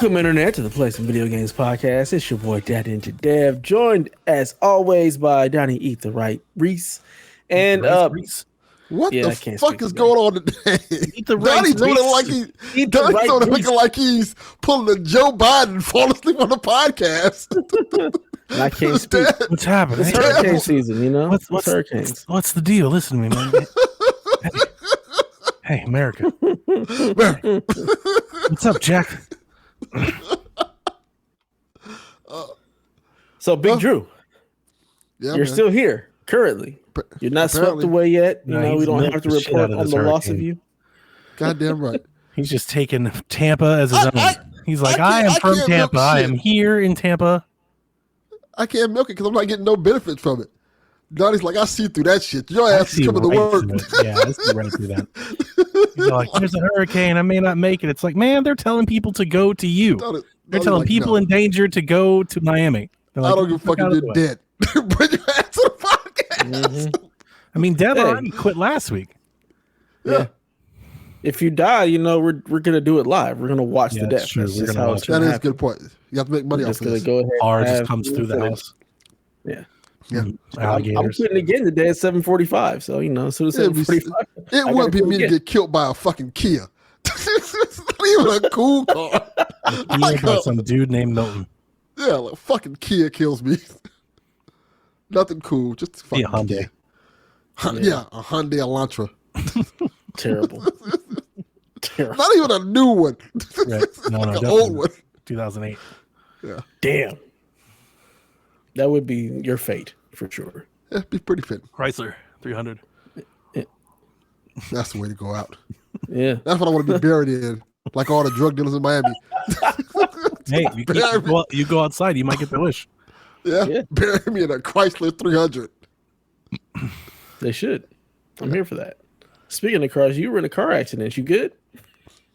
Welcome, Internet, to the Play Some Video Games podcast. It's your boy, Donnie and Dev, joined, as always, by Donnie Eat the Right Reese. And, Reese. What the fuck is going on today? Donnie's doing looking like he's pulling a Joe Biden, falling asleep on the podcast. I can't speak. What's happening? It's hurricane season, you know? What's hurricanes? What's the deal? Listen to me, man. Hey, America. What's up, Jack? So, Big Drew, you're still here currently. You're not swept away yet. You know, we don't have to report on the loss of you. Goddamn right. He's just taking Tampa as his own. He's like, I am from Tampa. I am here in Tampa. I can't milk it because I'm not getting no benefits from it. Donnie's like, I see through that shit. Your ass is coming to work. Yeah, I see right through that. He's like, there's a hurricane. I may not make it. It's like, man, they're telling people to go to you. They're telling people in danger to go to Miami. Like, I don't give a fuck if you're dead. Bring your ass to the podcast. Mm-hmm. I mean, Dev already quit last week. Yeah. If you die, you know, we're gonna do it live. We're gonna watch the death. True. That's that is a good point. You have to make money off this. Go ahead. R just comes through the house. Yeah. Yeah. I'm quitting again today at 7:45. So, you know, so it's 7:45. It would be me to get killed by a fucking Kia. It's not even a cool car. By some dude named Milton. Yeah, like fucking Kia kills me. Nothing cool. Just fucking a Hyundai. Yeah, a Hyundai Elantra. Terrible. Not even a new one. Right. No, an old one. 2008. Yeah. Damn. That would be your fate for sure. Yeah, be pretty fit. Chrysler 300. That's the way to go out. Yeah. That's what I want to be buried in, like all the drug dealers in Miami. Hey, you go outside, you might get the wish. Yeah. Bury me in a Chrysler 300. They should. I'm here for that. Speaking of cars, you were in a car accident. You good?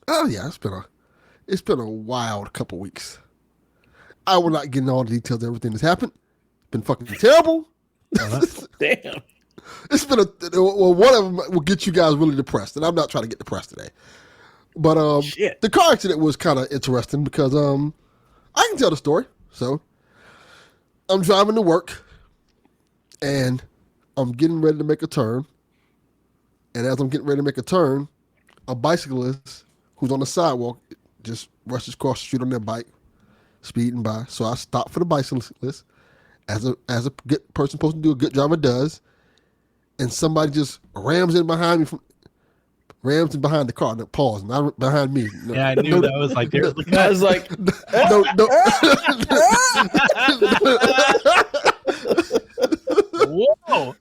Oh yeah, it's been a wild couple weeks. I will not get into all the details of everything that's happened. It's been fucking terrible. Damn. It's been one of them will get you guys really depressed, and I'm not trying to get depressed today. But the car accident was kind of interesting because I can tell the story. So I'm driving to work, and I'm getting ready to make a turn. And as I'm getting ready to make a turn, a bicyclist who's on the sidewalk just rushes across the street on their bike, speeding by. So I stop for the bicyclist, as a good person supposed to do, a good driver does, and somebody just rams in behind me, rams in behind the car. No, pause, not behind me. No, yeah, I knew that was like there. I was like, whoa.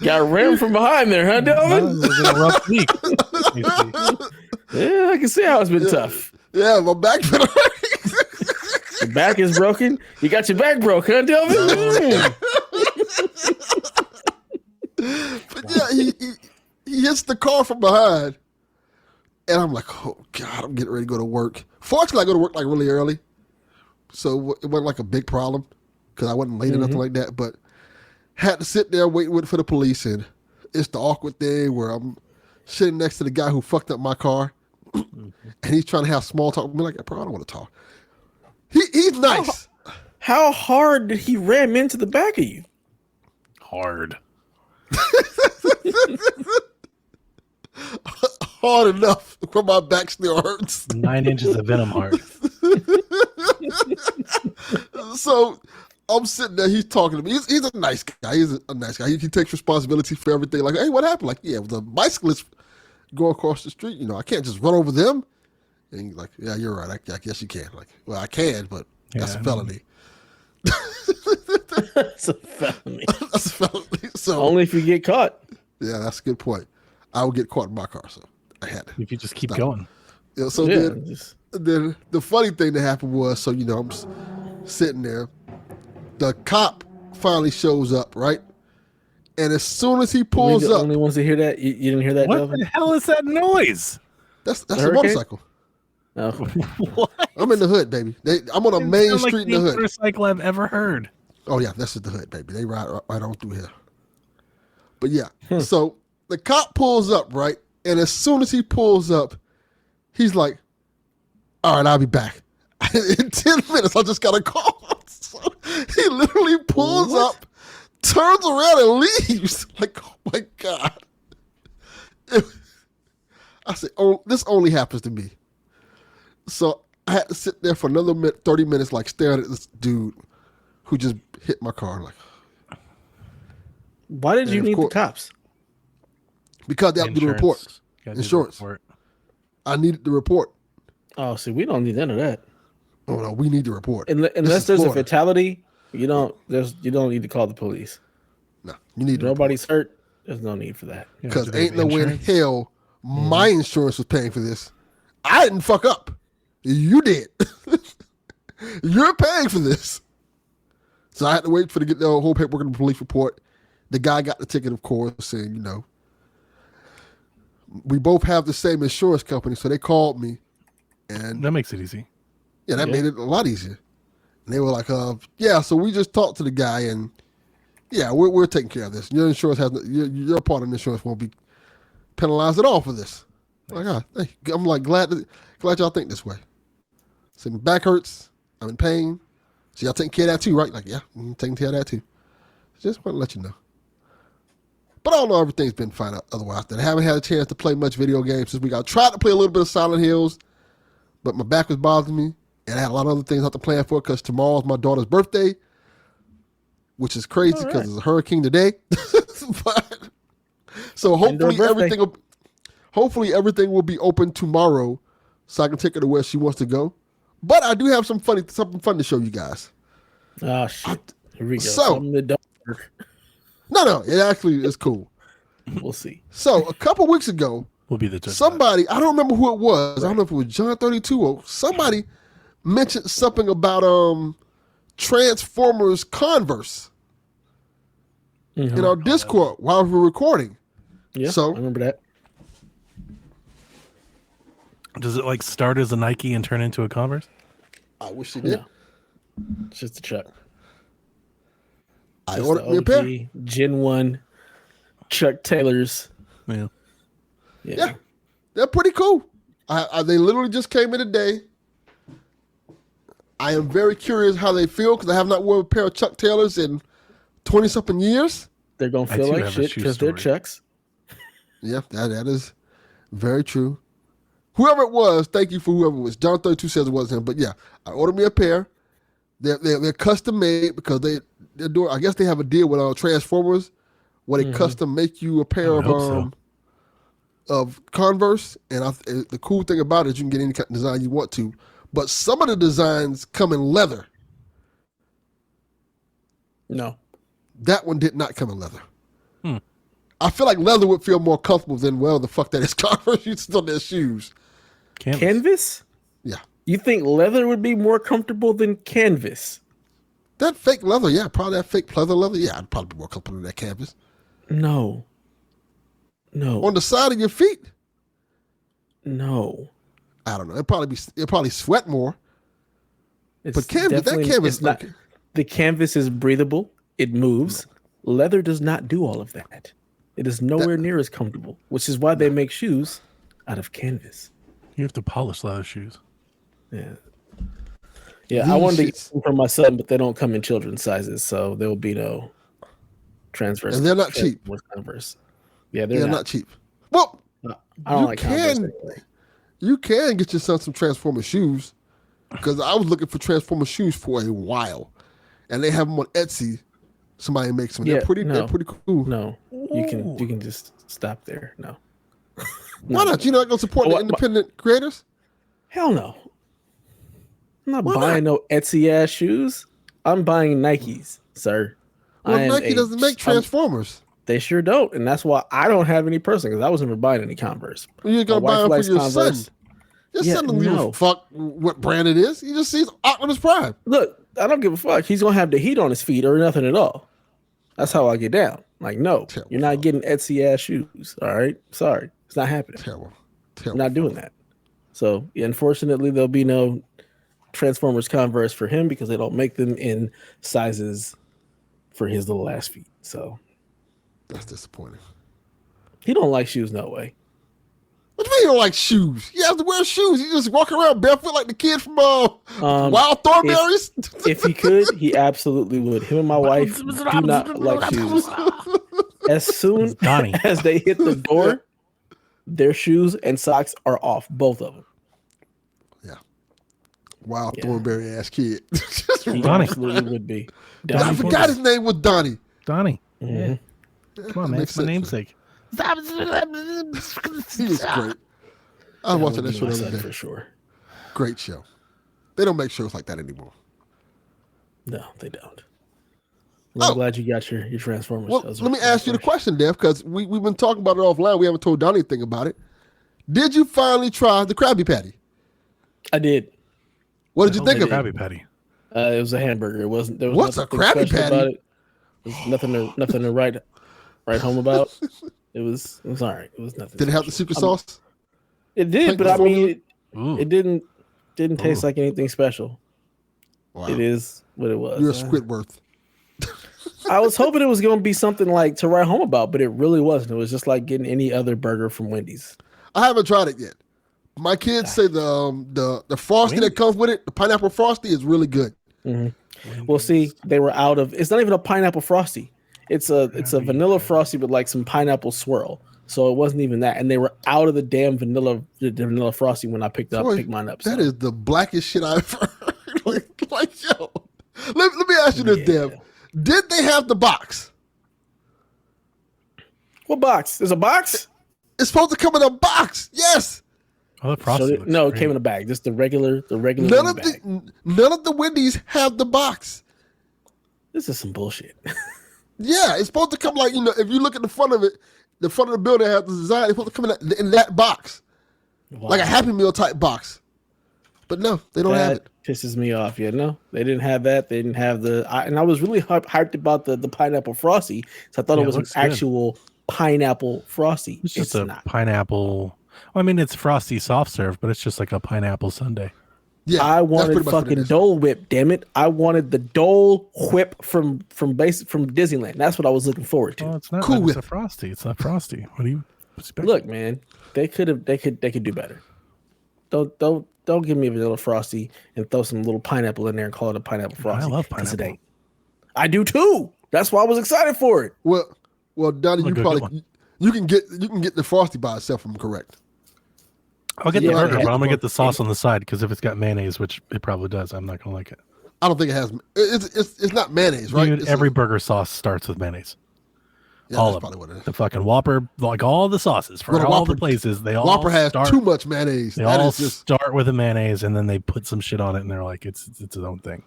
Got rammed from behind there, huh, Delvin? It was a rough week. Yeah, I can see how it's been tough. Yeah, my back been hurt. Your back is broken. You got your back broke, huh, Delvin? But yeah, he hits the car from behind, and I'm like, oh God, I'm getting ready to go to work. Fortunately, I go to work like really early, so it wasn't like a big problem because I wasn't late or nothing like that. But had to sit there waiting for the police, and it's the awkward thing where I'm sitting next to the guy who fucked up my car, and he's trying to have small talk with me. Like, bro, I don't want to talk. He's nice. How hard did he ram into the back of you? Hard. Hard enough where my back still hurts. 9 inches of venom hard. So I'm sitting there. He's talking to me. He's a nice guy. He's a nice guy. He takes responsibility for everything. Like, hey, what happened? Like, yeah, the bicyclist go across the street. You know, I can't just run over them. And he's like, yeah, you're right. I guess you can. Like, well, I can, but that's a felony. That's a felony. That's a felony. So only if you get caught. Yeah, that's a good point. I will get caught in my car, so I had to. If you just keep going. Yeah, so then the funny thing that happened was, so, you know, I'm sitting there. The cop finally shows up, right? And as soon as he pulls up, only ones to hear that. You didn't hear that? What Delvin? the hell is that noise? That's a motorcycle. Oh. What? I'm in the hood, baby. I'm on a main street in the hood. Motorcycle I've ever heard. Oh yeah, that's the hood, baby. They ride right on through here. But yeah, so the cop pulls up, right? And as soon as he pulls up, He's like, all right, I'll be back. In 10 minutes, I just got a call. So he literally pulls up, turns around, and leaves. Like, oh my God. I said, oh, this only happens to me. So I had to sit there for another 30 minutes, like staring at this dude who just hit my car. Like, why did you need the cops? Because they have to do the report. Insurance. I needed the report. Oh, see, we don't need none of that. Oh no, we need the report. Unless there's a fatality, you don't need to call the police. No, you need. Nobody's hurt. There's no need for that. Because ain't no way in hell my insurance was paying for this. I didn't fuck up. You did. You're paying for this. So I had to wait for to get the whole paperwork and the police report. The guy got the ticket, of course, saying, we both have the same insurance company, so they called me, and that makes it easy. Yeah, that made it a lot easier. And they were like, so we just talked to the guy, and we're taking care of this. Your insurance your part of the insurance won't be penalized at all for this. Nice. I'm like glad y'all think this way. So my back hurts. I'm in pain. So y'all taking care of that too, right? Like, yeah, I'm taking care of that too. Just want to let you know. But I don't know, everything's been fine otherwise. I haven't had a chance to play much video games since we got. Tried to play a little bit of Silent Hills, but my back was bothering me. And I had a lot of other things I have to plan for because tomorrow's my daughter's birthday, which is crazy because there's a hurricane today. So hopefully everything will be open tomorrow so I can take her to where she wants to go. But I do have something fun to show you guys. Oh, shit. Here we go. So, no, it actually is cool. We'll see. So a couple weeks ago, will be the judge. Somebody, I don't remember who it was. Right. I don't know if it was John 32 or somebody mentioned something about Transformers Converse in our Discord while we were recording. Yeah, so I remember that. Does it like start as a Nike and turn into a Converse? I wish it did. No. It's just a Chuck. I ordered me a pair. Gen 1 Chuck Taylors. Yeah. They're pretty cool. They literally just came in today. I am very curious how they feel because I have not worn a pair of Chuck Taylors in 20-something years. They're going to feel like shit because they're Chucks. Yeah, that is very true. Whoever it was, thank you for whoever it was. John 32 says it wasn't him, but yeah, I ordered me a pair. They're custom made because they're doing. I guess they have a deal with Transformers where they custom make you a pair of Converse. And the cool thing about it is you can get any kind of design you want to, but some of the designs come in leather. No, that one did not come in leather. I feel like leather would feel more comfortable than the fuck that is Converse. You still their shoes. Canvas? Yeah. You think leather would be more comfortable than canvas? That fake leather, yeah, probably that fake pleather leather, yeah, I'd probably be more comfortable than that canvas. No. On the side of your feet? No. I don't know. It'll probably sweat more. But canvas, the canvas is breathable. It moves. No. Leather does not do all of that. It is nowhere near as comfortable, which is why they make shoes out of canvas. You have to polish leather shoes. Yeah. I wanted to get them for my son, but they don't come in children's sizes, so there will be no transfers. And they're not cheap. Converse. Yeah, they're not cheap. Well, I don't like Converse anyway. You can get your son some Transformer shoes because I was looking for Transformer shoes for a while, and they have them on Etsy. Somebody makes them. They're pretty cool. No, you can just stop there. No. Why not? You're not going to support the independent creators? Hell no. I'm not buying no Etsy ass shoes. I'm buying Nikes, sir. Well, Nike doesn't make Transformers. They sure don't, and that's why I don't have any personally because I was never buying any Converse. Well, you're going to buy them for your son. Your son doesn't give a fuck what brand it is. He just sees Optimus Prime. Look, I don't give a fuck. He's going to have the heat on his feet or nothing at all. That's how I get down. Like, no, you're not getting Etsy ass shoes. All right, sorry, it's not happening. Terrible. I'm not doing that. So, unfortunately, there'll be no Transformers Converse for him because they don't make them in sizes for his little ass feet. So, that's disappointing. He don't like shoes no way. What do you mean you don't like shoes? You have to wear shoes. You just walk around barefoot like the kid from Wild Thornberries? If he could, he absolutely would. Him and my wife do not like shoes. As soon as they hit the door, their shoes and socks are off, both of them. Yeah. Wild Thornberry ass kid. He absolutely would be. I forgot his name was Donnie. Donnie. Mm-hmm. Yeah. Come on, man. It's my namesake. He was great. I was watching that show the other day. For sure. Great show. They don't make shows like that anymore. No, they don't. Well, I'm glad you got your Transformers. Well, let me ask you the question, Dev, because we've been talking about it offline. We haven't told Donnie anything about it. Did you finally try the Krabby Patty? I did. What did you think of it? Krabby Patty. It was a hamburger. There was What's a Krabby Patty? About it. There's nothing to write home about. It was all right. It was nothing. Did it have the secret sauce? It did, but I mean, it didn't taste like anything special. Wow. It is what it was. You're a Squidworth. I was hoping it was going to be something like to write home about, but it really wasn't. It was just like getting any other burger from Wendy's. I haven't tried it yet. My kids say the frosty that comes with it, the pineapple frosty, is really good. Mm-hmm. Well, see, they were out of. It's not even a pineapple frosty. It's a vanilla frosty with like some pineapple swirl. So it wasn't even that, and they were out of the damn vanilla frosty when I picked mine up. That is the blackest shit I've heard. like yo, let me ask you this, Dev. Did they have the box? What box? There's a box? It's supposed to come in a box. Yes. Oh, the frosty. No, it came in a bag. Just the regular. None of the Wendy's have the box. This is some bullshit. Yeah, it's supposed to come like, if you look at the front of it, the front of the building has the design. It's supposed to come in that box, like a Happy Meal type box. But no, they don't have it. Pisses me off. Yeah, no, they didn't have that. They didn't have and I was really hyped about the pineapple frosty. So I thought it was an actual pineapple frosty. It's just a pineapple. Well, I mean, it's frosty soft serve, but it's just like a pineapple sundae. Yeah, I wanted fucking Dole Whip. Damn it! I wanted the Dole Whip from Disneyland. That's what I was looking forward to. Well, it's not cool. It's a frosty. It's not frosty. What do you expect? Look, man, they could do better. Don't give me a vanilla frosty and throw some little pineapple in there and call it a pineapple frosty. I love pineapple. I do too. That's why I was excited for it. Well, Donnie, you can get the frosty by itself. I'm correct. I'll get the burger, but I'm gonna get the sauce on the side because if it's got mayonnaise, which it probably does, I'm not gonna like it. I don't think it has. It's not mayonnaise, right? Dude, every burger sauce starts with mayonnaise. Yeah, all that's of probably what it is. The fucking Whopper, like all the sauces for all the places, they all Whopper has too much mayonnaise. They all start with a mayonnaise and then they put some shit on it and they're like, it's its own thing.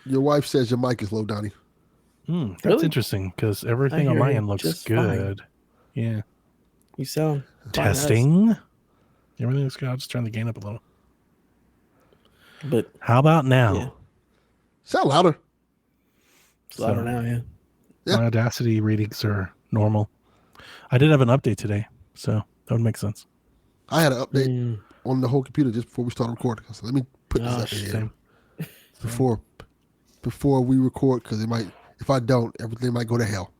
Your wife says your mic is low, Donnie. That's interesting because everything on my end looks good. Fine. Yeah. You sound testing. Everything looks good. I'll just turn the gain up a little. But how about now? Yeah. Sound louder. It's louder now, yeah. My Audacity readings are normal. I did have an update today, so that would make sense. I had an update on the whole computer just before we started recording. So let me put this up in here before we record, because if I don't, everything might go to hell.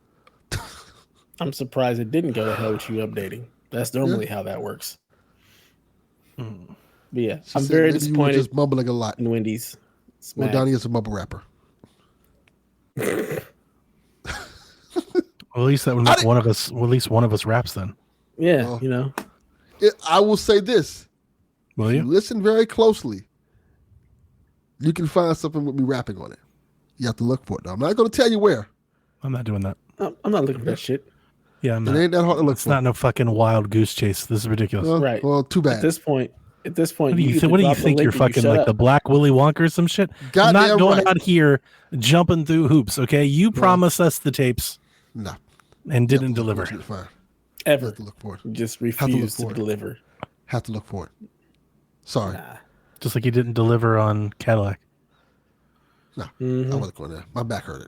I'm surprised it didn't go to hell with you updating. That's normally how that works. But yeah, I'm very disappointed. You were just mumbling a lot in Wendy's. Well, Donnie is a mumble rapper. Well, at least that would make one of us. Well, at least one of us raps then. Yeah, I will say this. Will you listen very closely? You can find something with me rapping on it. You have to look for it. Though. I'm not going to tell you where. I'm not doing that. I'm not looking for that shit. Yeah, I'm not. It ain't that hard to look for. It's not no fucking wild goose chase. This is ridiculous. Right. Well, too bad. At this point, what do you think? You're fucking like the Black Willy Wonka or some shit? I'm not going out here jumping through hoops. Okay, you promised us the tapes. No. And didn't deliver. Ever. Have to look for it. Just refused to deliver. Have to look for it. Sorry. Nah. Just like you didn't deliver on Cadillac. No, I wasn't going there. My back hurted.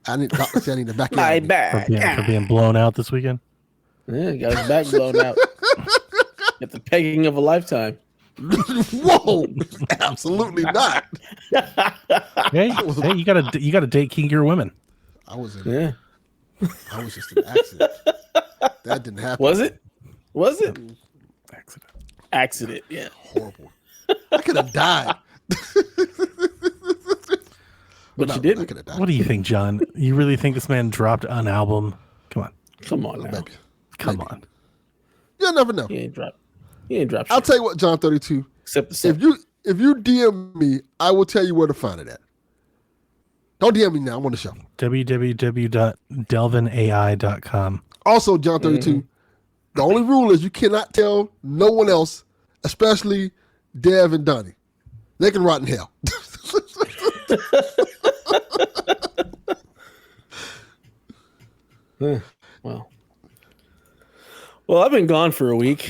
I need the back. My back. For being blown out this weekend. Yeah, got his back blown out. At the pegging of a lifetime. Whoa! Absolutely not. Hey, you gotta date kinkier women. I was just an accident. That didn't happen. Was it? Accident. Yeah. Horrible. I could have died. But you didn't. What do you think, John? You really think this man dropped an album? Come on now. Maybe. Come on. You'll never know. He ain't dropped shit. I'll tell you what, John 32. Except the if you DM me, I will tell you where to find it at. Don't DM me now. I'm on the show. www.delvinai.com. Also, John 32, the only rule is you cannot tell no one else, especially Dev and Donnie. They can rot in hell. Well, I've been gone for a week.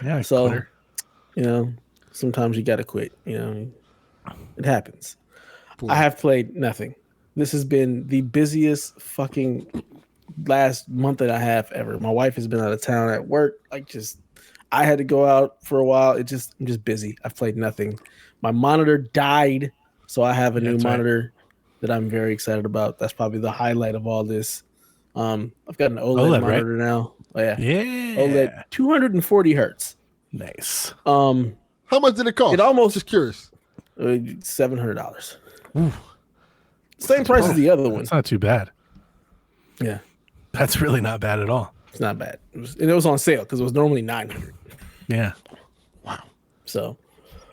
Yeah, so clear. Sometimes you got to quit. It happens. Cool. I have played nothing. This has been the busiest fucking last month that I have ever. My wife has been out of town at work. I had to go out for a while. I'm just busy. I've played nothing. My monitor died, so I have a new monitor that I'm very excited about. That's probably the highlight of all this. I've got an OLED monitor now. Oh, yeah. OLED 240 hertz. Nice. How much did it cost? It almost just curious. $700. Same price as the other one. It's not too bad. Yeah. That's really not bad at all. It's not bad. It was on sale because it was normally $900. Yeah. Wow. So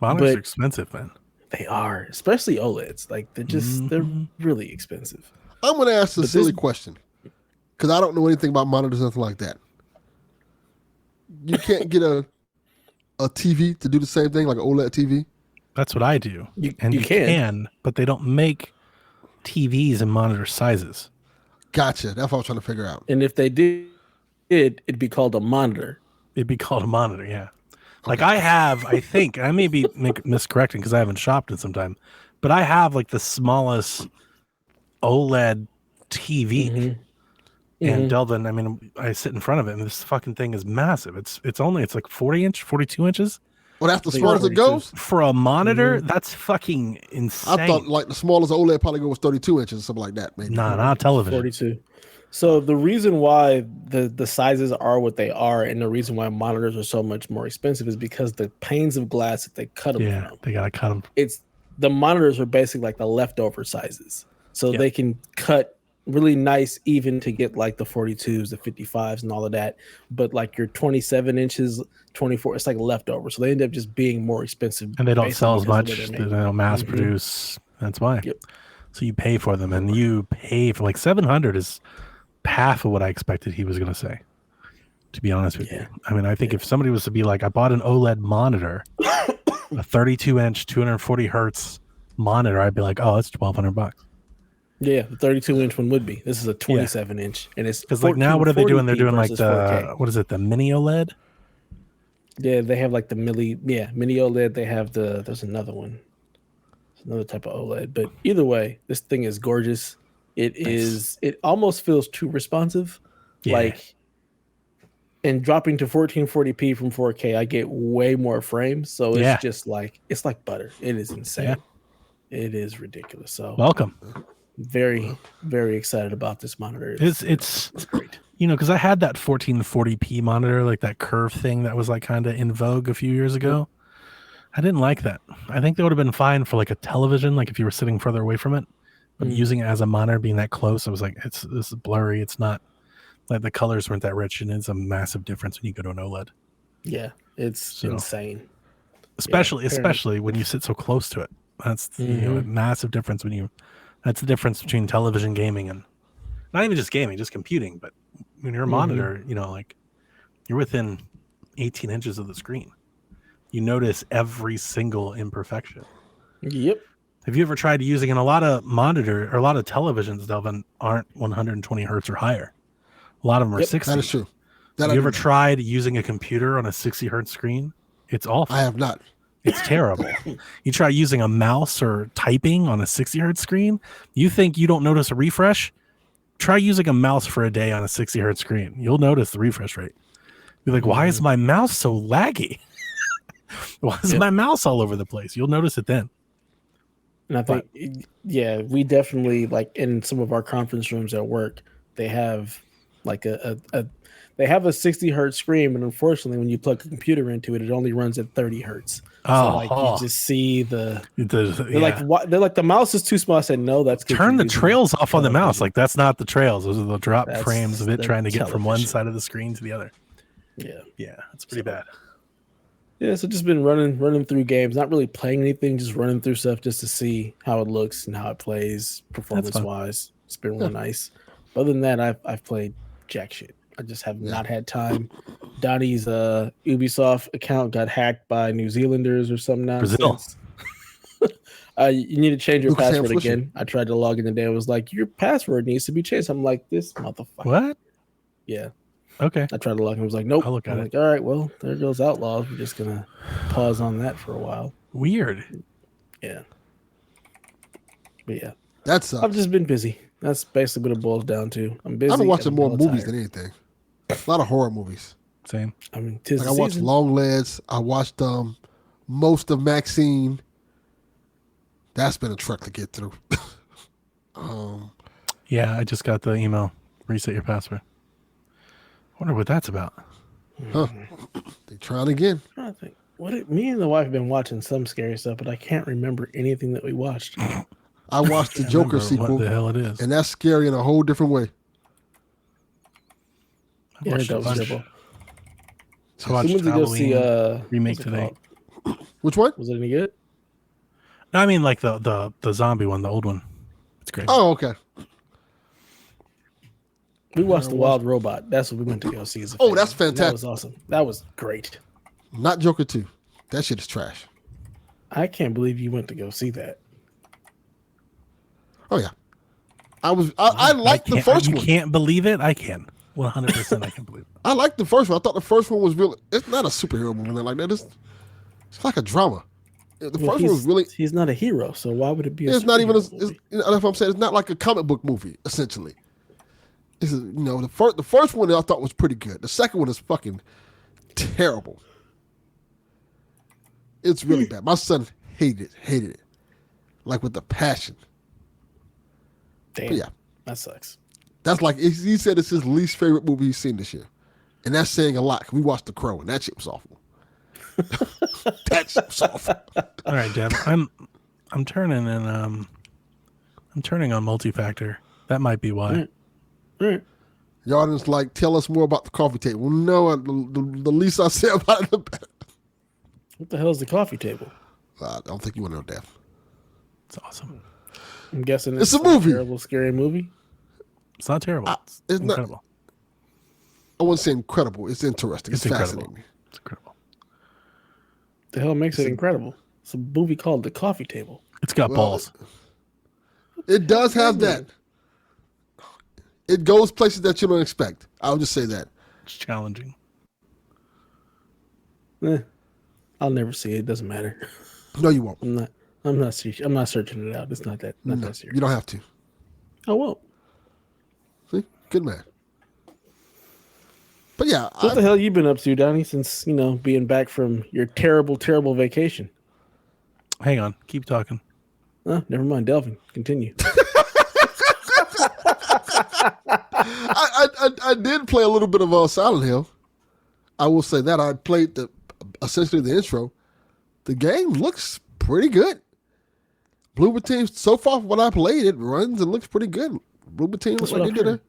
monitors are expensive, man. They are, especially OLEDs. They're really expensive. I'm going to ask a silly question because I don't know anything about monitors or nothing like that. You can't get a TV to do the same thing, like an OLED TV? That's what I do. You can, but they don't make TVs in monitor sizes. Gotcha. That's what I was trying to figure out. And if they did, it'd be called a monitor. It'd be called a monitor, yeah. Like I think, I may be miscorrecting because I haven't shopped in some time, but I have like the smallest OLED TV. Mm-hmm. And Delvin, I mean, I sit in front of it, and this fucking thing is massive. It's like 42 inches. Well, that's the smallest it goes? For a monitor, that's fucking insane. I thought like the smallest OLED probably was 32 inches or something like that. Maybe. Nah, not television. 42. So the reason why the sizes are what they are, and the reason why monitors are so much more expensive is because the panes of glass that they cut them from. They gotta cut them. The monitors are basically like the leftover sizes, so they can cut really nice even to get like the 42s, the 55s, and all of that. But like your 27 inches, 24, it's like leftover, so they end up just being more expensive. And they don't sell as much. They don't mass produce. That's why. Yep. So you pay for them, and you pay for like $700 is half of what I expected he was going to say, to be honest with you. I mean, I think if somebody was to be like, I bought an OLED monitor, a 32-inch, 240 hertz monitor, I'd be like, oh, it's $1,200. Yeah, the 32-inch one would be. This is a 27-inch, and it's because like now what are they doing? They're doing like the 4K. What is it? The mini OLED. Yeah, they have like the mini OLED. They have there's another one, it's another type of OLED. But either way, this thing is gorgeous. It is. It almost feels too responsive, like. And dropping to 1440p from 4K, I get way more frames. So it's just like it's like butter. It is insane. Yeah. It is ridiculous. So welcome. Very, very excited about this monitor. It's great. You know, because I had that 1440p monitor, like that curve thing that was like kind of in vogue a few years ago. I didn't like that. I think that would have been fine for like a television, like if you were sitting further away from it. But using it as a monitor, being that close, I was like, this is blurry. It's not like the colors weren't that rich, and it's a massive difference when you go to an OLED. Yeah, it's insane. Especially when you sit so close to it. That's a massive difference that's the difference between television gaming and not even just gaming, just computing. But when you're a monitor, you know, like you're within 18 inches of the screen. You notice every single imperfection. Yep. Have you ever tried using a lot of televisions, Delvin, aren't 120 hertz or higher? A lot of them are 60. That is true. Have you ever tried using a computer on a 60 hertz screen? It's awful. I have not. It's terrible. You try using a mouse or typing on a 60 hertz screen. You think you don't notice a refresh? Try using a mouse for a day on a 60 hertz screen. You'll notice the refresh rate. You're like, why is my mouse so laggy? Why is my mouse all over the place? You'll notice it then. And I think, we definitely, like in some of our conference rooms at work, they have like they have a 60 hertz screen, but unfortunately, when you plug a computer into it, it only runs at 30 hertz. So you just see they're like, what? They're like, the mouse is too small. I said, no, that's turn the trails off on the mouse. Like, that's not the trails. Those are the drop frames of it trying to get from one side of the screen to the other. Yeah, that's pretty bad. Yeah, so just been running through games, not really playing anything, just running through stuff just to see how it looks and how it plays performance wise. It's been real nice. Other than that, I've played jack shit. I just have not had time. Donnie's Ubisoft account got hacked by New Zealanders or something nonsense. You need to change your password again. I tried to log in today. It was like, your password needs to be changed. I'm like, this motherfucker. What? Yeah. Okay. I tried to log in. It was like, nope. I'll look at it. Like, all right, well, there goes Outlaws. We're just gonna pause on that for a while. Weird. Yeah. But yeah. That's I've just been busy. That's basically what it boils down to. I'm busy. I've been watching more movies than anything. A lot of horror movies. Same. I mean, I watched Longlegs. I watched most of Maxine. That's been a trek to get through. Yeah, I just got the email. Reset your password. Wonder what that's about. Huh. They trying again. I think me and the wife have been watching some scary stuff, but I can't remember anything that we watched. I watched the Joker sequel. What the hell it is? And that's scary in a whole different way. Yeah, that was terrible. I watched Halloween remake today. Which one? Was it any good? No, I mean like the zombie one, the old one. It's great. Oh, okay. We watched The Wild Robot. That's what we went to go see. As a family. That's fantastic. That was awesome. That was great. Not Joker 2. That shit is trash. I can't believe you went to go see that. Oh yeah. I liked the first one. You can't believe it? I can. 100% I can believe it. I liked the first one. I thought the first one was really, it's not a superhero movie like that. It's like a drama. The first one was really, he's not a hero, so why would it be it's not even that's what I'm saying. It's not like a comic book movie, essentially. This is, the first one I thought was pretty good. The second one is fucking terrible. It's really bad. My son hated it. Like with a passion. Damn. But yeah. That sucks. That's like, he said it's his least favorite movie he's seen this year. And that's saying a lot. We watched The Crow and that shit was awful. That shit was awful. All right, Dev. I'm turning and I'm turning on multi-factor. That might be why. Right. Y'all just like, tell us more about the coffee table. No, the least I say about it, the better. What the hell is the coffee table? I don't think you want to know that. It's awesome. I'm guessing it's a movie. Terrible, scary movie. It's not terrible. It's incredible. Not, I wouldn't say incredible. It's interesting. It's fascinating. It's incredible. The hell makes it incredible? It's a movie called The Coffee Table. It's got balls. It does have that. It goes places that you don't expect. I'll just say that. It's challenging. I'll never see it. It doesn't matter. No, you won't. I'm not searching it out. It's not that serious. You don't have to. I won't. See? Good man. But yeah. What the hell you been up to, Donnie, since, being back from your terrible, terrible vacation? Hang on. Keep talking. Never mind. Delvin, continue. I did play a little bit of Silent Hill. I will say that. I played essentially the intro. The game looks pretty good. Bloober Team, so far from what I played, it runs and looks pretty good. Bloober Team looks like they did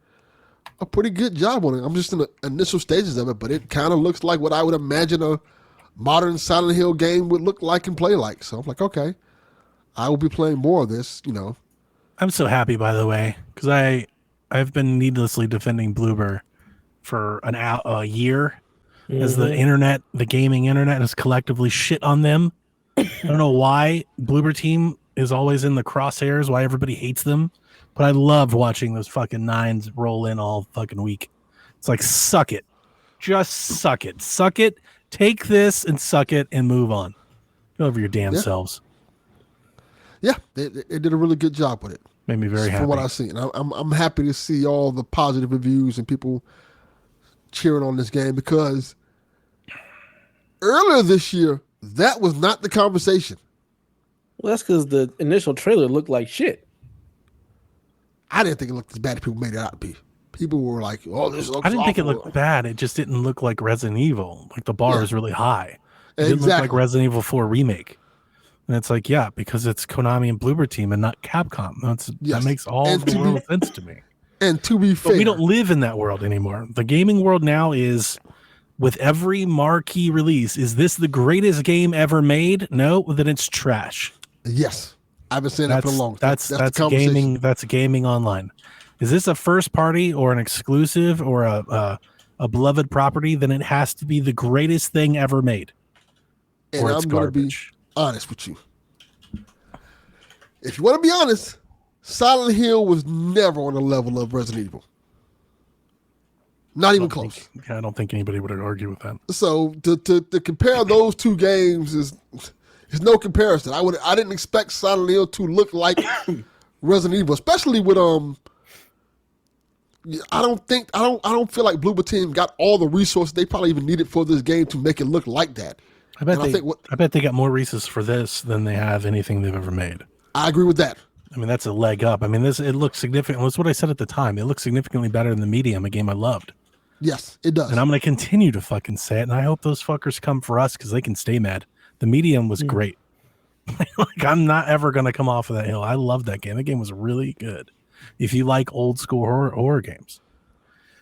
a pretty good job on it. I'm just in the initial stages of it, but it kind of looks like what I would imagine a modern Silent Hill game would look like and play like. So I'm like, okay, I will be playing more of this, I'm so happy, by the way, because I've been needlessly defending Bloober for a year as the gaming internet has collectively shit on them. I don't know why Bloober Team is always in the crosshairs, why everybody hates them, but I loved watching those fucking nines roll in all fucking week. It's like, suck it. Just suck it. Suck it. Take this and suck it and move on. Go over your damn selves. Yeah, they did a really good job with it. Made me very happy. From what I've seen. I'm happy to see all the positive reviews and people cheering on this game, because earlier this year, that was not the conversation. Well, that's because the initial trailer looked like shit. I didn't think it looked as bad as people made it out to be. people were like, "Oh, this looks." I didn't think it awful. looked bad. It just didn't look like Resident Evil. Like the bar is really high. It didn't look like Resident Evil 4 remake. And it's like, yeah, because it's Konami and Bloober Team and not Capcom. That makes all the world sense to me. And to be fair, but we don't live in that world anymore. The gaming world now is, with every marquee release, is this the greatest game ever made? No, then it's trash. Yes, I've been saying that for a long time. That's gaming. That's gaming online. Is this a first party or an exclusive or a beloved property? Then it has to be the greatest thing ever made. And I'm going to be honest with you. If you want to be honest, Silent Hill was never on the level of Resident Evil. Not even close. I don't think anybody would argue with that. So to compare those two games is no comparison. I didn't expect Silent Hill to look like Resident Evil, especially with I don't feel like Bloober Team got all the resources they probably even needed for this game to make it look like that. I bet they got more resources for this than they have anything they've ever made. I agree with that. I mean, that's a leg up. I mean, it looks significant. That's what I said at the time. It looks significantly better than the Medium, a game I loved. Yes, it does. And I'm going to continue to fucking say it. And I hope those fuckers come for us because they can stay mad. The Medium was great. Like, I'm not ever going to come off of that hill. I love that game. That game was really good. If you like old school horror games.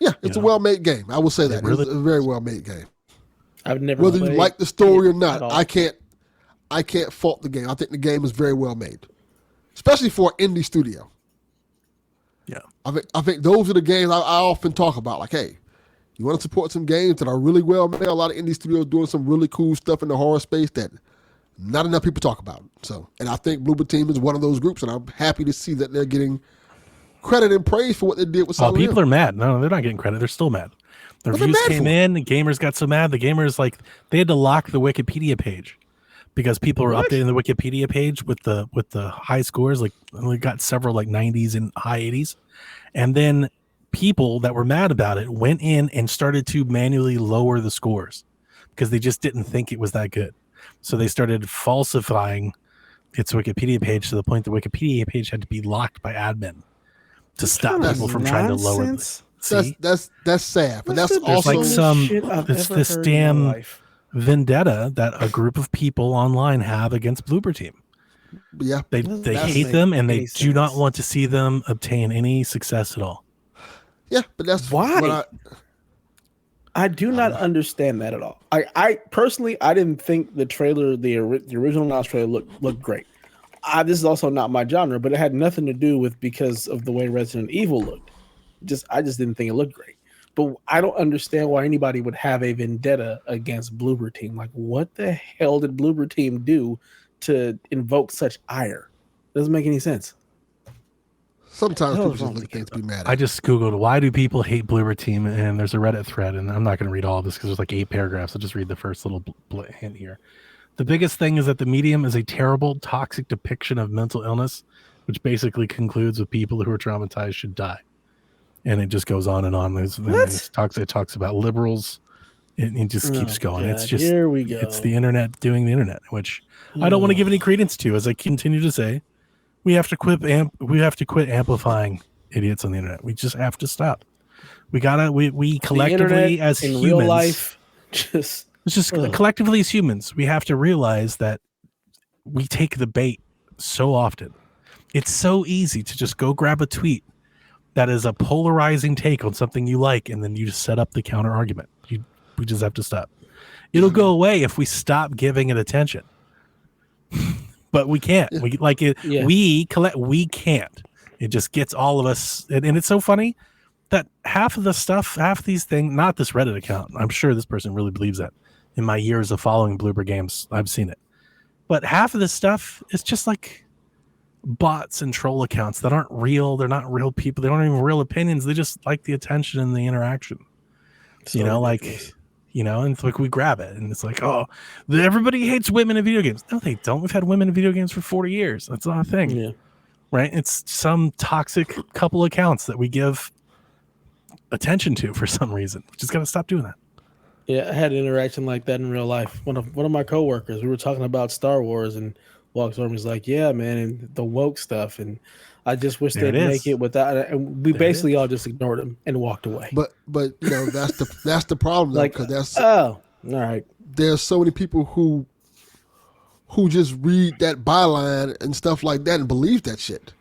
Yeah, it's a well-made game. I will say that. It's a very well-made game. I've never Whether you like the story or not, I can't fault the game. I think the game is very well made, especially for an indie studio. Yeah, I think those are the games I often talk about. Like, hey, you want to support some games that are really well made? A lot of indie studios doing some really cool stuff in the horror space that not enough people talk about. So, and I think Bloober Team is one of those groups, and I'm happy to see that they're getting credit and praise for what they did with Silent Hill. People are mad. No, they're not getting credit. They're still mad. The reviews came in, the gamers got so mad. The gamers, they had to lock the Wikipedia page because people were updating the Wikipedia page with the high scores. Like, we got several 90s and high 80s. And then people that were mad about it went in and started to manually lower the scores because they just didn't think it was that good. So they started falsifying its Wikipedia page to the point the Wikipedia page had to be locked by admin to stop people from trying to lower this. That's sad, but that's also it's this damn vendetta that a group of people online have against Bloober Team. Yeah, they hate them and they do not want to see them obtain any success at all. Yeah, but that's why I do not understand that at all. I personally, I didn't think the trailer, the original announced trailer looked great. This is also not my genre, but it had nothing to do with because of the way Resident Evil looked. I just didn't think it looked great. But I don't understand why anybody would have a vendetta against Bloober Team. Like, what the hell did Bloober Team do to invoke such ire? Doesn't make any sense. Sometimes people just look at things to be mad at. I just Googled, why do people hate Bloober Team? And there's a Reddit thread, and I'm not going to read all of this because there's 8 paragraphs. I'll just read the first little hint here. The biggest thing is that the medium is a terrible, toxic depiction of mental illness, which basically concludes with people who are traumatized should die. And it just goes on and on. It talks about liberals. It just keeps going. God, it's just, here we go. It's the internet doing the internet, which I don't want to give any credence to. As I continue to say, we have to quit amplifying idiots on the internet. We just have to stop. We collectively as in humans, real life, collectively as humans, we have to realize that we take the bait so often. It's so easy to just go grab a tweet that is a polarizing take on something you like, and then you just set up the counter argument. We just have to stop. It'll go away if we stop giving it attention. But we can't. Yeah. We like it. Yeah. We can't. It just gets all of us. And it's so funny that half these things, not this Reddit account. I'm sure this person really believes that. In my years of following Bloober games, I've seen it. But half of this stuff is just like bots and troll accounts that aren't real. They're not real people. They don't even have real opinions. They just like the attention and the interaction. So ridiculous. And it's like we grab it and it's like, oh, everybody hates women in video games. No, they don't. We've had women in video games for 40 years. That's not a thing. Yeah. Right? It's some toxic couple accounts that we give attention to for some reason. We just got to stop doing that. Yeah, I had an interaction like that in real life. One of my coworkers, we were talking about Star Wars, and walks over and is like, "Yeah, man, and the woke stuff, and I just wish There they'd it make is. it without it." And we There it basically is. all just ignored him and walked away. But you know, that's the problem though, Like, because that's oh, all right. there's so many people who just read that byline and stuff like that and believe that shit.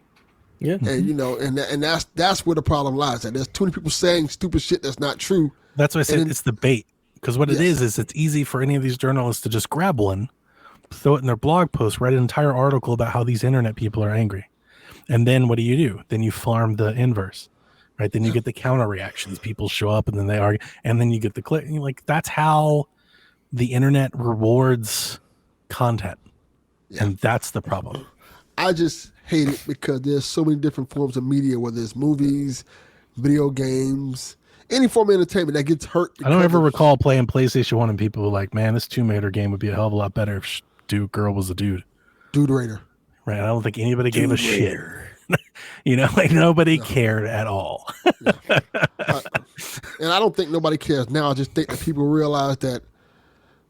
Yeah. And you know, and that's where the problem lies. That there's too many people saying stupid shit that's not true. That's why I said then- it's the bait. Because what it Yes. is it's easy for any of these journalists to just grab one, throw it in their blog post, write an entire article about how these internet people are angry. And then what do? Then you farm the inverse, right? Then you get the counter reactions. People show up and then they argue, and then you get the click. And like, that's how the internet rewards content. Yeah. And that's the problem. I just hate it because there's so many different forms of media, whether it's movies, video games, any form of entertainment that gets hurt. I don't ever recall playing PlayStation 1 and people were like, man, this Tomb Raider game would be a hell of a lot better if girl was a dude. Dude Raider. Right. I don't think anybody gave a shit. You know, like nobody cared at all. And I don't think nobody cares now. I just think that people realize that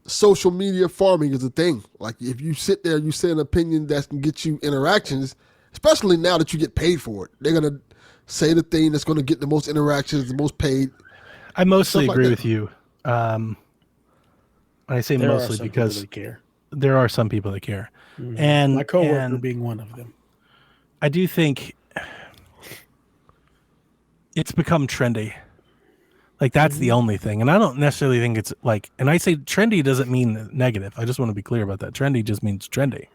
social media farming is a thing. Like if you sit there, you say an opinion that can get you interactions, especially now that you get paid for it. They're going to say the thing that's going to get the most interactions, the most paid. I mostly Stuff like agree that. with you. I say There are mostly some because people that care. there are some people that care. Mhm. And My coworker and being one of them. I do think it's become trendy. Like that's the only thing. And I don't necessarily think it's like, and I say trendy doesn't mean negative. I just want to be clear about that. Trendy just means trendy.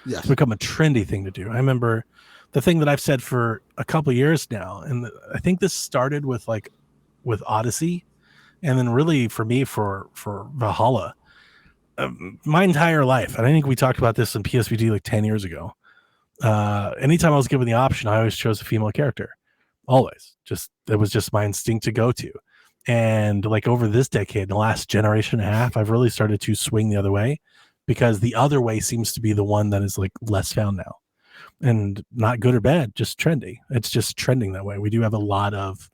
Yes. It's become a trendy thing to do. I remember the thing that I've said for a couple of years now, and I think this started with Odyssey, and then really for me for Valhalla, my entire life. And I think we talked about this in PSVD like 10 years ago. Anytime I was given the option, I always chose a female character. Always. It was just my instinct to go to. And like over this decade, the last generation and a half, I've really started to swing the other way, because the other way seems to be the one that is like less found now, and not good or bad, just trendy. It's just trending that way. We do have a lot of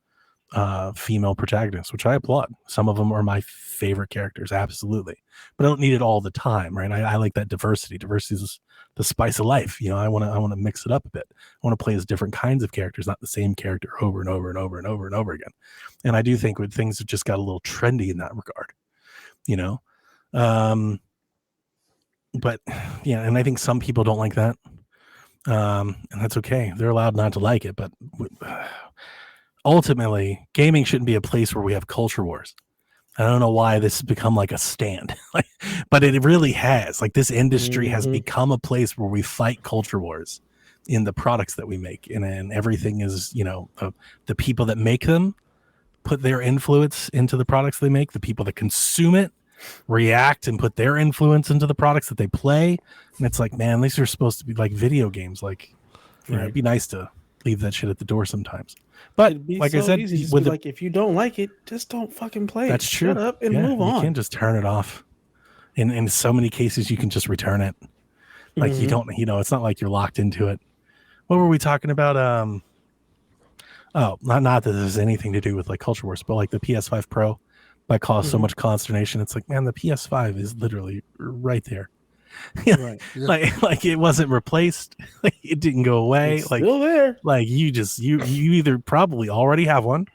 female protagonists, which I applaud. Some of them are my favorite characters, absolutely, but I don't need it all the time, right? I like that diversity. Diversity is the spice of life. You know, I want to mix it up a bit. I want to play as different kinds of characters, not the same character over and over and over and over and over again. And I do think when things have just got a little trendy in that regard, you know. But yeah, and I think some people don't like that. And that's okay. They're allowed not to like it, but ultimately gaming shouldn't be a place where we have culture wars. I don't know why this has become like a stand, but it really has. Like this industry has become a place where we fight culture wars in the products that we make, and everything is, you know, the people that make them put their influence into the products they make. The people that consume it react and put their influence into the products that they play. And it's like, man, these are supposed to be like video games. Like, you know, it'd be nice to leave that shit at the door sometimes. But like I said, like if you don't like it, just don't fucking play it. That's true. Shut up and move on. You can't just turn it off. In so many cases, you can just return it. Like you don't, you know, it's not like you're locked into it. What were we talking about? Not that this has anything to do with like culture wars, but like the PS5 Pro might cause so much consternation. It's like, man, the PS5 is literally right there. Right. Yeah. Like it wasn't replaced. Like it didn't go away. It's like still there. Like you either probably already have one,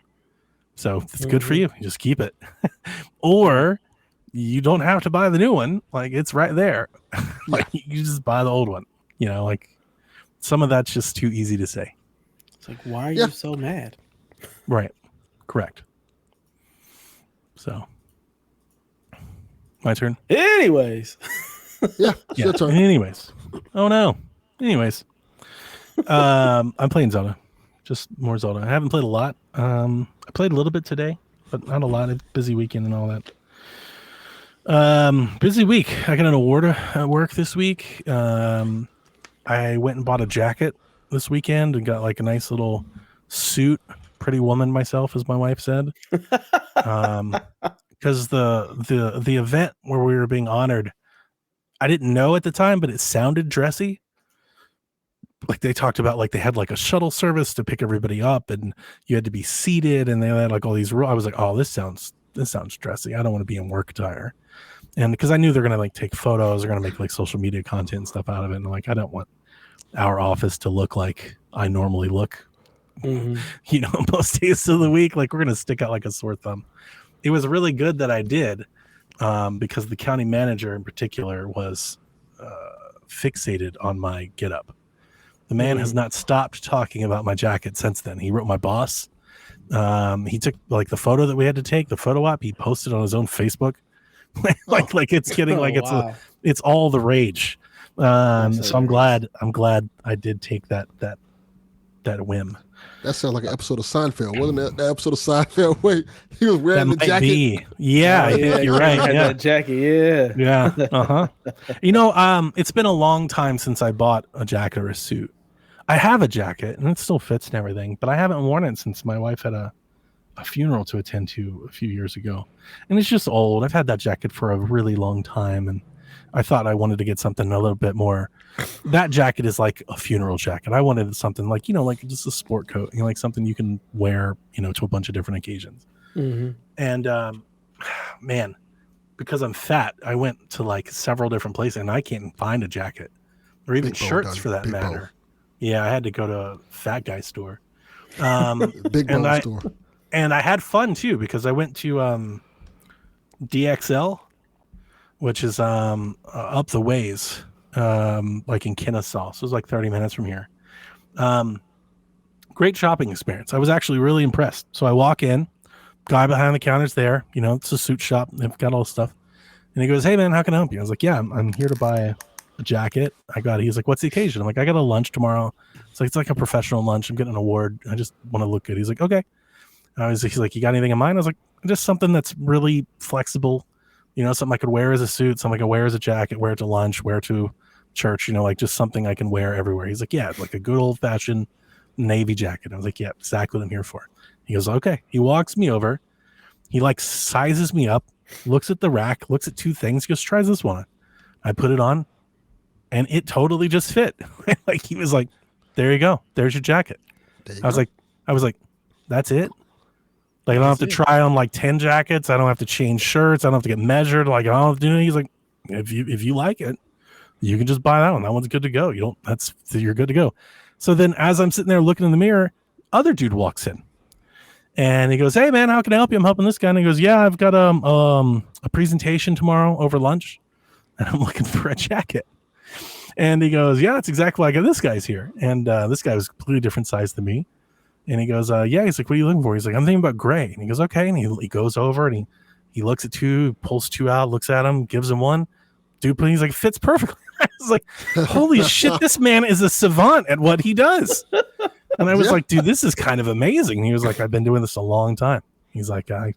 so it's good for you. Just keep it, or you don't have to buy the new one. Like it's right there. Like you just buy the old one. You know, like some of that's just too easy to say. It's like, why are you so mad? Right. Correct. So, my turn. Anyways. Yeah. Your turn. Anyways. Oh no. Anyways. I'm playing Zelda. Just more Zelda. I haven't played a lot. I played a little bit today, but not a lot. A busy weekend and all that. Busy week. I got an award at work this week. I went and bought a jacket this weekend and got like a nice little suit. Pretty woman myself, as my wife said. Because the event where we were being honored, I didn't know at the time, but it sounded dressy. Like they talked about, like they had like a shuttle service to pick everybody up, and you had to be seated, and they had like all these rules. I was like, oh, this sounds this sounds dressy. I don't want to be in work attire. And because I knew they're going to like take photos, they're going to make like social media content and stuff out of it. And like, I don't want our office to look like I normally look, most days of the week. Like, we're going to stick out like a sore thumb. It was really good that I did, because the county manager in particular was fixated on my getup. The man has not stopped talking about my jacket since then. He wrote my boss. He took like the photo that we had to take, the photo op. He posted on his own Facebook. like it's getting it's all the rage. So I'm glad I did take that whim. That sounds like an episode of Seinfeld, wasn't it? That episode of Seinfeld where he was wearing the jacket. Yeah, you're right. Yeah, that jacket. Yeah. It's been a long time since I bought a jacket or a suit. I have a jacket and it still fits and everything, but I haven't worn it since my wife had a funeral to attend to a few years ago, and it's just old. I've had that jacket for a really long time, and I thought I wanted to get something a little bit more. That jacket is like a funeral jacket. I wanted something like, like just a sport coat, like something you can wear, to a bunch of different occasions. And man, because I'm fat, I went to like several different places and I can't find a jacket or even shirts for that matter. Yeah, I had to go to a fat guy store. Big bone store. And I had fun too, because I went to DXL, which is up the ways, like in Kennesaw. So it was like 30 minutes from here. Great shopping experience. I was actually really impressed. So I walk in, guy behind the counter's there. It's a suit shop. They've got all this stuff. And he goes, "Hey man, how can I help you?" I was like, "Yeah, I'm here to buy a jacket. He's like, "What's the occasion?" I'm like, "I got a lunch tomorrow." It's like a professional lunch. I'm getting an award. I just want to look good. He's like, "Okay." He's like, "You got anything in mind?" I was like, "Just something that's really flexible. Something I could wear as a suit, something I can wear as a jacket, wear to lunch, wear to church, like just something I can wear everywhere." He's like, "Yeah, like a good old fashioned Navy jacket." I was like, "Yeah, exactly what I'm here for." He goes, "Okay." He walks me over. He like sizes me up, looks at the rack, looks at two things, goes, "Try this one on." I put it on and it totally just fit. Like he was like, "There you go. There's your jacket." I was like, "That's it?" Like, I don't have to try on like 10 jackets. I don't have to change shirts. I don't have to get measured. Like, I don't have to do anything. He's like, if you like it, you can just buy that one. That one's good to go. You're good to go. So then as I'm sitting there looking in the mirror, other dude walks in and he goes, "Hey man, how can I help you? I'm helping this guy." And he goes, "Yeah, I've got a presentation tomorrow over lunch and I'm looking for a jacket." And he goes, "Yeah, that's exactly like this guy's here." And this guy was a completely different size than me. And he goes, "Yeah." He's like, "What are you looking for?" He's like, "I'm thinking about gray." And he goes, "Okay." And he goes over and he looks at two, pulls two out, looks at him, gives him one. Dude, he's like, "Fits perfectly." I was like, "Holy shit, this man is a savant at what he does." And I was like, "Dude, this is kind of amazing." And he was like, "I've been doing this a long time." He's like, I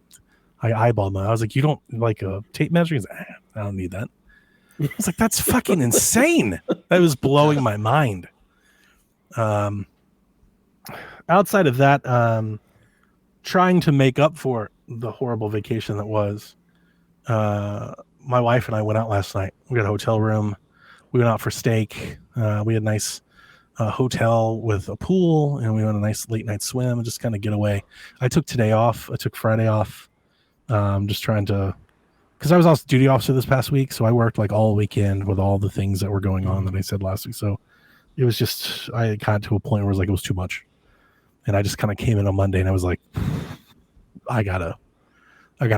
eyeballed my. I was like, "You don't like a tape measure?" He's like, "I don't need that." I was like, "That's fucking insane." That was blowing my mind. Outside of that, trying to make up for the horrible vacation that was, my wife and I went out last night. We got a hotel room. We went out for steak. We had a nice hotel with a pool, and we went on a nice late night swim and just kind of get away. I took today off. I took Friday off. Just trying to, because I was also duty officer this past week, so I worked like all weekend with all the things that were going on that I said last week. So it was just, I got to a point where it was like, it was too much. And I just kind of came in on Monday and I was like, I gotta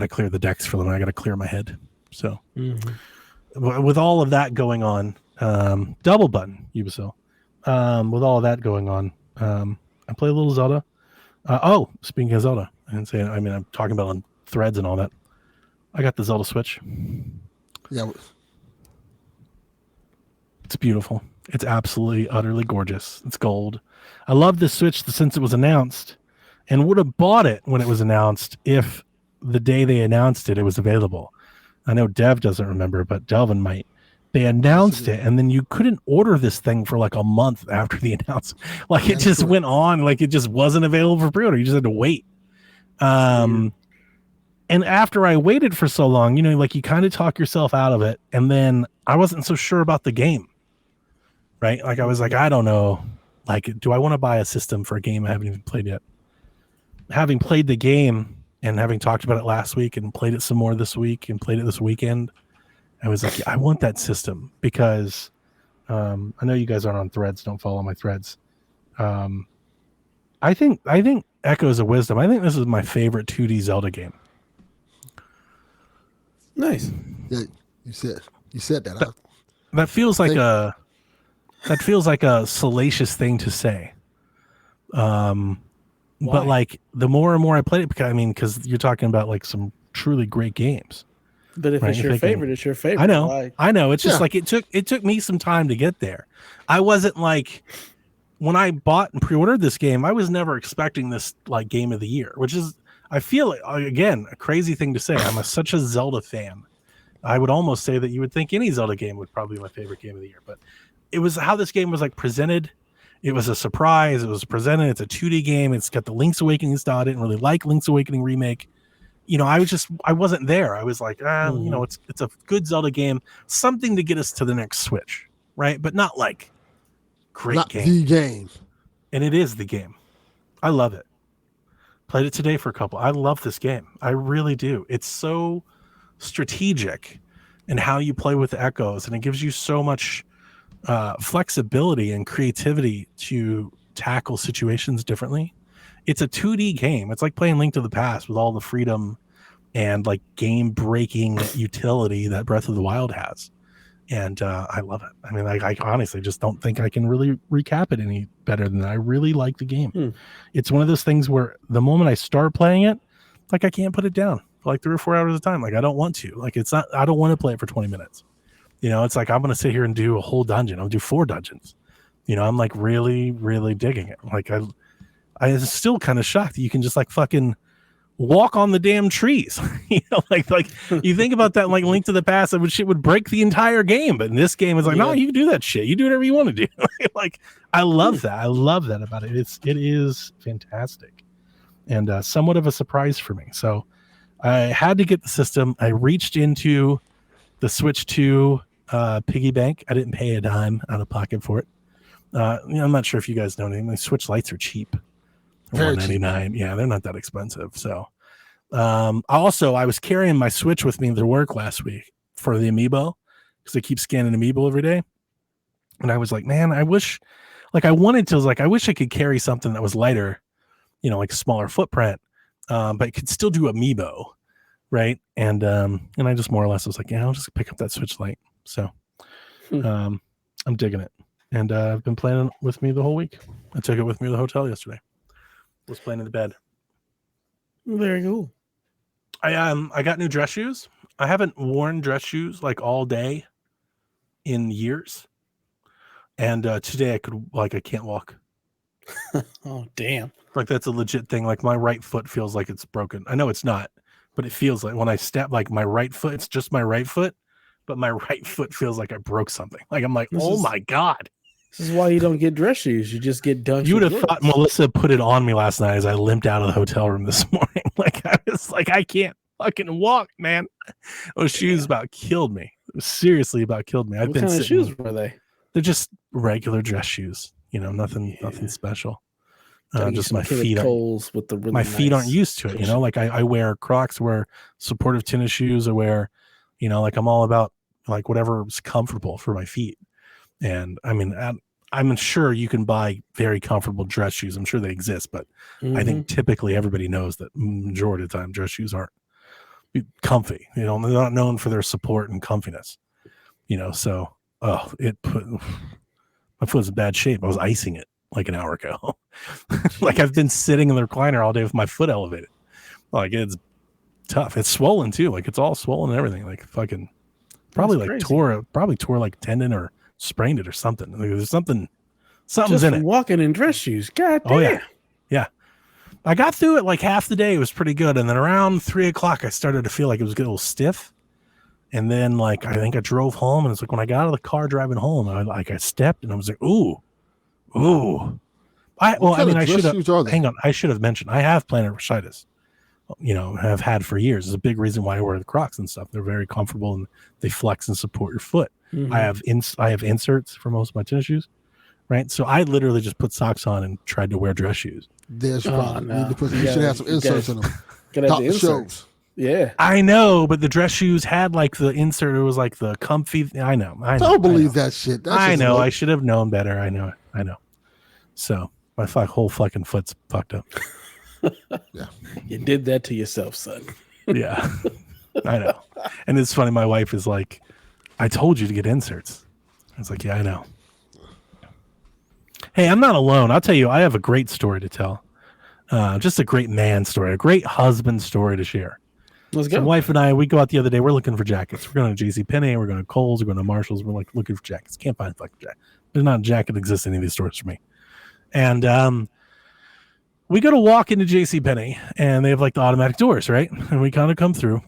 clear the decks for them. I gotta clear my head. So with all of that going on, double button Ubisoft. With all of that going on, I play a little Zelda. Speaking of Zelda, I'm talking about on threads and all that. I got the Zelda Switch. Yeah. It's beautiful. It's absolutely, utterly gorgeous. It's gold. I love this Switch since it was announced, and would have bought it when it was announced if the day they announced it, it was available. I know Dev doesn't remember, but Delvin might. They announced it, and then you couldn't order this thing for like a month after the announcement. Like it just went on, like it just wasn't available for pre-order. You just had to wait. And after I waited for so long, like you kind of talk yourself out of it, and then I wasn't so sure about the game. Right? Like I was like, I don't know. Like, do I want to buy a system for a game I haven't even played yet? Having played the game, and having talked about it last week and played it some more this week and played it this weekend, I was like, yeah, I want that system because I know you guys aren't on Threads. Don't follow my Threads. I think Echoes of Wisdom. I think this is my favorite 2D Zelda game. Nice. Yeah, you said that. That feels like a salacious thing to say. But like the more and more I played it, because you're talking about like some truly great games. But if it's your favorite, it's your favorite. I know. It's just like it took me some time to get there. I wasn't like when I bought and pre-ordered this game, I was never expecting this like game of the year, which is I feel again a crazy thing to say. I'm such a Zelda fan. I would almost say that you would think any Zelda game would probably be my favorite game of the year, but it was how this game was like presented. It was a surprise. It was presented. It's a 2D game. It's got the Link's Awakening style. I didn't really like Link's Awakening remake. I wasn't there. I was like, it's a good Zelda game, something to get us to the next Switch, right? But not like great game. The game. And it is the game. I love it. Played it today for a couple. I love this game. I really do. It's so strategic in how you play with the echoes, and it gives you so much flexibility and creativity to tackle situations differently. It's a 2D game. It's like playing Link to the Past with all the freedom and like game breaking utility that Breath of the Wild has. And I love it. I mean, I honestly just don't think I can really recap it any better than that. I really like the game. It's one of those things where the moment I start playing it, like I can't put it down for like 3 or 4 hours at a time. Like I don't want to. Like I don't want to play it for 20 minutes. It's like I'm going to sit here and do a whole dungeon. I'll do 4 dungeons. I'm like really, really digging it. Like I was still kind of shocked that you can just like fucking walk on the damn trees. Like you think about that, like Link to the Past, that shit would break the entire game. But in this game, it's like, no, you can do that shit. You do whatever you want to do. Like I love that. I love that about it. It is fantastic and somewhat of a surprise for me. So I had to get the system. I reached into the Switch 2 piggy bank. I didn't pay a dime out of pocket for it. I'm not sure if you guys know anything. The Switch lights are cheap. $199. Yeah, they're not that expensive. So I was carrying my Switch with me to work last week for the amiibo because I keep scanning amiibo every day. And I was like, man, I wish I wish I could carry something that was lighter, like a smaller footprint, but it could still do amiibo. Right. And I just more or less was like, I'll just pick up that Switch Lite. So I'm digging it. And I've been playing it with me the whole week. I took it with me to the hotel yesterday. Was playing in the bed. Very cool. I got new dress shoes. I haven't worn dress shoes like all day in years. And today I can't walk. Oh damn. Like that's a legit thing. Like my right foot feels like it's broken. I know it's not, but it feels like when I step like my right foot, it's just my right foot, but my right foot feels like I broke something. Like I'm like, my God. This is why you don't get dress shoes. You just get done. You would have thought Melissa put it on me last night as I limped out of the hotel room this morning. Like I was like, I can't fucking walk, man. Those shoes about killed me. Seriously about killed me. What kind of shoes were they? They're just regular dress shoes. Nothing special. Just my feet. My feet aren't used to it. Like I wear Crocs, wear supportive tennis shoes. I wear, like I'm all about like whatever's comfortable for my feet. And I mean, I'm sure you can buy very comfortable dress shoes. I'm sure they exist, but I think typically everybody knows that majority of the time dress shoes aren't comfy. They're not known for their support and comfiness. So my foot's in bad shape. I was icing it like an hour ago. Like I've been sitting in the recliner all day with my foot elevated. Like it's tough. It's swollen too. Like it's all swollen and everything. Like fucking probably tore like tendon or sprained it or something. Like, there's something's just in it. Walking in dress shoes. God damn. Oh yeah. I got through it like half the day. It was pretty good. And then around 3:00, I started to feel like it was getting a little stiff. And then I think I drove home, and it's like when I got out of the car driving home, I stepped and I was like, ooh. I should have mentioned I have plantar fasciitis. Have had for years. It's a big reason why I wear the Crocs and stuff. They're very comfortable and they flex and support your foot. Mm-hmm. I have inserts for most of my tennis shoes, right? So I literally just put socks on and tried to wear dress shoes. There's your problem. No. You should have some inserts in them. Gotta have Top the the inserts. shows. Yeah. I know, but the dress shoes had like the insert. It was like the comfy. I know. Don't believe that shit. That's I just know. low. I should have known better. I know. So my whole fucking foot's fucked up. Yeah. You did that to yourself, son. Yeah, I know. And it's funny. My wife is like, I told you to get inserts. I was like, yeah, I know. Hey, I'm not alone. I'll tell you, I have a great story to tell. Just a great man story, a great husband story to share. Let's So go. my wife and I, we go out the other day. We're looking for jackets. We're going to JCPenney. We're going to Kohl's. We're going to Marshall's. We're like looking for jackets. Can't find a fucking jacket. There's not a jacket that exists in any of these stores for me. And we go to walk into JCPenney, and they have like the automatic doors, right? And we kind of come through.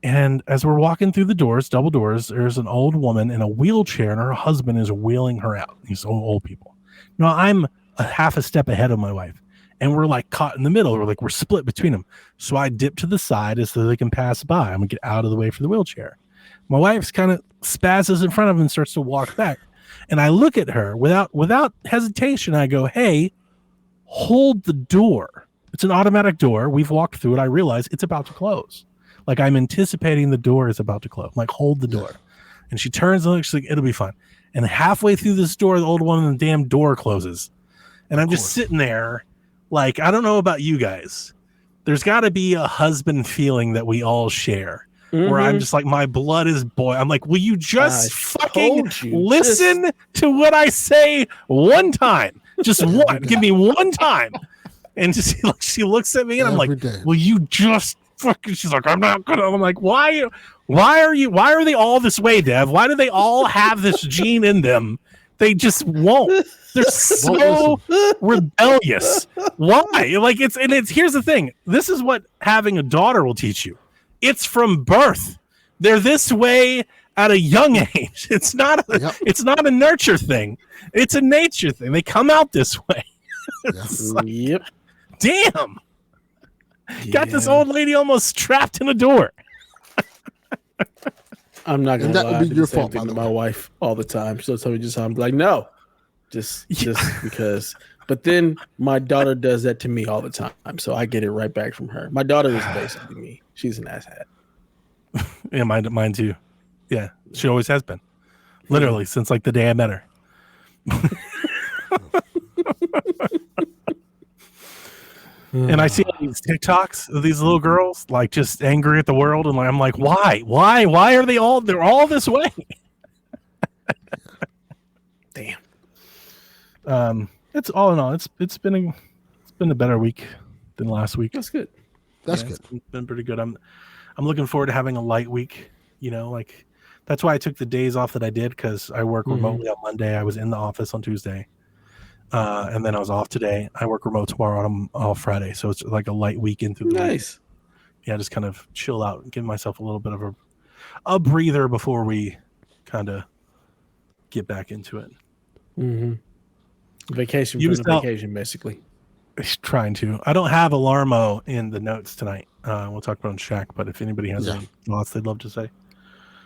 And as we're walking through the doors, double doors, there's an old woman in a wheelchair, and her husband is wheeling her out. These old people. Now, I'm a half a step ahead of my wife, and we're like caught in the middle. We're split between them. So I dip to the side as so they can pass by. I'm going to get out of the way for the wheelchair. My wife's kind of spazzes in front of him and starts to walk back. And I look at her without hesitation. I go, hey, hold the door. It's an automatic door. We've walked through it. I realize it's about to close. Like I'm anticipating the door is about to close. I'm like, hold the door. And she turns and looks, she's like, it'll be fine. And halfway through this door, the old woman, the damn door closes. And I'm just sitting there like, I don't know about you guys. There's got to be a husband feeling that we all share. Where I'm just like, my blood is boiling. I'm like, will you just fucking listen to what I say one time? Just one. Give me one time. And just she looks at me and I'm like, will you just fucking, she's like, I'm not gonna. I'm like, why are they all this way, Dev? Why do they all have this gene in them? They just won't. They're so rebellious. Why? Like it's here's the thing. This is what having a daughter will teach you. It's from birth. They're this way at a young age. It's not a nurture thing. It's a nature thing. They come out this way. Yep. Damn. Got this old lady almost trapped in a door. I'm not gonna lie. That would be your fault, to my wife all the time. She'll tell me just how I'm like, no, just because. But then my daughter does that to me all the time, so I get it right back from her. My daughter is basically me. She's an asshat. Yeah, mine too. Yeah, she always has been. Literally since like the day I met her. And I see these TikToks of these little girls like just angry at the world, and I'm like, why are they all? They're all this way. Damn. It's all in all. It's been a better week than last week. That's good. That's good. It's been pretty good. I'm looking forward to having a light week. You know, like that's why I took the days off that I did because I work remotely on Monday. I was in the office on Tuesday. And then I was off today. I work remote tomorrow. I'm off Friday, so it's like a light week into the week. Yeah, just kind of chill out and give myself a little bit of a breather before we kind of get back into it. Mm-hmm. Vacation for the vacation, basically. Trying to. I don't have Alarmo in the notes tonight. We'll talk about it on Shaq, but if anybody has any thoughts they'd love to say.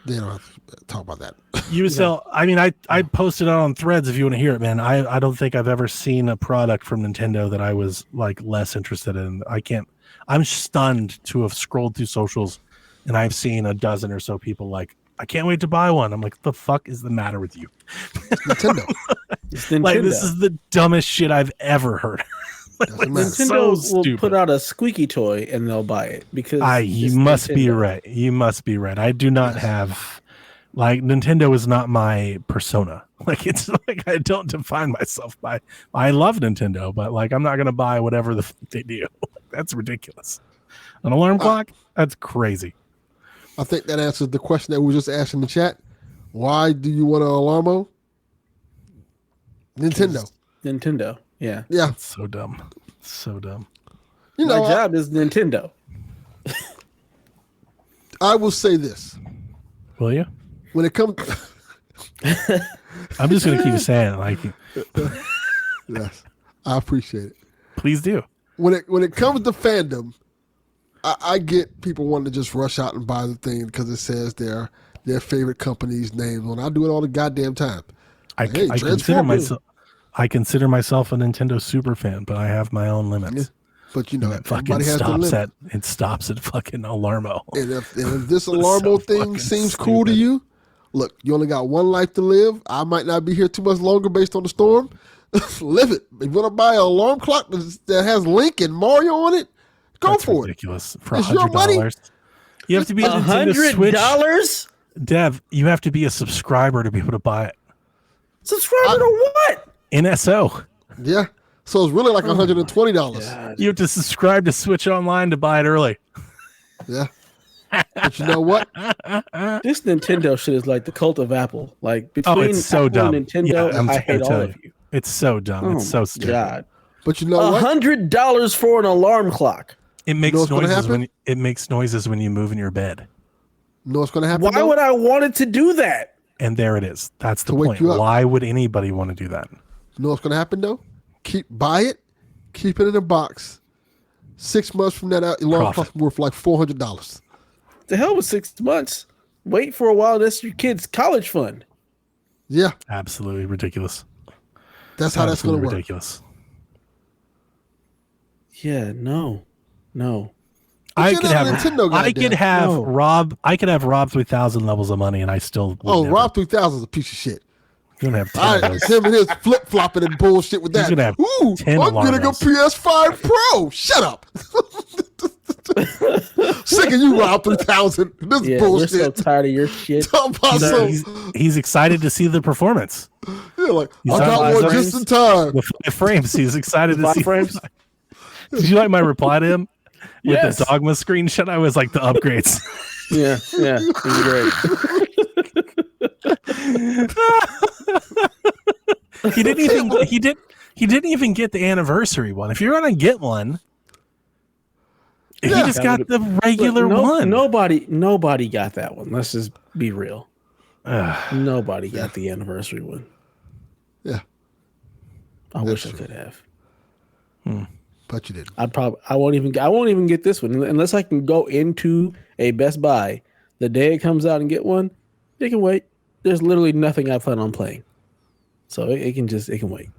They don't have to talk about that. Ubisoft, I mean, I posted it on Threads if you want to hear it, man. I don't think I've ever seen a product from Nintendo that I was like less interested in. I'm stunned to have scrolled through socials and I've seen a dozen or so people like, I can't wait to buy one. I'm like, what the fuck is the matter with you? Nintendo. Like, this is the dumbest shit I've ever heard. Like, Nintendo will put out a squeaky toy and they'll buy it because you must be right. You must be right. I do not have like Nintendo is not my persona. Like it's like I don't define myself by. I love Nintendo, but like I'm not gonna buy whatever they do. That's ridiculous. An alarm clock? That's crazy. I think that answers the question that we just asked in the chat. Why do you want an Alarmo? Nintendo. Yeah. It's so dumb. So dumb. You know, my job is Nintendo. I will say this. Will you? When it comes, I'm just gonna keep saying it. Like, yes, I appreciate it. Please do. When it comes to fandom, I get people wanting to just rush out and buy the thing because it says their favorite company's name on. I do it all the goddamn time. I consider myself a Nintendo super fan, but I have my own limits. But you know, it fucking everybody has to live. It stops at fucking Alarmo. And if this Alarmo so thing seems cool to you, look, you only got one life to live. I might not be here too much longer based on the storm. Live it. If you want to buy an alarm clock that has Link and Mario on it, go for ridiculous. it. For It's your money. $100. You have to be a Nintendo Switch. $100? Dev, you have to be a subscriber to be able to buy it. Subscriber to what? NSO. Yeah. So it's really like $120. You have to subscribe to Switch Online to buy it early. Yeah. But you know what? This Nintendo shit is like the cult of Apple. Like between it's so Apple dumb. and Nintendo, I hate all of you. It's so dumb. It's so stupid. God. But you know what? $100 for an alarm clock. It makes what's gonna happen? noises when you move in your bed. You know what's going to happen? Why would I want it to do that? And there it is. That's the To wake point. you up. Why would anybody want to do that? You know what's going to happen though? Buy it, keep it in a box. 6 months from that, alarm clock's worth like $400. The hell with 6 months. Wait for a while. That's your kid's college fund. Yeah, Absolutely ridiculous. that's how that's going to work. Ridiculous. Yeah, no. I you're could not a have Nintendo guy, I could Dan. have No. Rob. I could have Rob 3000 levels of money, and I still would Oh, never. Rob 3000 is a piece of shit. You don't have 10 All of right, those. him and his flip flopping and bullshit with He's that. gonna have Ooh, 10 I'm alarm getting a bells. PS5 Pro. Shut up. Sick of you, Rob 3000. This Yeah, bullshit. we're so tired of your shit. Talking about He's excited to see the performance. yeah, like, He's I got on one five just in time. The 5 frames. He's excited to 5 see. frames? Did you like my reply to him with Yes. the Dogma screenshot? I was like the upgrades. Yeah, it's great. He didn't even get the anniversary one. If you're gonna get one, he just got the regular one. Nobody got that one. Let's just be real. Nobody got the anniversary one. Yeah, I wish I could have. but you didn't. I won't even get this one unless I can go into a Best Buy the day it comes out and get one. It can wait. There's literally nothing I plan on playing, so it can wait.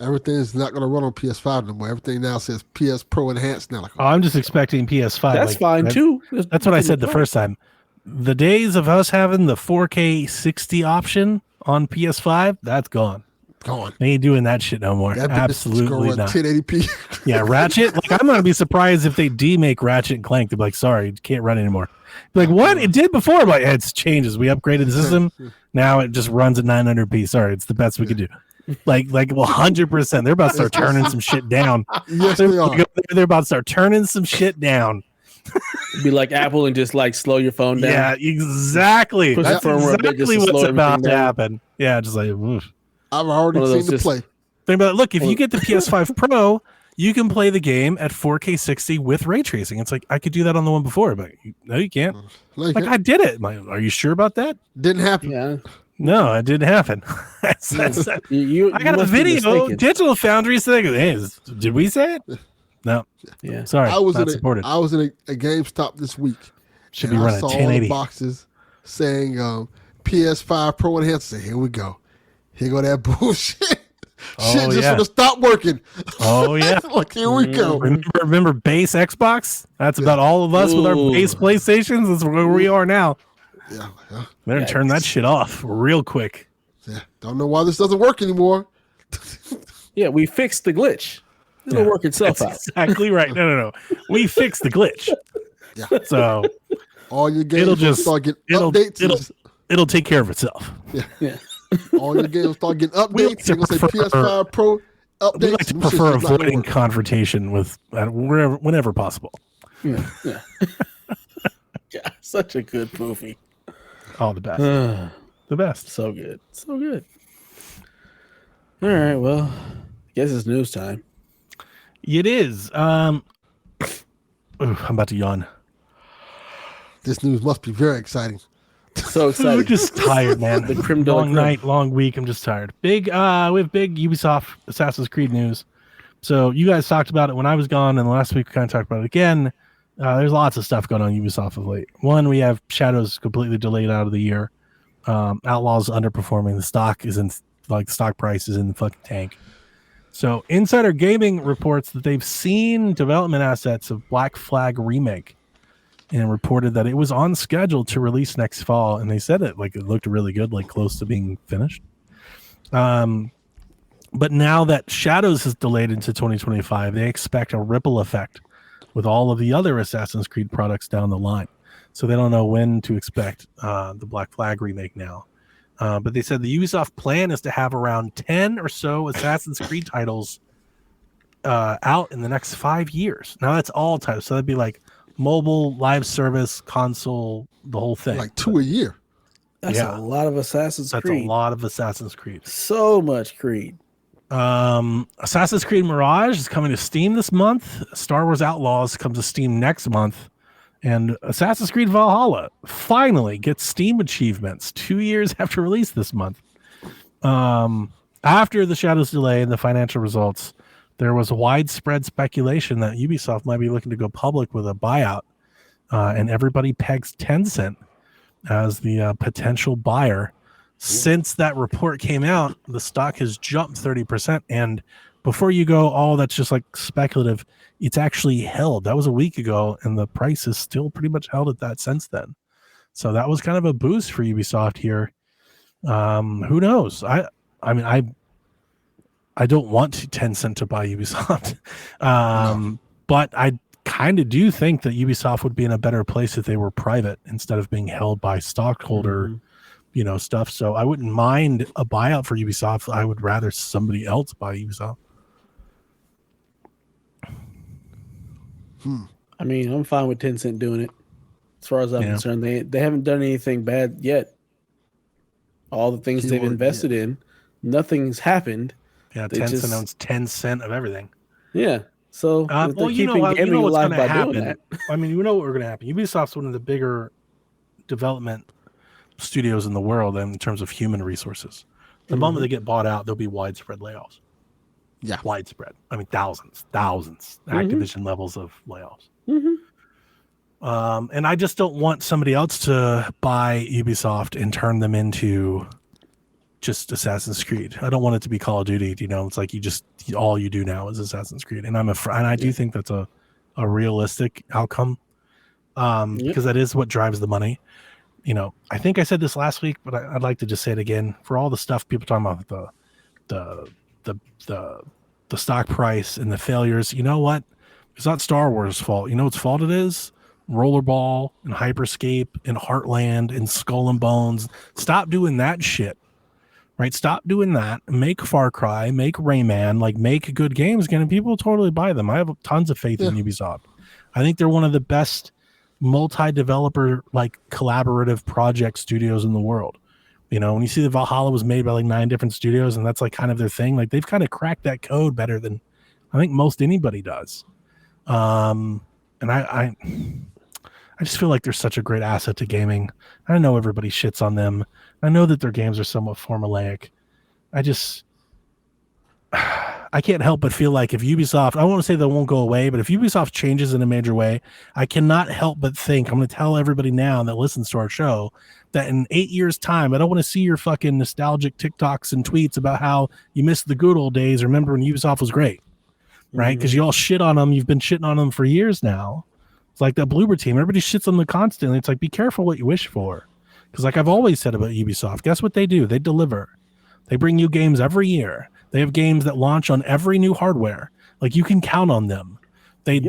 Everything is not going to run on PS5 no more. Everything now says PS Pro Enhanced now. Like, I'm just expecting PS5. That's fine too. That's what I said the first time. The days of us having the 4K 60 option on PS5, that's gone. gone. They ain't doing that shit no more. That Absolutely not. 1080p. Yeah, Ratchet. Like, I'm gonna be surprised if they demake Ratchet and Clank. They're like, sorry, it can't run anymore. Like, what? It did before. I'm like, yeah, it's changes. We upgraded the system. Now it just runs at 900p. Sorry, it's the best we could do. Like, well, 100%. They're about to start turning some shit down. Yes, they are. They're about to start turning some shit down. Be like Apple and just like slow your phone down. Yeah, exactly. Push the That's firmware a bit just exactly to what's slow about everything to down. happen. Yeah, just like, oof. I've already One of seen those the just- play. Think about it. Look, if you get the PS5 Pro, you can play the game at 4K 60 with ray tracing. It's like, I could do that on the one before, but no, you can't. Like, I did it. Are you sure about that? Didn't happen. Yeah. No, it didn't happen. That's You I got a must be video. mistaken. Digital Foundry saying, hey, did we say it? No. Yeah. Sorry. I was not in supported. I was in a GameStop this week. Should and be I running saw all 1080. the boxes saying PS5 Pro Enhanced. I said, here we go. Here go that bullshit. Shit just yeah. gonna stop working. Oh, yeah. Like, here we go. Remember base Xbox? That's about all of us with our Ooh. base PlayStations. That's where we are now. Yeah, Better turn that shit off real quick. yeah. Don't know why this doesn't work anymore. Yeah, we fixed the glitch. It'll work itself out. Exactly right. No. We fixed the glitch. Yeah. So All your games It'll will just- start getting it'll- updates. it'll take care of itself. Yeah. All your games will start getting We like updates. to They're gonna say prefer- PS5 Pro updates. We like to Them shit's prefer just not gonna avoiding work. confrontation with whenever possible. Yeah. Yeah, such a good movie. All the best. So The best. good. So good. All right, well, I guess it's news time. It is. I'm about to yawn. This news must be very exciting. So I'm excited. just tired, man. The creme de la long creme. night, long week. I'm just tired. We have big Ubisoft Assassin's Creed news. So you guys talked about it when I was gone, and last week we kind of talked about it again. There's lots of stuff going on Ubisoft of late. One, we have Shadows completely delayed out of the year. Outlaws underperforming. The stock is in stock price is in the fucking tank. So Insider Gaming reports that they've seen development assets of Black Flag Remake and reported that it was on schedule to release next fall. And they said it looked really good, like close to being finished. But now that Shadows is delayed into 2025, they expect a ripple effect with all of the other Assassin's Creed products down the line. So they don't know when to expect the Black Flag remake now. But they said the Ubisoft plan is to have around 10 or so Assassin's Creed titles out in the next 5 years. Now that's all titles. So that'd be like mobile, live service, console, the whole thing. Like 2 a year. That's a lot of Assassin's Creed. That's a lot of Assassin's Creed. So much Creed. Assassin's Creed Mirage is coming to Steam this month. Star Wars Outlaws comes to Steam next month. And Assassin's Creed Valhalla finally gets Steam achievements 2 years after release this month. After the Shadows delay and the financial results, there was widespread speculation that Ubisoft might be looking to go public with a buyout. And everybody pegs Tencent as the potential buyer. Since that report came out, the stock has jumped 30%. And before you go, oh, that's just like speculative, it's actually held. That was a week ago, and the price is still pretty much held at that since then. So that was kind of a boost for Ubisoft here. Who knows? I don't want Tencent to buy Ubisoft. But I kind of do think that Ubisoft would be in a better place if they were private instead of being held by stockholder stuff. So I wouldn't mind a buyout for Ubisoft. I would rather somebody else buy Ubisoft. I mean, I'm fine with Tencent doing it. As far as I'm concerned, they haven't done anything bad yet. All the things they've invested in, nothing's happened. Yeah, Tencent owns 10% of everything. Yeah. So you know what's going to happen. I mean, you know what we're going to happen. Ubisoft's one of the bigger development studios in the world in terms of human resources. The moment they get bought out, there'll be widespread layoffs. Yeah, widespread. I mean, thousands, Activision levels of layoffs. And I just don't want somebody else to buy Ubisoft and turn them into just Assassin's Creed. I don't want it to be Call of Duty. It's like all you do now is Assassin's Creed, and I do think that's a realistic outcome because that is what drives the money. I think I said this last week, but I'd like to just say it again. For all the stuff people talking about the stock price and the failures, you know what? It's not Star Wars' fault. You know whose fault it is? Rollerball and Hyperscape and Heartland and Skull and Bones. Stop doing that shit. Right? Stop doing that. Make Far Cry, make Rayman, make good games again, and people will totally buy them. I have tons of faith in Ubisoft. I think they're one of the best multi-developer collaborative project studios in the world. When you see that Valhalla was made by 9 different studios, and that's kind of their thing, they've kind of cracked that code better than I think most anybody does. And I just feel like they're such a great asset to gaming. I know everybody shits on them. I know that their games are somewhat formulaic. I can't help but feel like if Ubisoft, I won't say they won't go away, but if Ubisoft changes in a major way, I cannot help but think, I'm going to tell everybody now that listens to our show, that in 8 years' time, I don't want to see your fucking nostalgic TikToks and tweets about how you missed the good old days. Remember when Ubisoft was great, right? Because you all shit on them. You've been shitting on them for years now. It's like that Bloober team. Everybody shits on them constantly. It's like, be careful what you wish for. Because I've always said about Ubisoft, guess what they do? They deliver. They bring you games every year. They have games that launch on every new hardware. You can count on them. They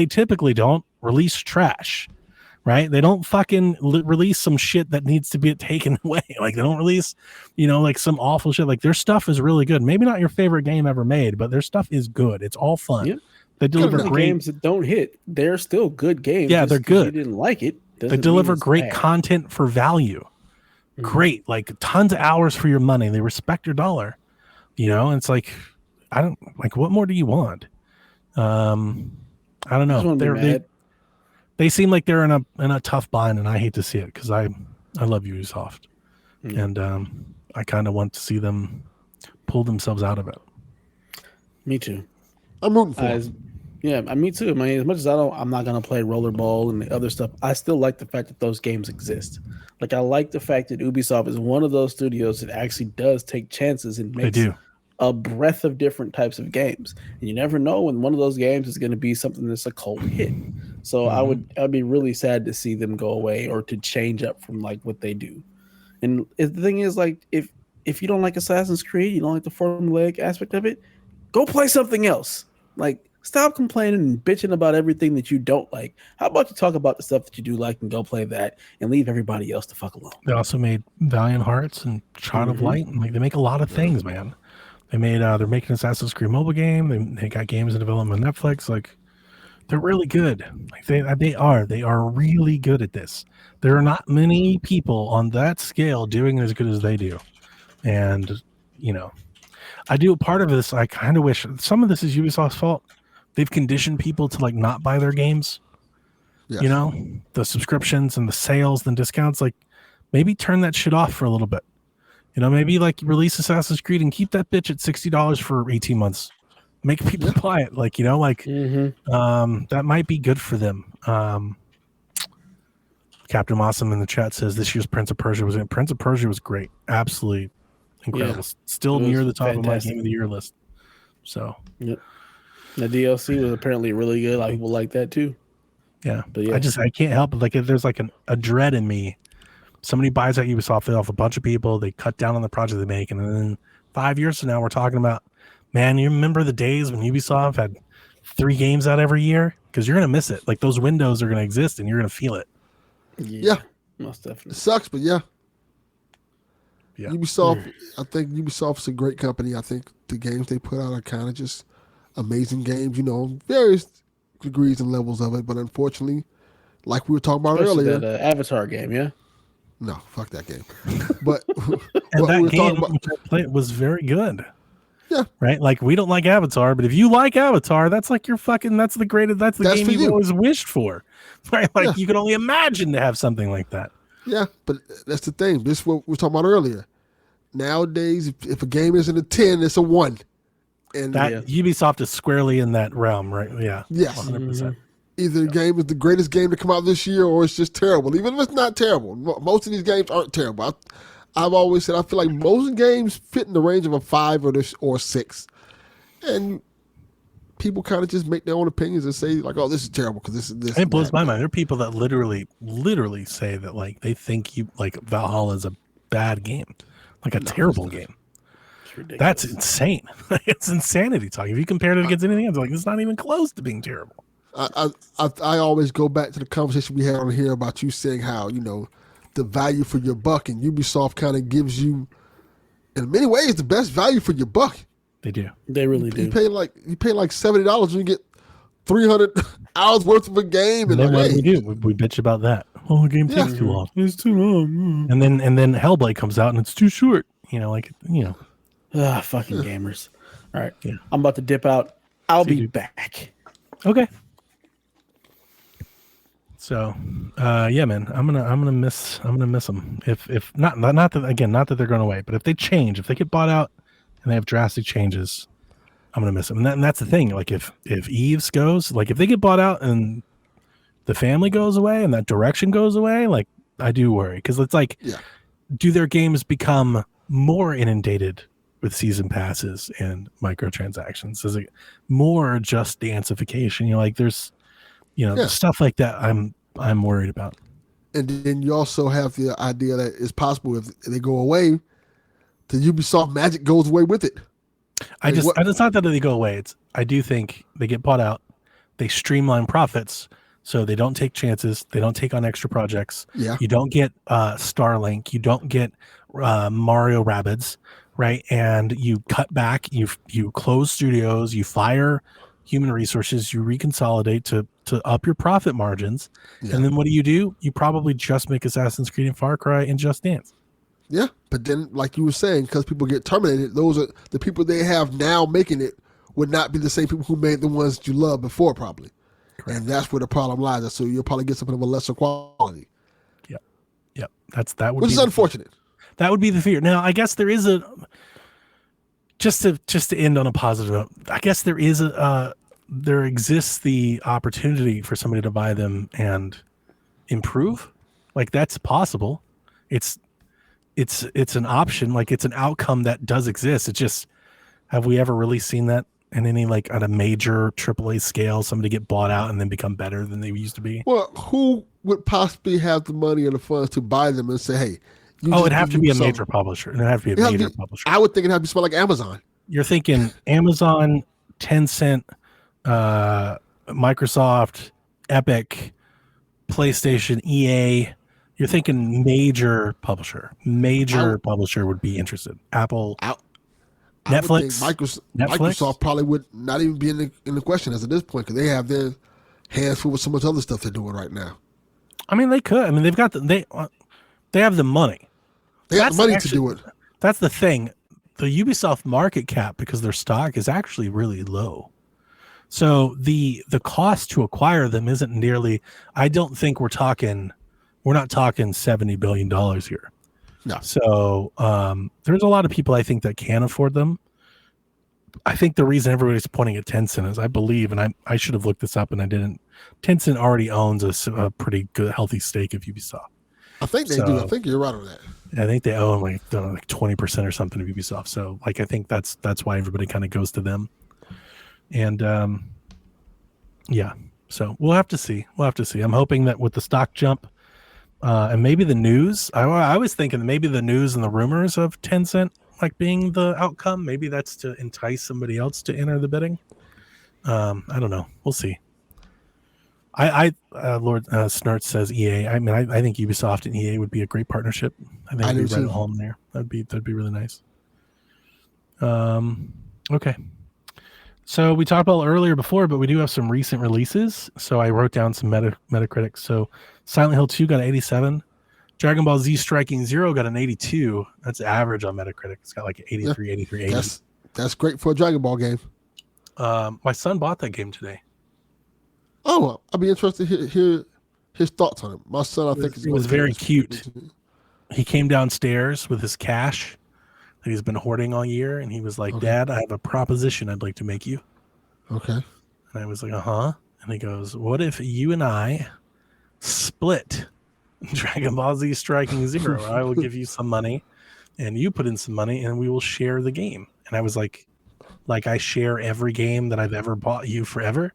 typically don't release trash, right? They don't fucking release some shit that needs to be taken away. They don't release, some awful shit. Their stuff is really good. Maybe not your favorite game ever made, but their stuff is good. It's all fun. Yep. They deliver great games that don't hit. They're still good games. Yeah, they're good. You didn't like it. They deliver great content for value. Great, tons of hours for your money. They respect your dollar. And it's what more do you want? I don't know. They seem like they're in a tough bind, and I hate to see it because I love Ubisoft, and I kind of want to see them pull themselves out of it. Me too. I'm rooting for it. Yeah, me too. As much as I'm not gonna play Rollerball and the other stuff. I still like the fact that those games exist. I like the fact that Ubisoft is one of those studios that actually does take chances and makes a breadth of different types of games, and you never know when one of those games is going to be something that's a cult hit. So I'd be really sad to see them go away or to change up from like what they do. And the thing is, like, if you don't like Assassin's Creed, you don't like the formulaic aspect of it, go play something else. Like, stop complaining and bitching about everything that you don't like. How about you talk about the stuff that you do like and go play that and leave everybody else to fuck alone? They also made Valiant Hearts and Child of Light, and like they make a lot of things, man. They made they're making Assassin's Creed mobile game. They got games in development on Netflix. Like, they're really good. Like they are really good at this. There are not many people on that scale doing as good as they do. And, you know, I do a part of this. I kind of wish some of this is Ubisoft's fault. They've conditioned people to like not buy their games. Yes. You know, the subscriptions and the sales and discounts, like maybe turn that shit off for a little bit. You know, maybe like release Assassin's Creed and keep that bitch at $60 for 18 months. Make people buy it. Like, you know, like that might be good for them. Captain Awesome in the chat says this year's Prince of Persia was great. Absolutely incredible. Yeah, still near the top of my game of the year list. So the DLC was apparently really good. A lot of people like that too. Yeah, but yeah, I can't help it. Like, there's like a dread in me. Somebody buys out Ubisoft, they off a bunch of people, they cut down on the project they make, and then 5 years from now we're talking about, man, you remember the days when Ubisoft had 3 games out every year? Because you're gonna miss it. Like, those windows are gonna exist and you're gonna feel it. Yeah, most definitely. It sucks, but yeah. Ubisoft, I think Ubisoft's a great company. I think the games they put out are kind of just amazing games, you know, various degrees and levels of it. But unfortunately, like we were talking about earlier, that Avatar game, yeah. No, fuck that game. But and that game it was very good. Yeah. Right? Like, we don't like Avatar, but if you like Avatar, that's like your fucking, that's the game you've always wished for. Right? Like, you can only imagine to have something like that. Yeah, but that's the thing. This is what we were talking about earlier. Nowadays, if a game isn't a 10, it's a 1. And that Ubisoft is squarely in that realm, right? Yeah. Yes. 100%. Either the game is the greatest game to come out this year or it's just terrible. Even if it's not terrible. Most of these games aren't terrible. I've always said I feel like most games fit in the range of a 5 or 6. And people kind of just make their own opinions and say, like, oh, this is terrible because this is this. It blows my mind. There are people that literally say that, like, they think Valhalla is a bad game, like a terrible game. That's insane. It's insanity talking. If you compared it against anything else, like, it's not even close to being terrible. I always go back to the conversation we had on here about you saying how, you know, the value for your buck, and Ubisoft kind of gives you, in many ways, the best value for your buck. They do. They really do. You pay like $70 and you get 300 hours worth of a game. And then what do we do? We bitch about that. Oh, the game takes too long. It's too long. And then Hellblade comes out and it's too short. You know, like, you know. Fucking gamers. All right. Yeah. I'm about to dip out. I'll be back. Okay. So, yeah, man, I'm gonna miss them. If not that they're going away, but if they change, if they get bought out and they have drastic changes, I'm gonna miss them. And that's the thing. Like, if Eves goes, like, if they get bought out and the family goes away and that direction goes away, like, I do worry, because it's like, do their games become more inundated with season passes and microtransactions? Is it more just danceification? You know, like, there's, you know, stuff like that I'm worried about. And then you also have the idea that it's possible if they go away, the Ubisoft magic goes away with it. It's not that they go away. I do think they get bought out. They streamline profits, so they don't take chances. They don't take on extra projects. Yeah. You don't get Starlink. You don't get Mario Rabbids, right? And you cut back. You close studios. You fire human resources. You reconsolidate to up your profit margins. And then what do? You probably just make Assassin's Creed and Far Cry and Just Dance. Yeah, but then, like you were saying, because people get terminated, those are the people they have now making it would not be the same people who made the ones that you loved before, probably. Correct. And that's where the problem lies. So you'll probably get something of a lesser quality. Yep. Which is unfortunate. That would be the fear. Now, I guess there is just to end on a positive note, I guess there exists the opportunity for somebody to buy them and improve. Like, that's possible. It's an option. Like, it's an outcome that does exist. It's just Have we ever really seen that in any like at a major AAA scale? Somebody get bought out and then become better than they used to be? Well, who would possibly have the money and the funds to buy them and say, "Hey"? It'd have to be a major publisher. It'd have to be a major publisher. I would think it'd have to be something like Amazon. You're thinking Amazon, Tencent, Microsoft, Epic, PlayStation, EA. You're thinking major publisher. Publisher would be interested. Apple, Netflix. Microsoft probably would not even be in the question as at this point because they have their hands full with so much other stuff they're doing right now. I mean, they could. I mean, they've got they have the money. They have the money to do it. That's the thing. The Ubisoft market cap, because their stock is actually really low. So the cost to acquire them isn't nearly. I don't think we're not talking $70 billion here. No. So there's a lot of people I think that can afford them. I think the reason everybody's pointing at Tencent is I believe, and I should have looked this up and I didn't. Tencent already owns a pretty good, healthy stake of Ubisoft. I think they do. I think you're right on that. I think they own like 20% or something of Ubisoft. So like I think that's why everybody kind of goes to them. And yeah, so we'll have to see. I'm hoping that with the stock jump and maybe the news, I was thinking maybe the news and the rumors of Tencent like being the outcome, maybe that's to entice somebody else to enter the bidding. I don't know. We'll see. Lord Snert says EA. I mean, I think Ubisoft and EA would be a great partnership. I think it'd be right at home there. That'd be really nice. Okay. So we talked about earlier before, but we do have some recent releases. So I wrote down some Metacritic. So Silent Hill 2 got an 87. Dragon Ball Z Striking Zero got an 82. That's average on Metacritic. It's got like 83, 83, 80. That's great for a Dragon Ball game. My son bought that game today. Oh, well, I'd be interested to hear his thoughts on it. My son, I think, it was very cute. He came downstairs with his cash that he's been hoarding all year, and he was like, okay. "Dad, I have a proposition I'd like to make you." Okay. And I was like, "Uh-huh." And he goes, "What if you and I split Dragon Ball Z Striking Zero? I will give you some money, and you put in some money, and we will share the game." And I was like I share every game that I've ever bought you forever?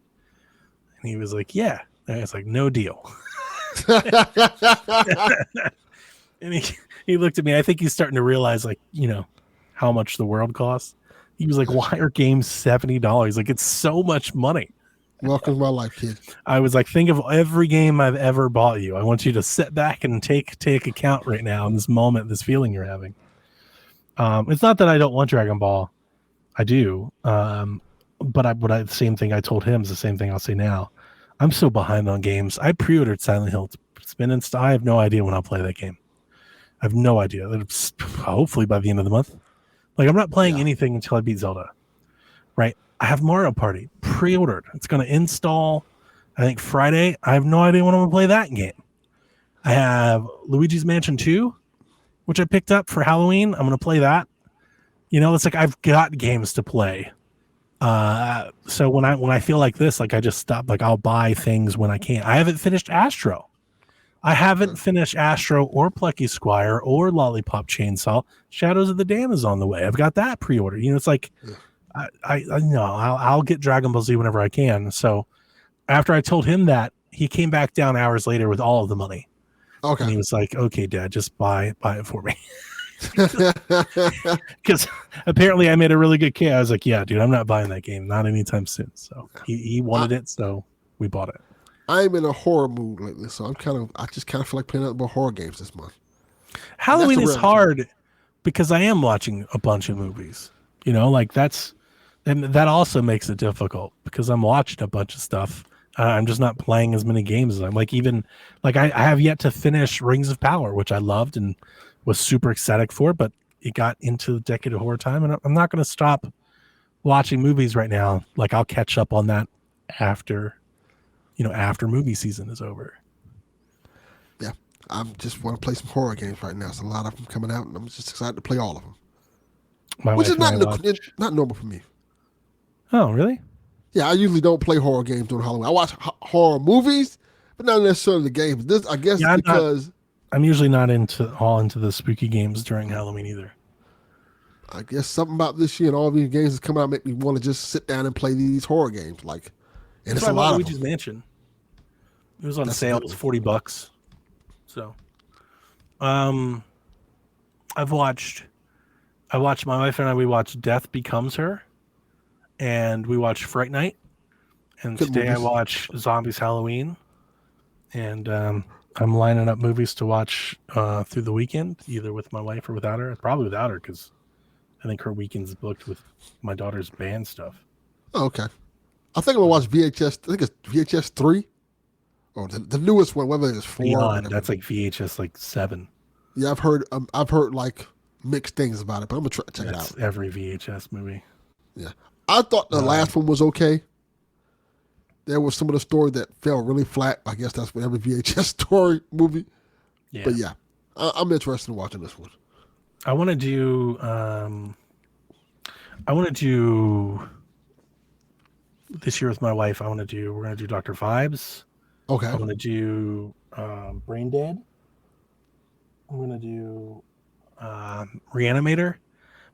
And he was like, "Yeah." And I was like, "No deal." And he looked at me. I think he's starting to realize, like, you know, how much the world costs. He was like, "Why are games $70?" Like, it's so much money. Welcome to my life, kid. I was like, think of every game I've ever bought you. I want you to sit back and take account right now in this moment, this feeling you're having. It's not that I don't want Dragon Ball. I do. But the same thing I told him is the same thing I'll say now. I'm so behind on games. I pre-ordered Silent Hill. It's been in stock. I have no idea when I'll play that game. I have no idea. It's hopefully by the end of the month. Like, I'm not playing anything until I beat Zelda. Right? I have Mario Party pre-ordered. It's going to install, I think, Friday. I have no idea when I'm going to play that game. I have Luigi's Mansion 2, which I picked up for Halloween. I'm going to play that. You know, it's like I've got games to play. So when I feel like this, like, I just stop. Like, I'll buy things when I can. I haven't finished Astro. I haven't finished Astro or Plucky Squire or Lollipop Chainsaw. Shadows of the Dam is on the way. I've got that pre-ordered. You know, it's like I know I'll get Dragon Ball Z whenever I can. So after I told him that, he came back down hours later with all of the money. Okay. And he was like, "Okay, Dad, just buy it for me." Because apparently I made a really good case. I was like, "Yeah, dude, I'm not buying that game, not anytime soon." So he wanted it, so we bought it. I'm in a horror mood lately, so I just kind of feel like playing out more horror games this month. Halloween is hard because I am watching a bunch of movies. You know, like and that also makes it difficult because I'm watching a bunch of stuff. I'm just not playing as many games as I'm like. Even like I have yet to finish Rings of Power, which I loved and was super ecstatic for, but it got into the decade of horror time, and I'm not going to stop watching movies right now. Like, I'll catch up on that after movie season is over. Yeah, I just want to play some horror games right now. There's a lot of them coming out, and I'm just excited to play all of them. Which is not normal for me. Oh, really? Yeah, I usually don't play horror games during Halloween. I watch horror movies, but not necessarily the games. This, I guess, because I'm usually not into the spooky games during Halloween either. I guess something about this year and all these games that's coming out make me want to just sit down and play these horror games. Like, and it's a lot of Luigi's them. Mansion. It was on sale. It was $40. So, I've watched my wife and I. We watched Death Becomes Her, and we watched Fright Night. And Good today movies. I watched Zombies Halloween, and I'm lining up movies to watch through the weekend, either with my wife or without her. Probably without her because I think her weekend's booked with my daughter's band stuff. Oh, okay. I think I'm gonna watch VHS. I think it's VHS 3, or the newest one, whether it's 4. Beyond, that's like VHS like 7. Yeah, I've heard like mixed things about it, but I'm gonna try to check it out. Every VHS movie. Yeah, I thought the last one was okay. There was some of the story that fell really flat. I guess that's what every VHS story movie. Yeah. But yeah, I'm interested in watching this one. I want to do. This year with my wife. We're gonna do Dr. Vibes. Okay. I'm gonna do Brain Dead. I'm gonna do Reanimator,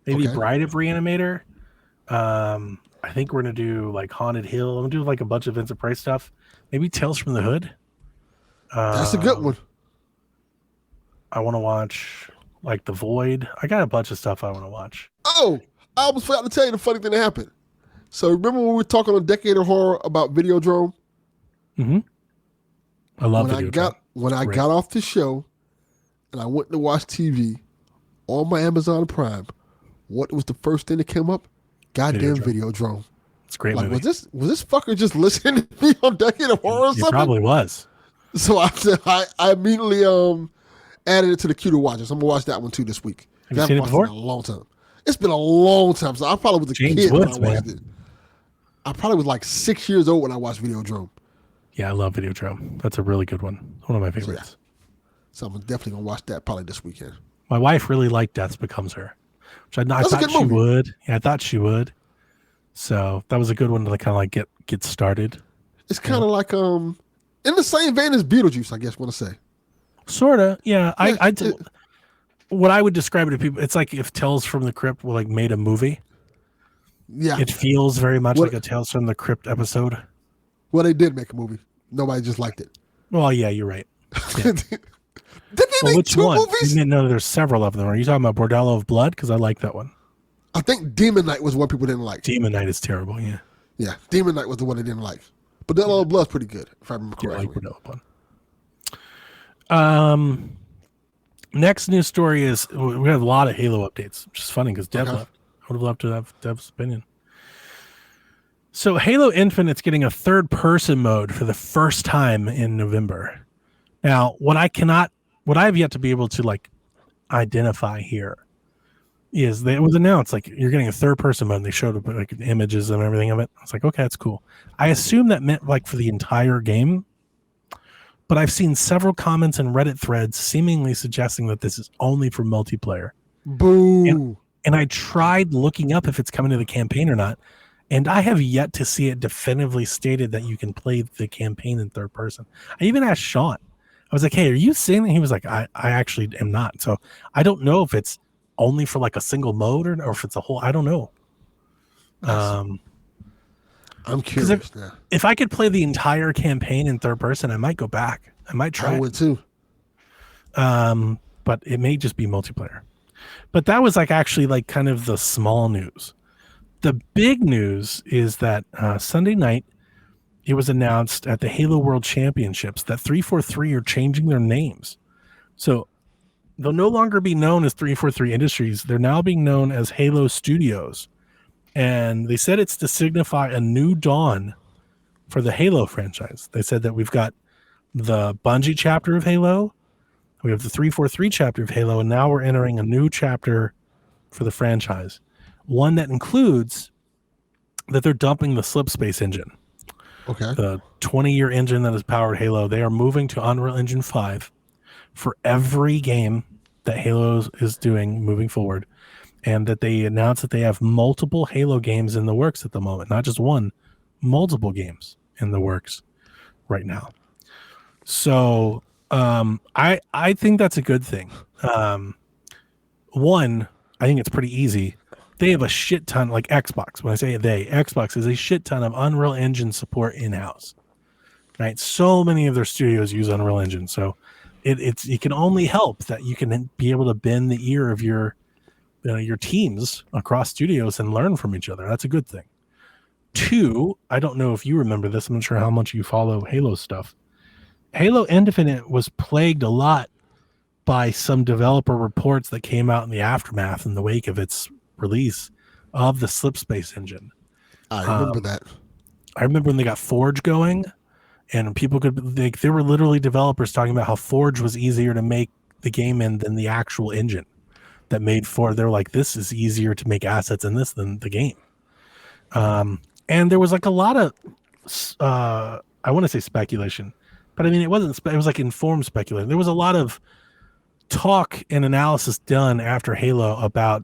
maybe Okay. Bride of Reanimator. I think we're gonna do like Haunted Hill. I'm gonna do like a bunch of Vincent Price stuff. Maybe Tales from the Hood. That's a good one. I want to watch like The Void. I got a bunch of stuff I want to watch. Oh, I almost forgot to tell you the funny thing that happened. So remember when we were talking on Decade of Horror about Videodrome? Mm-hmm. I love Videodrome. When I got off the show and I went to watch TV on my Amazon Prime, what was the first thing that came up? Goddamn Videodrome. It's a great movie. Was this fucker just listening to me on Decade of Horror or something? It probably was. So I immediately added it to the queue to watch it. So I'm gonna watch that one too this week. Have you seen it before? In a long time. It's been a long time. So I probably was a kid when I watched it. I probably was like 6 years old when I watched Videodrome. Yeah, I love Videodrome. That's a really good one. One of my favorites. So I'm definitely gonna watch that probably this weekend. My wife really liked Death Becomes Her, which I thought she would. Yeah, I thought she would. So that was a good one to kind of like get started. It's kind of like in the same vein as Beetlejuice, I guess. I want to say. Sorta, yeah. What I would describe it to people, it's like if Tales from the Crypt were like made a movie. Yeah, it feels very much like a Tales from the Crypt episode. Well, they did make a movie. Nobody just liked it. Well, yeah, you're right. Yeah. Did they make two movies? You didn't know there's several of them. Are you talking about Bordello of Blood? Because I like that one. I think Demon Knight was one people didn't like. Demon Knight is terrible. Yeah. Yeah, Demon Knight was the one they didn't like. Bordello of Blood's pretty good, if I remember correctly. I like Bordello of Blood. Next news story is we have a lot of Halo updates, which is funny because Dev left. I would have loved to have Dev's opinion. So Halo Infinite's getting a third-person mode for the first time in November. Now, what I have yet to be able to like identify here is that it was announced like you're getting a third-person mode. And they showed up like images and everything of it. I was like, okay, that's cool. I assume that meant like for the entire game, but I've seen several comments and Reddit threads seemingly suggesting that this is only for multiplayer. Boo! And I tried looking up if it's coming to the campaign or not. And I have yet to see it definitively stated that you can play the campaign in third person. I even asked Sean. I was like, hey, are you seeing it? He was like, I actually am not. So I don't know if it's only for like a single mode or if it's a whole, I don't know. I'm curious now. If I could play the entire campaign in third person, I might go back. I might try. I would too. But it may just be multiplayer. But that was like actually like kind of the small news. The big news is that Sunday night, it was announced at the Halo World Championships that 343 are changing their names. So they'll no longer be known as 343 Industries. They're now being known as Halo Studios. And they said it's to signify a new dawn for the Halo franchise. They said that we've got the Bungie chapter of Halo, we have the 343 chapter of Halo, and now we're entering a new chapter for the franchise. One that includes that they're dumping the Slipspace engine. Okay. The 20-year engine that has powered Halo. They are moving to Unreal Engine 5 for every game that Halo is doing moving forward. And that they announced that they have multiple Halo games in the works at the moment. Not just one, multiple games in the works right now. So I think that's a good thing. One, I think it's pretty easy. they have a shit ton, like Xbox. When I say Xbox is a shit ton of Unreal Engine support in-house. Right? So many of their studios use Unreal Engine. So it can only help that you can be able to bend the ear of your teams across studios and learn from each other. That's a good thing. 2, I don't know if you remember this. I'm not sure how much you follow Halo stuff. Halo Infinite was plagued a lot by some developer reports that came out in the aftermath in the wake of its release of the Slipspace engine. I remember that. I remember when they got Forge going, and people there were literally developers talking about how Forge was easier to make the game in than the actual engine that made Forge. They're like, this is easier to make assets in this than the game. And there was like a lot of, I want to say speculation, but I mean, it wasn't, it was like informed speculation. There was a lot of talk and analysis done after Halo about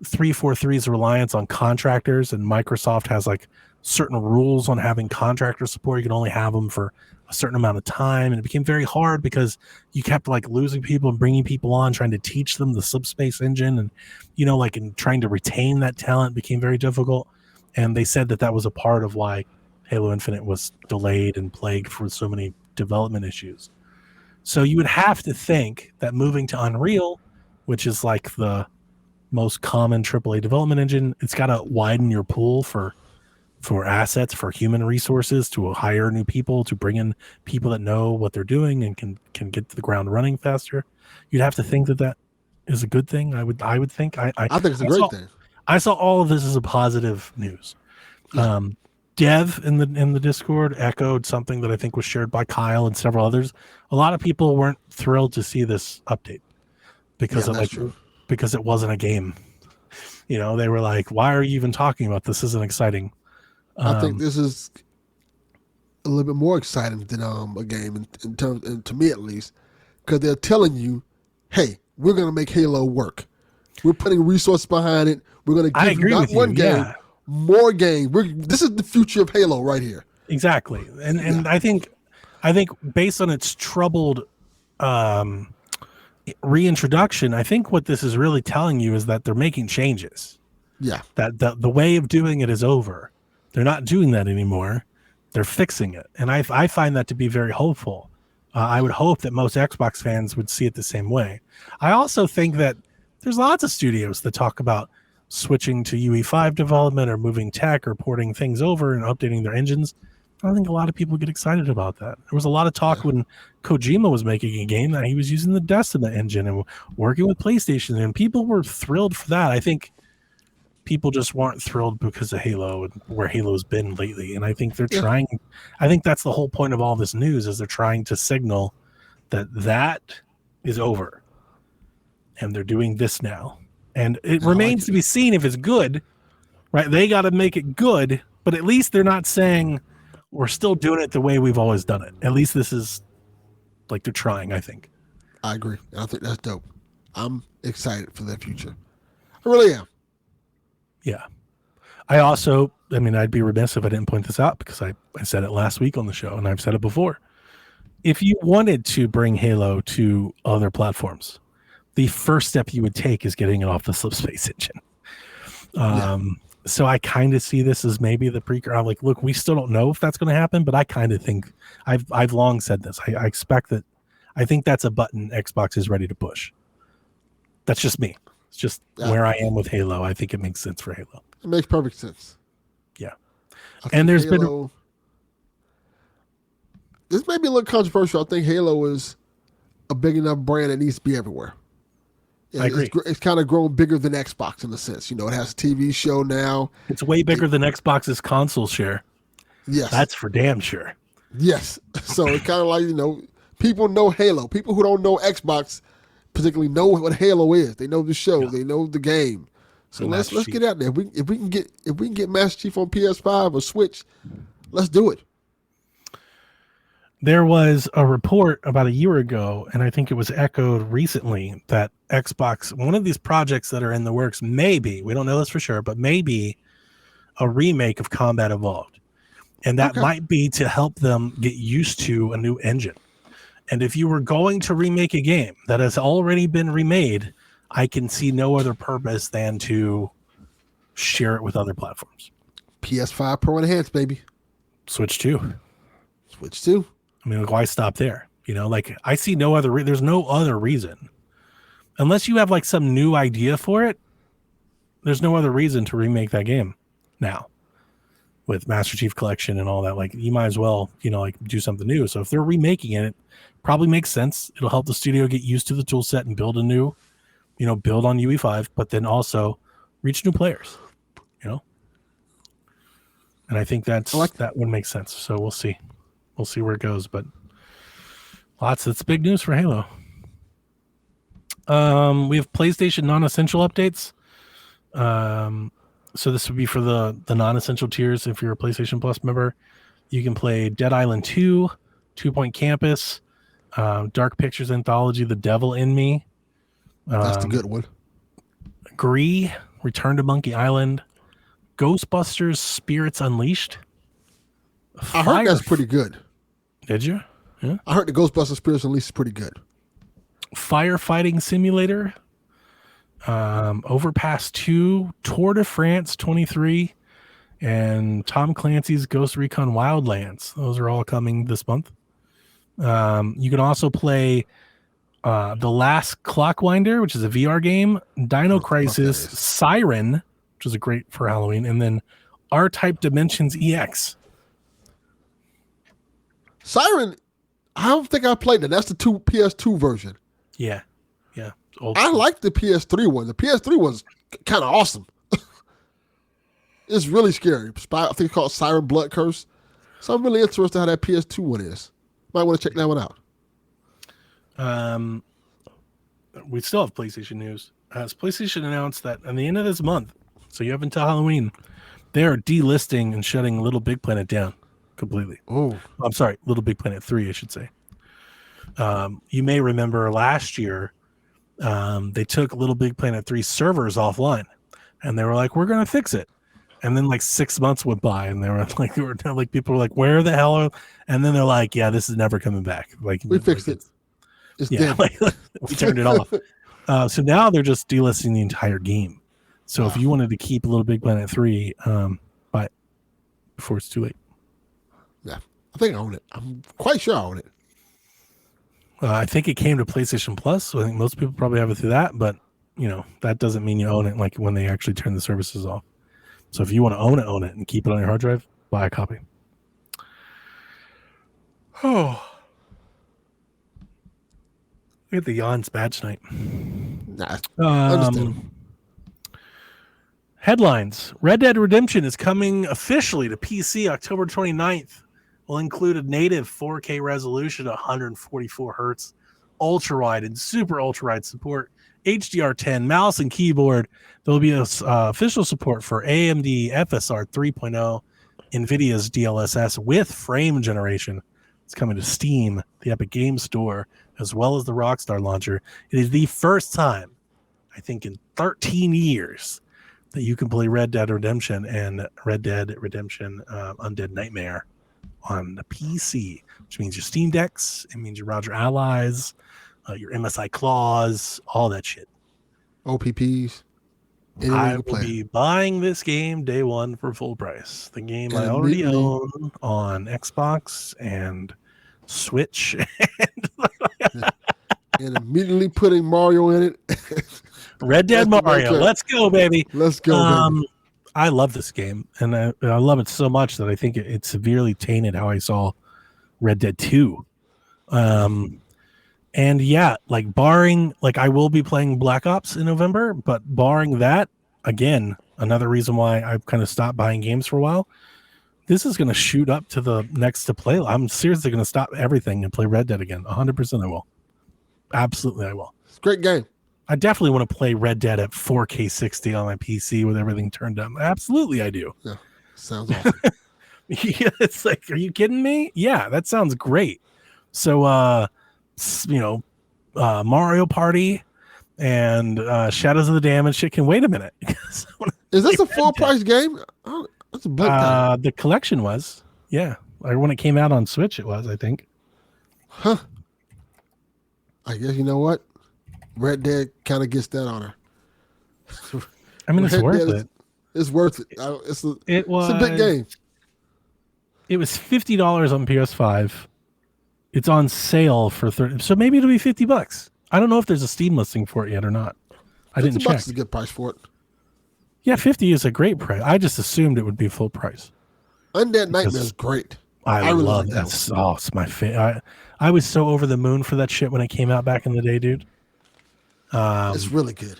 343's reliance on contractors, and Microsoft has like certain rules on having contractor support. You can only have them for a certain amount of time, and it became very hard because you kept like losing people and bringing people on, trying to teach them the Slipspace engine, and and trying to retain that talent became very difficult. And they said that was a part of why Halo Infinite was delayed and plagued for so many development issues. So you would have to think that moving to Unreal, which is like the most common AAA development engine, it's got to widen your pool for assets, for human resources, to hire new people, to bring in people that know what they're doing and can get to the ground running faster. You'd have to think that is a good thing. I would think. I think it's a great thing. I saw all of this as a positive news. Yeah. Dev in the Discord echoed something that I think was shared by Kyle and several others. A lot of people weren't thrilled to see this update because because it wasn't a game. They were like, "Why are you even talking about this? Isn't exciting." I think this is a little bit more exciting than a game in terms, and to me at least, because they're telling you, "Hey, we're going to make Halo work. We're putting resources behind it. We're going to give you not one game, more games. This is the future of Halo right here." Exactly, and I think based on its troubled reintroduction, I think what this is really telling you is that they're making changes. Yeah, that the way of doing it is over. They're not doing that anymore. They're fixing it, and I find that to be very hopeful. I would hope that most Xbox fans would see it the same way. I also think that there's lots of studios that talk about switching to UE5 development or moving tech or porting things over and updating their engines. I think a lot of people get excited about that. There was a lot of talk when Kojima was making a game that he was using the Destiny engine and working with PlayStation, and people were thrilled for that. I think people just weren't thrilled because of Halo and where Halo's been lately. And I think they're trying, I think that's the whole point of all this news, is they're trying to signal that is over and they're doing this now. And it remains to be seen if it's good, right? They got to make it good, but at least they're not saying we're still doing it the way we've always done it. At least this is like they're trying, I think. I agree. I think that's dope. I'm excited for their future. I really am. Yeah. I'd be remiss if I didn't point this out because I said it last week on the show and I've said it before. If you wanted to bring Halo to other platforms, the first step you would take is getting it off the Slipspace engine. So I kind of see this as maybe the precursor. I'm like, look, we still don't know if that's going to happen, but I kind of think I've long said this. I expect that. I think that's a button Xbox is ready to push. That's just me. It's just where I am with Halo. I think it makes sense for Halo. It makes perfect sense. Yeah. And there's Halo, this may be a little controversial. I think Halo is a big enough brand that needs to be everywhere. I agree. It's kind of grown bigger than Xbox in a sense. It has a TV show now. It's way bigger than Xbox's console share. Yes. That's for damn sure. Yes. So it's kind of like, people know Halo. People who don't know Xbox particularly know what Halo is. They know the show. Yeah. They know the game. So let's get out there. If we can get Master Chief on PS5 or Switch, let's do it. There was a report about a year ago, and I think it was echoed recently, that Xbox, one of these projects that are in the works, maybe, we don't know this for sure, but maybe a remake of Combat Evolved. And that might be to help them get used to a new engine. And if you were going to remake a game that has already been remade, I can see no other purpose than to share it with other platforms. PS5 Pro Enhanced, baby. Switch 2. Switch 2. I mean, like, why stop there? You know, like, I see no other there's no other reason. Unless you have like some new idea for it, there's no other reason to remake that game now. With Master Chief Collection and all that, like, you might as well, you know, like, do something new. So if they're remaking it, probably makes sense. It'll help the studio get used to the tool set and build a new, you know, build on UE5, but then also reach new players, you know. And I think that would make sense. So we'll see where it goes. But it's big news for Halo. We have PlayStation non-essential updates. So this would be for the non-essential tiers. If you're a PlayStation Plus member, you can play Dead Island 2, 2 Point Campus, Dark Pictures Anthology, The Devil in Me. That's the good one. Agree, Return to Monkey Island, Ghostbusters Spirits Unleashed. I heard that's pretty good. Did you? Yeah. I heard the Ghostbusters Spirits Unleashed is pretty good. Firefighting Simulator. Overpass 2, Tour de France 23, and Tom Clancy's Ghost Recon Wildlands. Those are all coming this month. You can also play The Last Clockwinder, which is a VR game, Dino Crisis, Siren, which is a great for Halloween, and then R-Type Dimensions EX. Siren, I don't think I played that. That's the PS2 version. Yeah. I like the PS3 one. The PS3 one's kind of awesome. It's really scary. I think it's called Siren Blood Curse. So I'm really interested how that PS2 one is. Might want to check that one out. We still have PlayStation news. As PlayStation announced that at the end of this month, so you have until Halloween, they are delisting and shutting Little Big Planet down completely. Oh, I'm sorry, Little Big Planet 3, I should say. You may remember last year, they took Little Big Planet 3 servers offline, and they were like, "We're going to fix it." And then like 6 months went by, and people were like, "Where the hell are?" And then they're like, "Yeah, this is never coming back." Like, we fixed it. It's dead. We turned it off. So now they're just delisting the entire game. So if you wanted to keep Little Big Planet 3, buy it before it's too late. Yeah, I think I own it. I'm quite sure I own it. I think it came to PlayStation Plus, so I think most people probably have it through that, but you know, that doesn't mean you own it like when they actually turn the services off. So if you want to own it and keep it on your hard drive, buy a copy. Oh. Look at the yawns bad tonight. Understand. Headlines. Red Dead Redemption is coming officially to PC October 29th. Will include a native 4K resolution, 144 hertz, ultra wide and super ultra wide support, HDR10, mouse and keyboard. There will be official support for AMD FSR 3.0, NVIDIA's DLSS with frame generation. It's coming to Steam, the Epic Games Store, as well as the Rockstar launcher. It is the first time, I think, in 13 years that you can play Red Dead Redemption and Red Dead Redemption Undead Nightmare on the PC, which means your Steam Decks, it means your Roger Allies, your MSI Claws, all that shit. OPPs. I will be buying this game day one for full price. The game I already own on Xbox and Switch. And immediately putting Mario in it. Red Dead Mario. Let's go, baby. Let's go, baby. I love this game, and I love it so much that I think it severely tainted how I saw Red Dead 2. And yeah, like barring, like I will be playing Black Ops in November, but barring that, again, another reason why I've kind of stopped buying games for a while. This is going to shoot up to the next to play. I'm seriously going to stop everything and play Red Dead again. 100% I will. Absolutely I will. It's a great game. I definitely want to play Red Dead at 4K 60 on my PC with everything turned up. Absolutely, I do. Yeah, sounds awesome. Yeah, it's like, are you kidding me? Yeah, that sounds great. So, Mario Party and Shadows of the Dam and shit can wait a minute. Is this a full price game? Oh, that's a book game. The collection was, yeah. Or when it came out on Switch, it was, I think. Huh. I guess you know what? Red Dead kind of gets that honor. I mean, it's worth it. It's worth it. It's a big game. It was $50 on PS5. It's on sale for 30. So maybe it'll be $50. I don't know if there's a Steam listing for it yet or not. I didn't check. $50 is a good price for it. Yeah, 50 is a great price. I just assumed it would be full price. Undead Nightmare is great. I really love that. Oh, it's my favorite. I was so over the moon for that shit when it came out back in the day, dude. It's really good.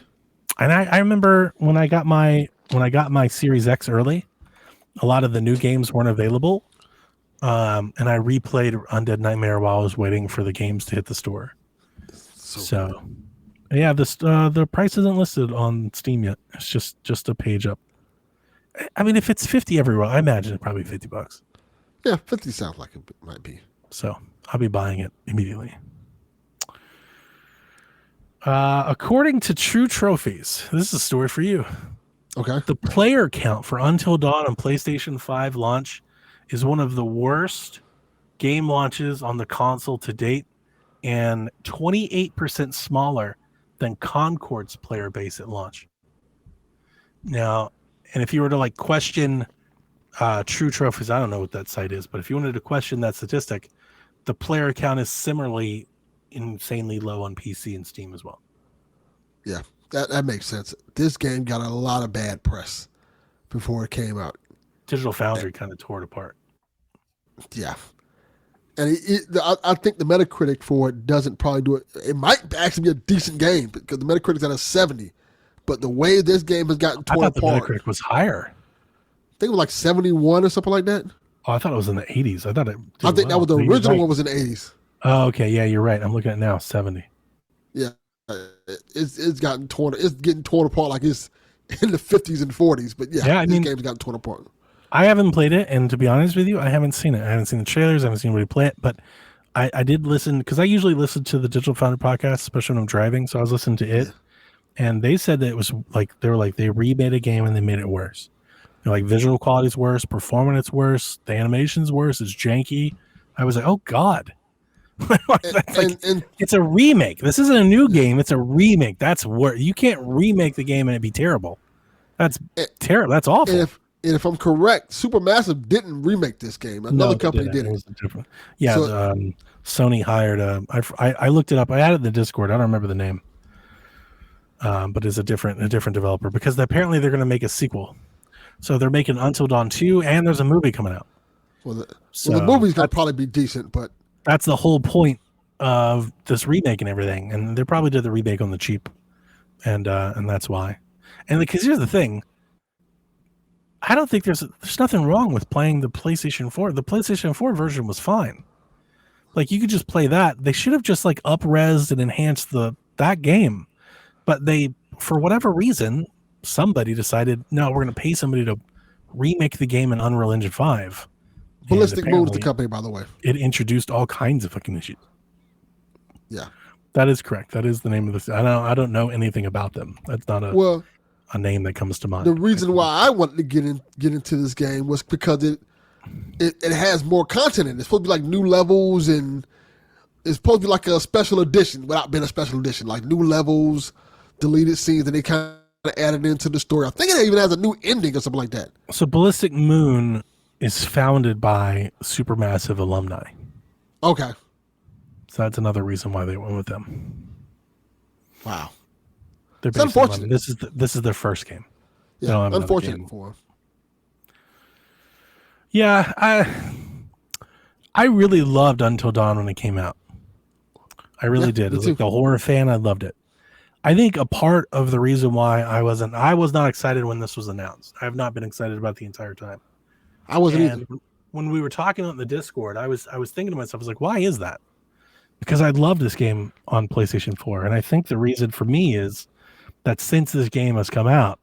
And I remember when I got my Series X early, a lot of the new games weren't available. And I replayed Undead Nightmare while I was waiting for the games to hit the store. So yeah, the price isn't listed on Steam yet. It's just a page up. I mean, if it's 50 everywhere, I imagine it's probably $50. Yeah, 50 sounds like it might be. So I'll be buying it immediately. According to True Trophies, this is a story for you. Okay. The player count for Until Dawn on PlayStation 5 launch is one of the worst game launches on the console to date, and 28% smaller than Concord's player base at launch. Now, and if you were to like question True Trophies, I don't know what that site is, but if you wanted to question that statistic, the player count is similarly insanely low on PC and Steam as well. Yeah, that makes sense. This game got a lot of bad press before it came out. Digital Foundry kind of tore it apart. Yeah. And I think the Metacritic for it doesn't probably do it. It might actually be a decent game because the Metacritic's at a 70. But the way this game has gotten torn apart. I thought the Metacritic was higher. I think it was like 71 or something like that. Oh, I thought it was in the 80s. I think that was the original one was in the 80s. Oh, okay. Yeah, you're right. I'm looking at it now, 70. Yeah. It's gotten torn. It's getting torn apart like it's in the 50s and 40s. But yeah, this game's gotten torn apart. I haven't played it, and to be honest with you, I haven't seen it. I haven't seen the trailers. I haven't seen anybody play it, but I did listen, because I usually listen to the Digital Foundry podcast, especially when I'm driving, so I was listening to it, and they said that it was like, they remade a game and they made it worse. They're like, visual quality's worse, performance worse, the animation's worse, it's janky. I was like, oh, God. It's a remake. This isn't a new game. It's a remake. That's worse. You can't remake the game and it be terrible. That's terrible. That's awful. And if I'm correct, Supermassive didn't remake this game. Another company did it. It was different. Yeah, so, Sony hired I looked it up. I added the Discord. I don't remember the name. But it's a different developer, because apparently they're going to make a sequel. So they're making Until Dawn 2, and there's a movie coming out. Well, the movie's going to probably be decent, but that's the whole point of this remake and everything. And they probably did the remake on the cheap, and that's why. And because here's the thing. I don't think there's nothing wrong with playing the PlayStation 4. The PlayStation 4 version was fine. Like, you could just play that. They should have just like up-resed and enhanced that game. But they, for whatever reason, somebody decided, no, we're going to pay somebody to remake the game in Unreal Engine 5. Ballistic Moon's the company, by the way. It introduced all kinds of fucking issues. Yeah. That is correct. That is the name of this. I don't know anything about them. That's not a name that comes to mind. The reason why I wanted to get into this game was because it has more content in it. It's supposed to be like new levels, and it's supposed to be like a special edition without being a special edition, like new levels, deleted scenes, and they kind of added into the story. I think it even has a new ending or something like that. So Ballistic Moon is founded by Supermassive alumni. Okay. So that's another reason why they went with them. Wow. They're it's unfortunate. This is their first game. Yeah, unfortunate for them. Yeah, I really loved Until Dawn when it came out. I really did. As like the horror fan, I loved it. I think a part of the reason why I was not excited when this was announced. I have not been excited about the entire time. I wasn't either. When we were talking on the Discord, I was thinking to myself, I was like, why is that? Because I love this game on PlayStation 4, and I think the reason for me is that since this game has come out,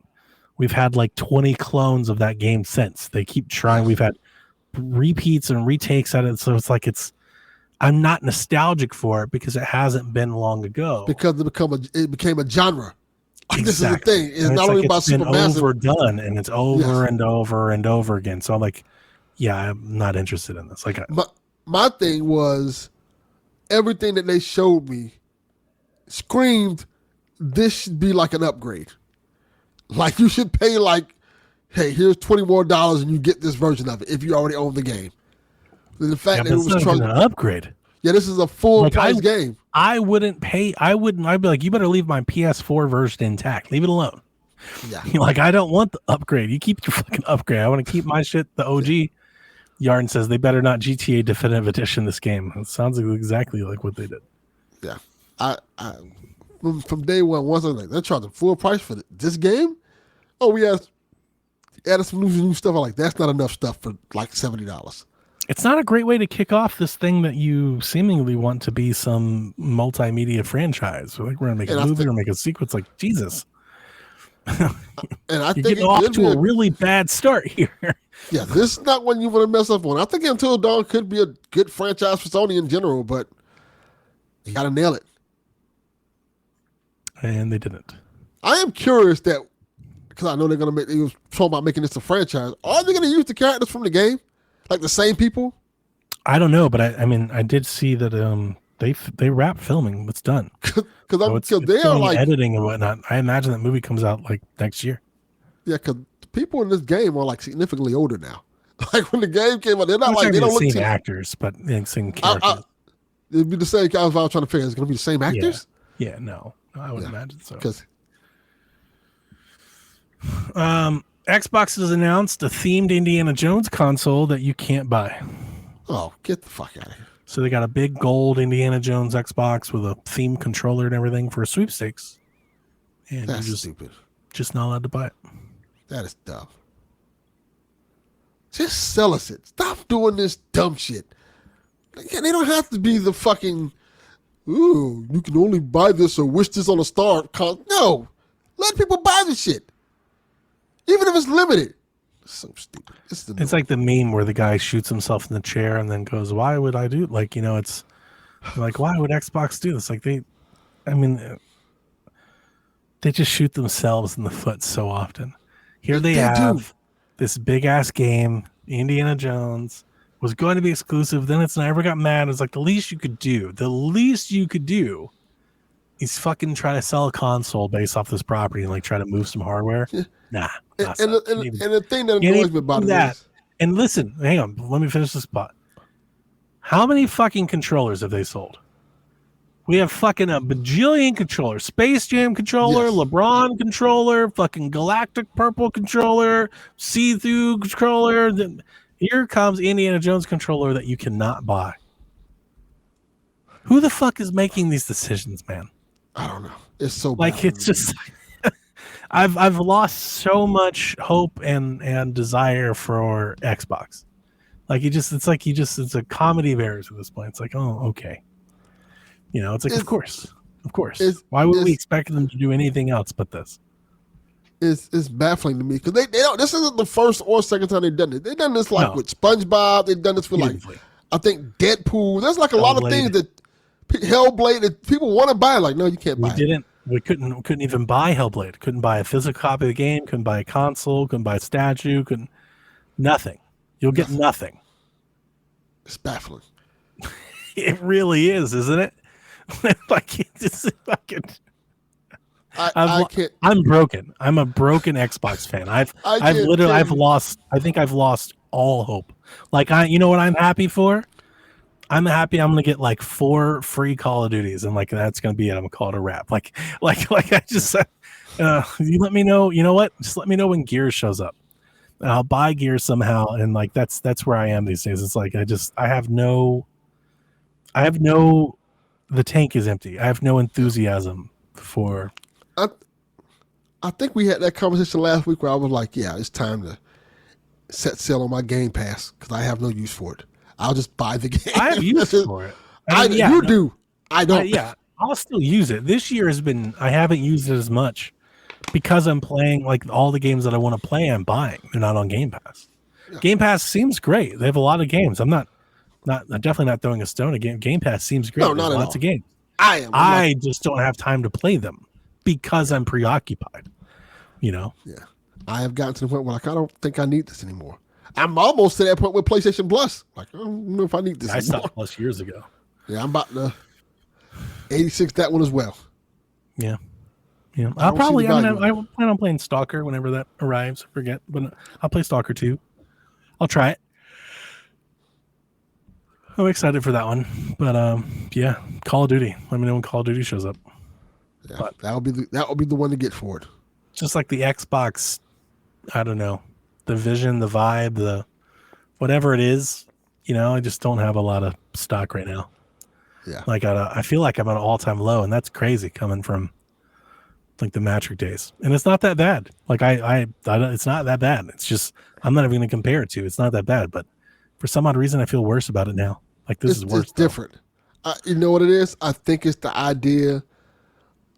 we've had like 20 clones of that game since. They keep trying. We've had repeats and retakes at it, so it's like I'm not nostalgic for it because it hasn't been long ago. Because it became a genre. Exactly. This is the thing. It's not only about Supermassive. It's overdone, and it's over and over and over again. So I'm like, yeah, I'm not interested in this. Like, my thing was everything that they showed me screamed, this should be like an upgrade. Like, you should pay like hey, here's $20 more and you get this version of it if you already own the game. The fact that it was an upgrade. Yeah, this is a full price game. I wouldn't pay. I'd be like, you better leave my PS4 version intact. Leave it alone. Yeah. Like, I don't want the upgrade. You keep your fucking upgrade. I want to keep my shit, the OG. Yeah. Yarn says they better not GTA Definitive Edition this game. It sounds exactly like what they did. Yeah. I from day one, once I was like, they're charging full price for this game? Oh, we added some new stuff. I'm like, that's not enough stuff for like $70. It's not a great way to kick off this thing that you seemingly want to be some multimedia franchise. Like, we're going to make a movie or make a sequel. It's like, Jesus. And I think getting off to a really bad start here. Yeah, this is not one you want to mess up on. I think Until Dawn could be a good franchise for Sony in general, but you got to nail it. And they didn't. I am curious that, because I know they was talking about making this a franchise. Are they going to use the characters from the game? Like the same people? I don't know, but I mean, I did see that they wrap filming. It's done. Because they are like editing and whatnot. I imagine that movie comes out like next year. Yeah, because the people in this game are like significantly older now. Like when the game came out, they're not like they don't look the same actors, but same characters. It'd be the same. I was trying to figure. Is it going to be the same actors? Yeah, no, I would imagine so. Because Xbox has announced a themed Indiana Jones console that you can't buy. Oh, get the fuck out of here. So they got a big gold Indiana Jones Xbox with a themed controller and everything for a sweepstakes. And that's you're stupid. Just not allowed to buy it. That is dumb. Just sell us it. Stop doing this dumb shit. They don't have to be the fucking, ooh, you can only buy this or wish this on a star. No. Let people buy the shit. Even if it's limited. It's so stupid. It's like the meme where the guy shoots himself in the chair and then goes, why would I do it? Like, it's like, why would Xbox do this? Like they just shoot themselves in the foot so often. Here they have this big ass game, Indiana Jones, was going to be exclusive. Then it's never got mad. It's like the least you could do is fucking try to sell a console based off this property and like try to move some hardware. Yeah. Nah. And the thing that annoys me about it is, and listen, hang on, let me finish this spot. How many fucking controllers have they sold? We have fucking a bajillion controllers. Space Jam controller, yes. LeBron controller, fucking Galactic Purple controller, see-through controller. Here comes Indiana Jones controller that you cannot buy. Who the fuck is making these decisions, man? I don't know. It's so like bad. It's just I've lost so much hope and desire for Xbox. Like it's a comedy of errors at this point. It's like, oh, okay. It's like, of course. Why would we expect them to do anything else but this? It's baffling to me because they don't. This isn't the first or second time they've done it. They've done this with SpongeBob. They've done this for I think Deadpool. There's like a lot of things that Hellblade that people want to buy. Like, no, you can't buy. We couldn't even buy Hellblade. Couldn't buy a physical copy of the game. Couldn't buy a console. Couldn't buy a statue. Nothing. You'll get nothing. It's baffling. It really is, isn't it? Like it's fucking. I can't. I'm broken. I'm a broken Xbox fan. I've lost all hope. Like you know what I'm happy for? I'm happy I'm gonna get like 4 free Call of Duties and like that's gonna be it. I'm gonna call it a wrap. Like I just you let me know. You know what? Just let me know when Gears shows up. And I'll buy Gears somehow. And like that's where I am these days. It's like I have no. The tank is empty. I have no enthusiasm for. I think we had that conversation last week where I was like, yeah, it's time to set sail on my Game Pass because I have no use for it. I'll just buy the game. I have use for it. You do. I don't. I'll still use it. This year I haven't used it as much because I'm playing like all the games that I want to play. I'm buying. They're not on Game Pass. Yeah. Game Pass seems great. They have a lot of games. I'm definitely not throwing a stone at Game Pass seems great. No, not at all. Lots of games. I just don't have time to play them because I'm preoccupied. Yeah. I have gotten to the point where like I don't think I need this anymore. I'm almost to that point with PlayStation Plus. Like I don't know if I need this anymore. I stopped Plus years ago. Yeah, I'm about to 86 that one as well. Yeah. Yeah, I plan on playing Stalker whenever that arrives. I forget, but I'll play Stalker 2. I'll try it. I'm excited for that one. But yeah, Call of Duty. Let me know when Call of Duty shows up. Yeah, but that will be the one to get for it. Just like the Xbox, I don't know, the vision, the vibe, the whatever it is. I just don't have a lot of stock right now. Yeah, like I feel like I'm at an all-time low, and that's crazy coming from like the Matric days. And it's not that bad. Like I it's not that bad. It's just I'm not even going to compare it to. It's not that bad, but for some odd reason, I feel worse about it now. Like this is worse. It's different. You know what it is? I think it's the idea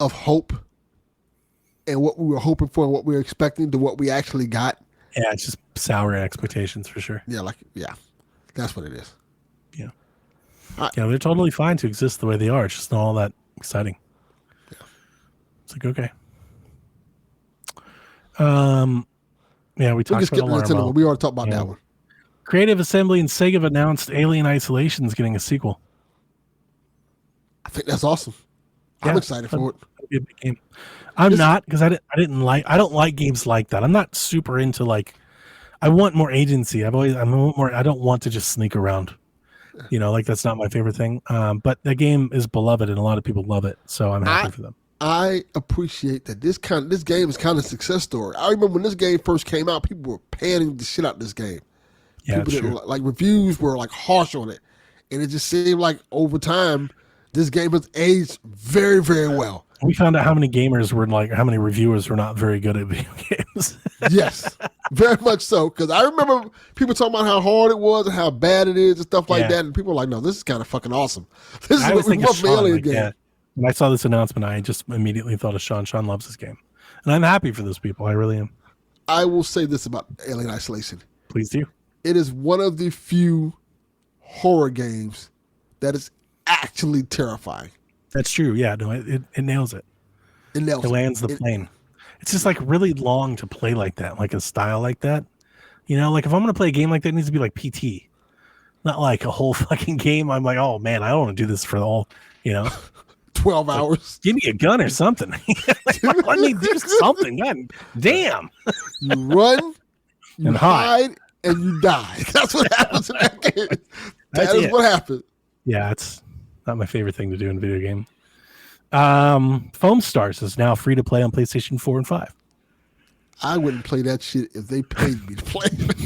of hope and what we were hoping for and what we were expecting to what we actually got. Yeah, it's just sour expectations for sure. Yeah, that's what it is. Yeah. Yeah, they're totally fine to exist the way they are. It's just not all that exciting. Yeah. It's like, okay. Yeah, we talked about Alarm. We already talked about that one. Creative Assembly and Sega have announced Alien Isolation is getting a sequel. I think that's awesome. Yeah, I'm excited for it. Be a big game. I'm not, because I don't like games like that. I'm not super into I want more agency. I don't want to just sneak around. That's not my favorite thing. But the game is beloved and a lot of people love it. So I'm happy for them. I appreciate that this game is kind of a success story. I remember when this game first came out, people were panning the shit out of this game. Yeah, people didn't, reviews were harsh on it. And it just seemed like over time, this game has aged very, very well. We found out how many reviewers were not very good at video games. Yes, very much so. Because I remember people talking about how hard it was and how bad it is and stuff like that. And people were like, no, this is kind of fucking awesome. This is what we want from Alien game. Yeah. When I saw this announcement, I just immediately thought of Sean. Sean loves this game. And I'm happy for those people. I really am. I will say this about Alien Isolation. Please do. It is one of the few horror games that is actually terrifying. That's true. Yeah, no, it nails it. It lands the plane. It's just really long to play like that, like a style like that. If I'm going to play a game like that, it needs to be like PT. Not like a whole fucking game. I'm like, oh man, I don't want to do this for all, 12 hours. Give me a gun or something. Let me do something. God damn. You run, you hide, and you die. That's what happens in that game. That is what happened. Yeah, it's not my favorite thing to do in a video game. Foam Stars is now free to play on PlayStation 4 and 5. I wouldn't play that shit if they paid me to play it.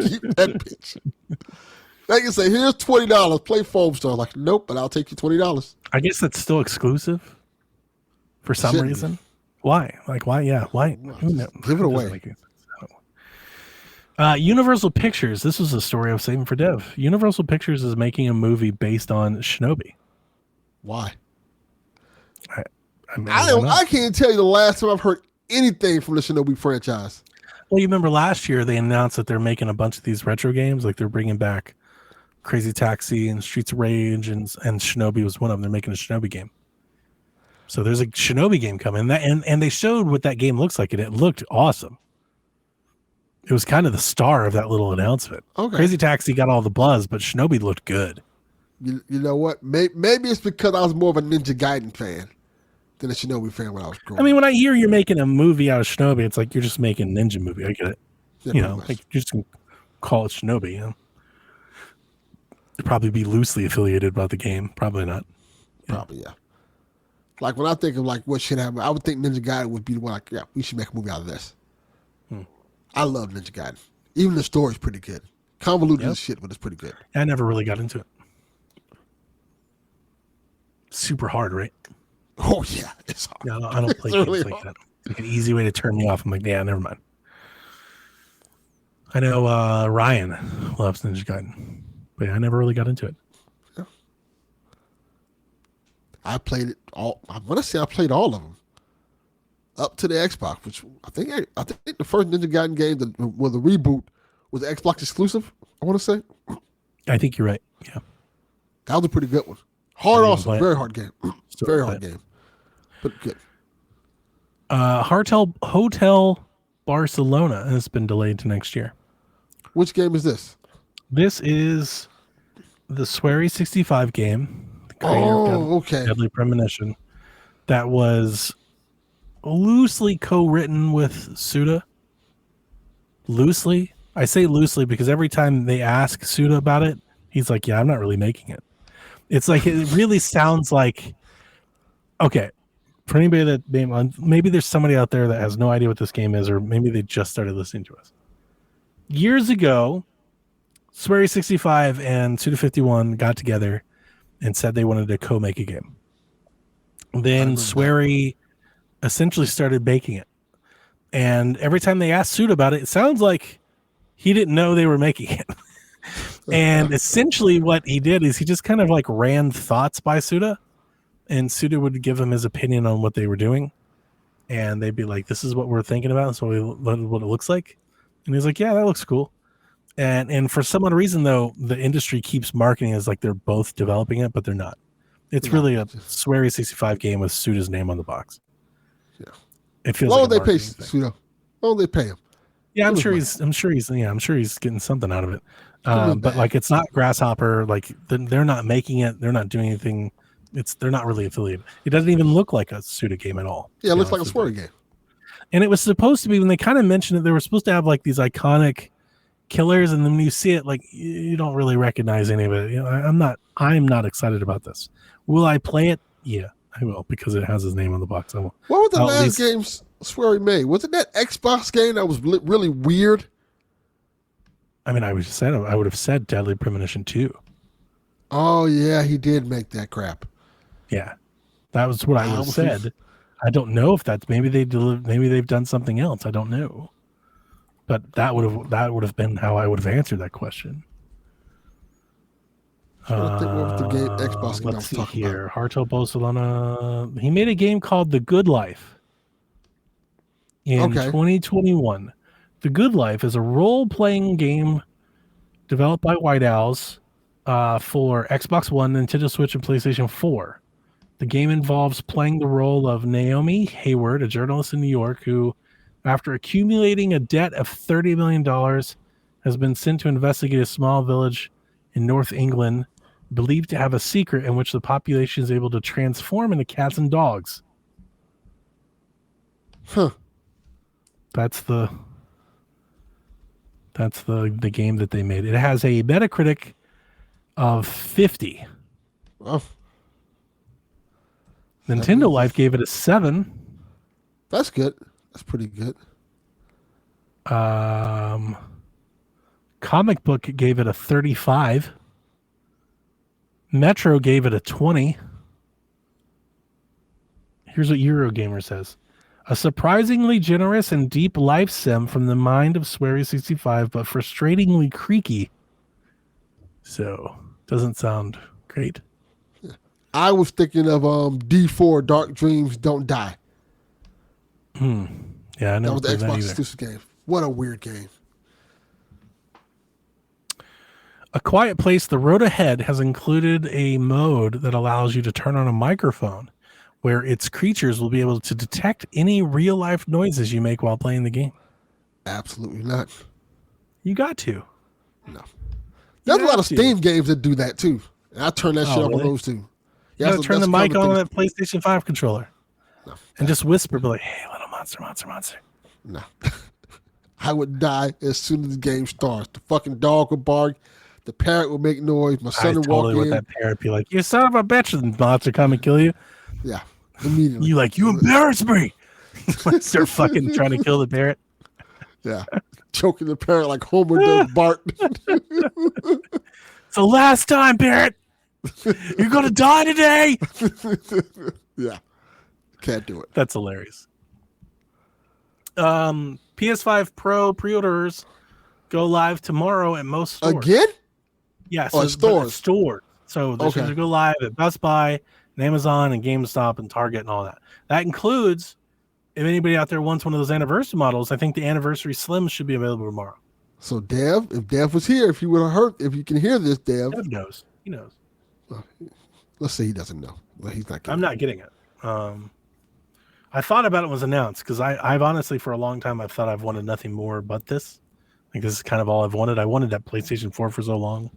Keep that bitch. They can say, here's $20. Play Foam Stars. Like, nope, but I'll take you $20. I guess that's still exclusive for some reason. Why? Why? Yeah. Why? Give it away. Universal Pictures. This was a story I was saving for Dev. Universal Pictures is making a movie based on Shinobi. Why? I can't tell you the last time I've heard anything from the Shinobi franchise. Well, you remember last year they announced that they're making a bunch of these retro games. Like they're bringing back Crazy Taxi and Streets of Rage, and Shinobi was one of them. They're making a Shinobi game. So there's a Shinobi game coming, and they showed what that game looks like, and it looked awesome. It was kind of the star of that little announcement. Okay. Crazy Taxi got all the buzz, but Shinobi looked good. You know what? Maybe it's because I was more of a Ninja Gaiden fan than a Shinobi fan when I was growing up. I mean, when I hear you're making a movie out of Shinobi, it's like you're just making a ninja movie. I get it. Yeah, you just call it Shinobi. It'd probably be loosely affiliated about the game. Probably not. Probably, yeah. Like when I think of what should happen, I would think Ninja Gaiden would be the one. We should make a movie out of this. I love Ninja Gaiden. Even the story's pretty good. Convoluted as shit, but it's pretty good. I never really got into it. Super hard, right? Oh yeah, it's hard. No, I don't play games really like that. It's like an easy way to turn me off. I'm like, yeah, never mind. I know Ryan loves Ninja Gaiden, but I never really got into it. Yeah. I played it all. I want to say I played all of them up to the Xbox, which I think the first Ninja Gaiden game, the reboot, was the Xbox exclusive. I want to say. I think you're right. Yeah, that was a pretty good one. Hard, also very hard game. Very hard game, but good. Hotel Barcelona has been delayed to next year. Which game is this? This is the Swery 65 game. The creator of okay. Deadly Premonition. That was loosely co-written with Suda. Loosely. I say loosely because every time they ask Suda about it, he's like, yeah, I'm not really making it. It's like, it really sounds like, okay, for anybody that maybe there's somebody out there that has no idea what this game is, or maybe they just started listening to us. Years ago, Swery 65 and Suda 51 got together and said they wanted to co-make a game. Then Swery essentially started baking it. And every time they asked Suda about it, it sounds like he didn't know they were making it. And essentially what he did is he just kind of like ran thoughts by Suda, and Suda would give him his opinion on what they were doing. And they'd be like, this is what we're thinking about. So what it looks like. And he's like, yeah, that looks cool. And for some odd reason, though, the industry keeps marketing as like they're both developing it, but they're not. It's really a Swery 65 game with Suda's name on the box. Yeah. It feels like they pay Suda. Oh, they pay him. Yeah, I'm sure he's getting something out of it. But like, it's not Grasshopper. Like, they're not making it. They're not doing anything. They're not really affiliated. It doesn't even look like a Suda game at all. Yeah, it looks like a Swery game. And it was supposed to be, when they kind of mentioned it, they were supposed to have like these iconic killers, and then when you see it, like, you don't really recognize any of it. You know, I'm not excited about this. Will I play it? Yeah, I will, because it has his name on the box. I will. What was the last game Swery made? Was it that Xbox game that was really weird? I mean, I would have said Deadly Premonition 2. Oh yeah, he did make that crap. Yeah, that was what I would have said. I don't know if that's maybe they've done something else. I don't know, but that would have been how I would have answered that question. I think what was the game Xbox game I was talking about? Harto Barcelona. He made a game called The Good Life in 2021. The Good Life is a role-playing game developed by White Owls for Xbox One, Nintendo Switch, and PlayStation 4. The game involves playing the role of Naomi Hayward, a journalist in New York who, after accumulating a debt of $30 million, has been sent to investigate a small village in North England believed to have a secret in which the population is able to transform into cats and dogs. Huh. That's the game that they made. It has a Metacritic of 50. Wow. Nintendo Life gave it a 7. That's good. That's pretty good. Comic Book gave it a 35. Metro gave it a 20. Here's what Eurogamer says. A surprisingly generous and deep life sim from the mind of Swery 65, but frustratingly creaky. So, doesn't sound great. I was thinking of D4 Dark Dreams Don't Die. Yeah, I never played that either. That was the Xbox exclusive game. What a weird game. A Quiet Place, The Road Ahead has included a mode that allows you to turn on a microphone where its creatures will be able to detect any real-life noises you make while playing the game. Absolutely not. You got to. No. There's a lot of Steam games that do that, too. And I turn that shit up on those, too. You got to turn the mic on that PlayStation 5 controller. No. And just whisper, be like, hey, little monster. No. I would die as soon as the game starts. The fucking dog would bark. The parrot would make noise. My son would walk in. That parrot be like, you son of a bitch, and the monster come and kill you. Yeah, immediately. You embarrass me. Start fucking trying to kill the parrot. Yeah, choking the parrot like Homer does Bart. It's the last time, parrot. You're going to die today. Yeah, can't do it. That's hilarious. PS5 Pro pre-orders go live tomorrow at most stores. Again? Yeah, so stores. So they're supposed to go live at Best Buy and Amazon and GameStop and Target and all that. That includes, if anybody out there wants one of those anniversary models, I think the anniversary Slims should be available tomorrow. So Dev, if Dev was here, if you would have heard, if you can hear this, Dev knows. He knows. Well, let's say he doesn't know. Well, he's not. I'm not getting it. I thought about it when it was announced because I've honestly for a long time I've thought I've wanted nothing more but this. Like this is kind of all I've wanted. I wanted that PlayStation 4 for so long.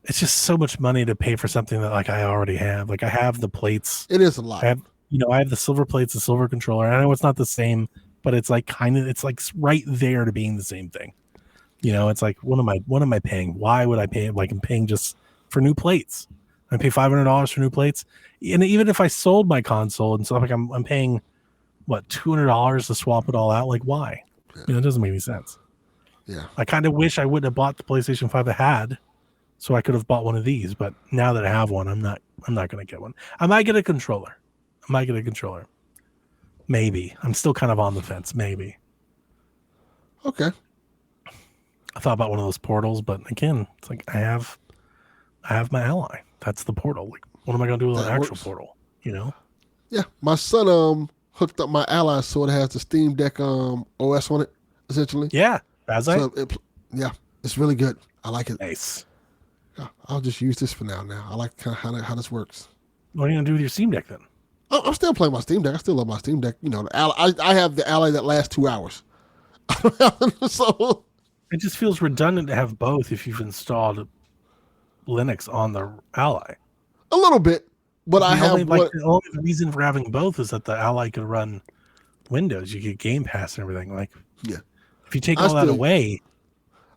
It's just so much money to pay for something that like I already have. Like I have the plates. It is a lot. I have the silver plates, the silver controller. I know it's not the same, but it's like it's like right there to being the same thing. It's like, what am I paying? Why would I pay? Like, I'm paying just for new plates. I pay $500 for new plates, and even if I sold my console and stuff, like I'm paying what, $200 to swap it all out. Like, why? It doesn't make any sense. Yeah, I kind of wish I wouldn't have bought the PlayStation 5 I had, so I could have bought one of these. But now that I have one, I'm not going to get one. I might get a controller. Maybe. I'm still kind of on the fence. Maybe. Okay. I thought about one of those portals, but again, it's like I have my Ally. That's the portal. Like, what am I going to do with an actual portal? Yeah, my son hooked up my Ally so it has the Steam Deck OS on it, essentially. Yeah, it's really good. I like it. Nice. Yeah, I'll just use this for now. I like how this works. What are you going to do with your Steam Deck then? I'm still playing my Steam Deck. I still love my Steam Deck. I have the Ally that lasts 2 hours. So it just feels redundant to have both if you've installed Linux on the Ally. A little bit, but the only reason for having both is that the Ally could run Windows. You get Game Pass and everything. Like, yeah. If you take all that away,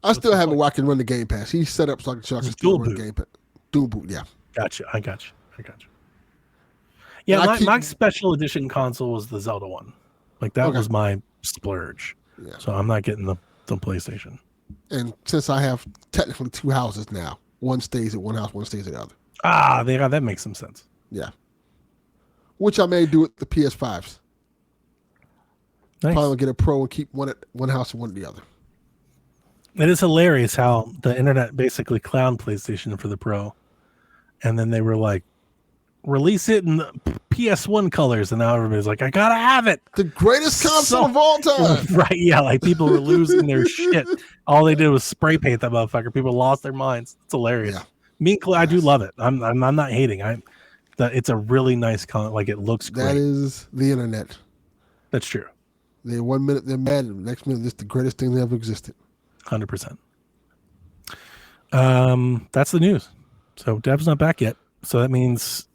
I still have it where I can run the Game Pass. He's set up so I can still run Game Pass. Dual boot, yeah. Gotcha. I got you. Yeah, my special edition console was the Zelda one. Like, that was my splurge. Yeah. So I'm not getting the PlayStation. And since I have technically 2 houses now, one stays at one house, one stays at the other. That makes some sense. Yeah. Which I may do with the PS5s. Nice. Probably get a Pro and keep one at one house and one at the other. It is hilarious how the internet basically clowned PlayStation for the Pro. And then they were like, release it in the PS1 colors, and now everybody's like, I gotta have it. The greatest console of all time. Right, yeah, like people were losing their shit. All they did was spray paint that motherfucker. People lost their minds. It's hilarious. Yeah. Me and Clay, I do love it. I'm not hating. It's a really nice like, it looks great. That is the internet. That's true. They're 1 minute they're mad, and the next minute it's the greatest thing that ever existed. 100%. That's the news. So Dev's not back yet. So that means,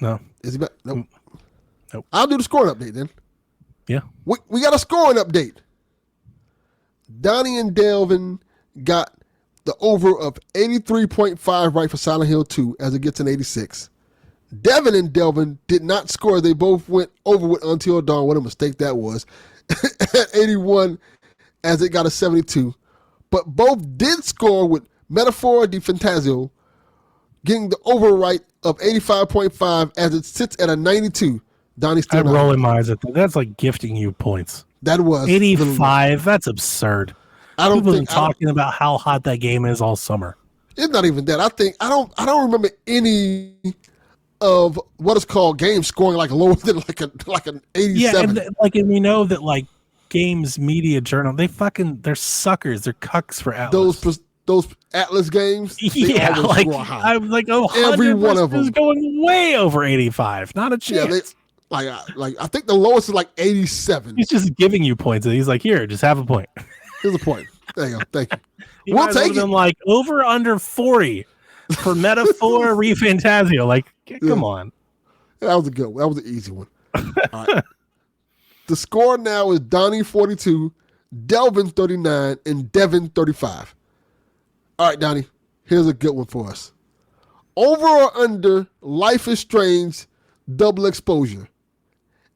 no. Is he back? Nope. Nope. I'll do the scoring update then. Yeah. We got a scoring update. Donnie and Delvin got the over of 83.5 right for Silent Hill 2 as it gets an 86. Devin and Delvin did not score. They both went over with Until Dawn. What a mistake that was. At 81 as it got a 72. But both did score with Metaphor de Fantasio getting the over right of 85.5 as it sits at a 92. Donnie's still I'm rolling my eyes at that. That's like gifting you points. That was 85. That's absurd. People have been talking about how hot that game is all summer. It's not even that. I don't remember any of what is called games scoring like lower than like an 87. Yeah, and we know that like Games Media Journal, they're suckers. They're cucks for Atlas. Those Atlas games. Yeah, like I'm like, every one of them is going way over 85. Not a chance. Yeah, I think the lowest is like 87. He's just giving you points, and he's like, here, just have a point. Here's a point. There you go. Thank you. We'll take it. Like over under 40 for Metaphor Refantasio. Like, come on. That was a good one. That was an easy one. All right. The score now is Donnie 42, Delvin 39, and Devin 35. All right, Donnie, here's a good one for us. Over or under Life is Strange double exposure,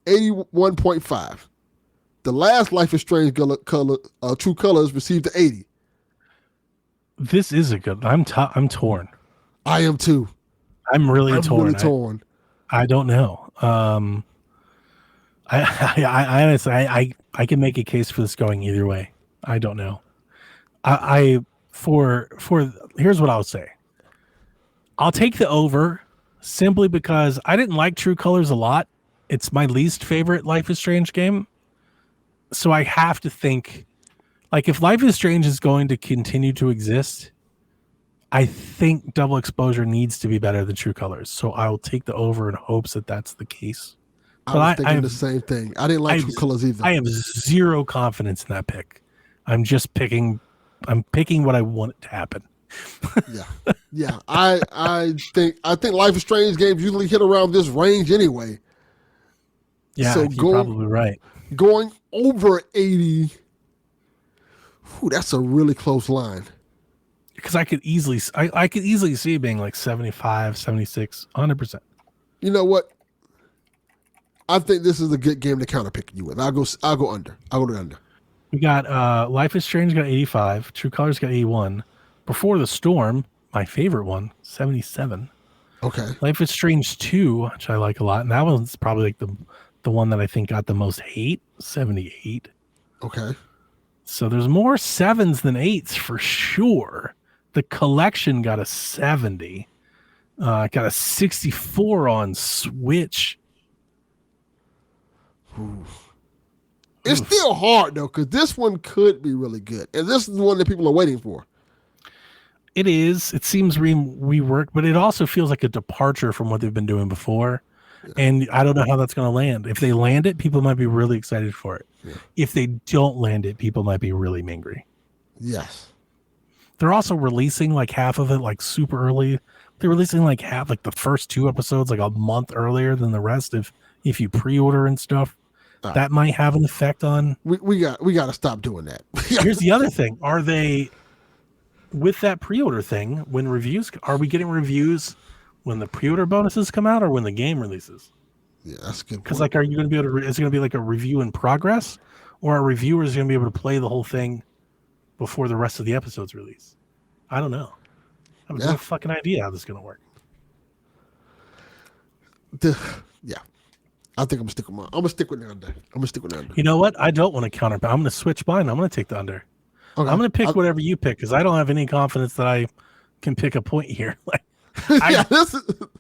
81.5. The last Life is Strange True Colors received the 80. This is a good. I'm torn. I am too. I'm really torn. I don't know. I honestly, I can make a case for this going either way. I don't know. Here's what I'll say. I'll take the over simply because I didn't like True Colors a lot. It's my least favorite Life is Strange game. So I have to think, like, if Life is Strange is going to continue to exist, I think double exposure needs to be better than True Colors. So I'll take the over in hopes that that's the case. I was thinking the same thing. I didn't like True Colors either. I have zero confidence in that pick. I'm picking what I want it to happen. Yeah. I think Life is Strange games usually hit around this range anyway. Yeah, so you're probably right. Going over 80, that's a really close line. Because I could easily see it being like 75, 76, 100%. You know what? I think this is a good game to counter pick you with. I'll go under. I'll go to under. We got Life is Strange got 85, True Colors got 81. Before the Storm, my favorite one, 77. Okay. Life is Strange 2, which I like a lot, and that one's probably like the one that I think got the most hate, 78. Okay. So there's more 7s than 8s for sure. The Collection got a 70. Got a 64 on Switch. It's still hard though, because this one could be really good, and this is the one that people are waiting for. It is. It seems reworked, but it also feels like a departure from what they've been doing before. Yeah. And I don't know how that's going to land. If they land it, people might be really excited for it. Yeah. If they don't land it, people might be really angry. Yes. They're also releasing like half of it like super early. They're releasing like half, like the first 2 episodes like a month earlier than the rest. If you pre-order and stuff, that might have an effect on. We got to stop doing that. Here's the other thing: are they with that pre-order thing? When reviews, are we getting reviews when the pre-order bonuses come out or when the game releases? Yeah, that's good. Because like, are you going to be able to? Is it going to be like a review in progress, or are reviewers going to be able to play the whole thing before the rest of the episodes release? I don't know. I have no fucking idea how this is going to work. Yeah. I think I'm gonna stick with the under. You know what? I don't want to counter, but I'm gonna switch mine. I'm gonna take the under. Okay. I'm gonna pick whatever you pick because I don't have any confidence that I can pick a point here. Like,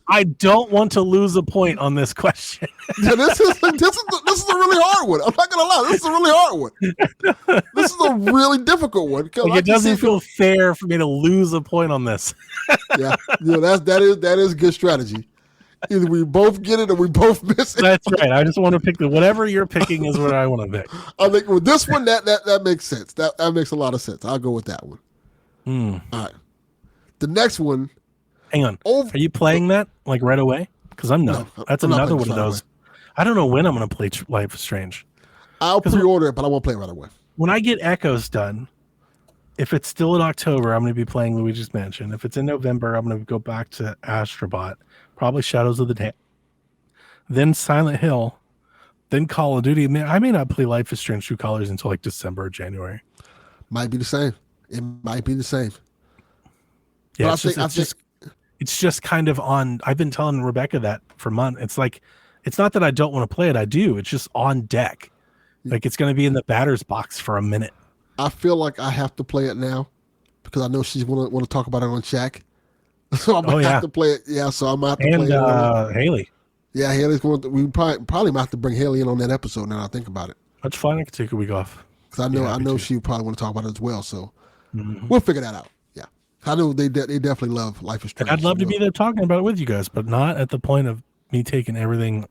I don't want to lose a point on this question. Yeah, this is a really hard one. I'm not gonna lie, this is a really hard one. This is a really difficult one. Like, it doesn't feel fair for me to lose a point on this. Yeah, that is good strategy. Either we both get it or we both miss it. That's right. I just want to pick whatever you're picking is what I want to pick. I think with this one, that makes sense. That makes a lot of sense. I'll go with that one. All right. The next one. Hang on. Are you playing that like right away? Because I'm not. No, That's another one of those. I don't know when I'm going to play Life is Strange. I'll pre-order it, but I won't play it right away. When I get Echoes done, if it's still in October, I'm going to be playing Luigi's Mansion. If it's in November, I'm going to go back to Astrobot. Probably Shadows of the Damned, then Silent Hill, then Call of Duty. I may not play Life is Strange True Colors until like December or January. Might be the same. It might be the same. Yeah, it's just kind of on. I've been telling Rebecca that for months. It's like, it's not that I don't want to play it. I do. It's just on deck. Like, it's going to be in the batter's box for a minute. I feel like I have to play it now because I know she's want to talk about it on Shaq. So I'm gonna have to play it. Yeah, so I'm gonna have to play it. And Haley. Yeah, Haley's going to. We probably might have to bring Haley in on that episode. Now I think about it. That's fine. I can take a week off. Because I know she probably want to talk about it as well. So we'll figure that out. Yeah, I know they definitely love Life is Strange. I'd love to be there talking about it with you guys, but not at the point of me taking everything,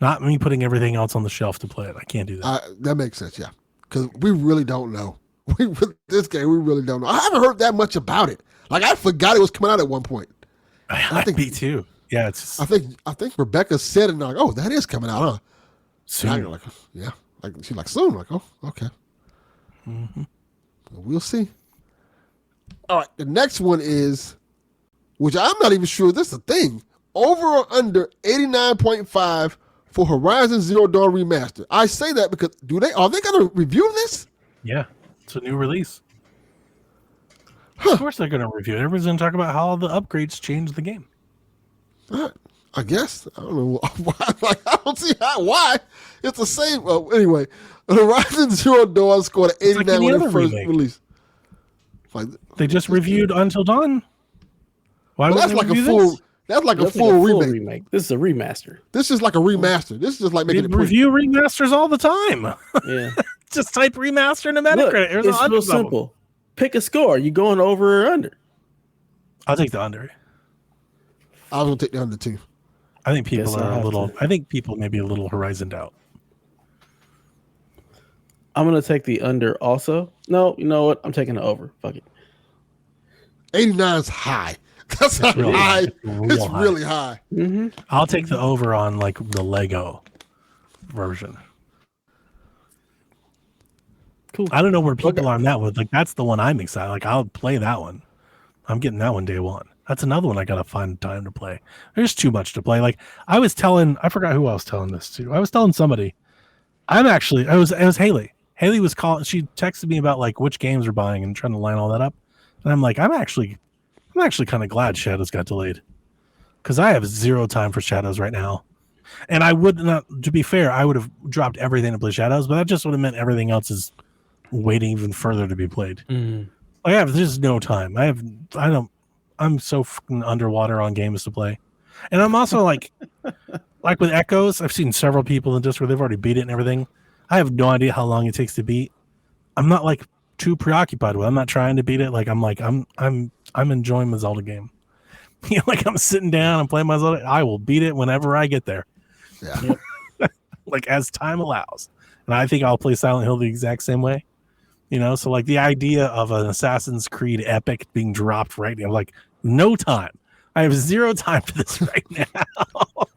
not me putting everything else on the shelf to play it. I can't do that. That makes sense. Yeah, because we really don't know. This game, we really don't know. I haven't heard that much about it. Like, I forgot it was coming out at one point. I think me too. Yeah, it's. I think Rebecca said it, and I'm like, oh, that is coming out, huh? Soon. Like, yeah, like she's like soon. Like, oh, okay. We'll see. All right, the next one is, which I'm not even sure this is a thing. Over or under 89.5 for Horizon Zero Dawn Remaster. I say that because are they going to review this? Yeah, it's a new release. Of course they're going to review it. Everyone's going to talk about how the upgrades changed the game. I guess. I don't know why. Like, I don't see why. It's the same. Well, anyway, Horizon Zero Dawn scored an 89 when it first released. Like, they just reviewed Until Dawn. Why would that's like a full. This? That's like a full remake. This is a remaster. This is like a remaster. This is just like making a review remasters all the time. Yeah. Just type remaster in a Metacritic. Look, it's real simple. Pick a score. You going over or under? I'll take the under. I was gonna take the under too. I think people are a little. I think people may be a little horizoned out. I'm gonna take the under also. No, you know what? I'm taking the over. Fuck it. 89 is high. That's not high. It's really high. I'll take the over on like the Lego. version. Cool. I don't know where people are on that one. Like, that's the one I'm excited. Like, I'll play that one. I'm getting that one day one. That's another one I gotta find time to play. There's too much to play. Like, I forgot who I was telling this to. I was telling somebody. It was Haley. Haley was calling. She texted me about like which games we're buying and trying to line all that up. And I'm like, I'm actually kind of glad Shadows got delayed, because I have zero time for Shadows right now. And I would not, to be fair, I would have dropped everything to play Shadows, but that just would have meant everything else is waiting even further to be played. There's no time. I'm so fucking underwater on games to play. And I'm also like with Echoes, I've seen several people in Discord, they've already beat it and everything. I have no idea how long it takes to beat. I'm not like too preoccupied with it. I'm not trying to beat it. Like, I'm enjoying the Zelda game. You know, like, I'm sitting down, I'm playing my Zelda. I will beat it whenever I get there. Yeah. Like, as time allows. And I think I'll play Silent Hill the exact same way. You know, so like the idea of an Assassin's Creed epic being dropped right now, like, no time. I have zero time for this right now.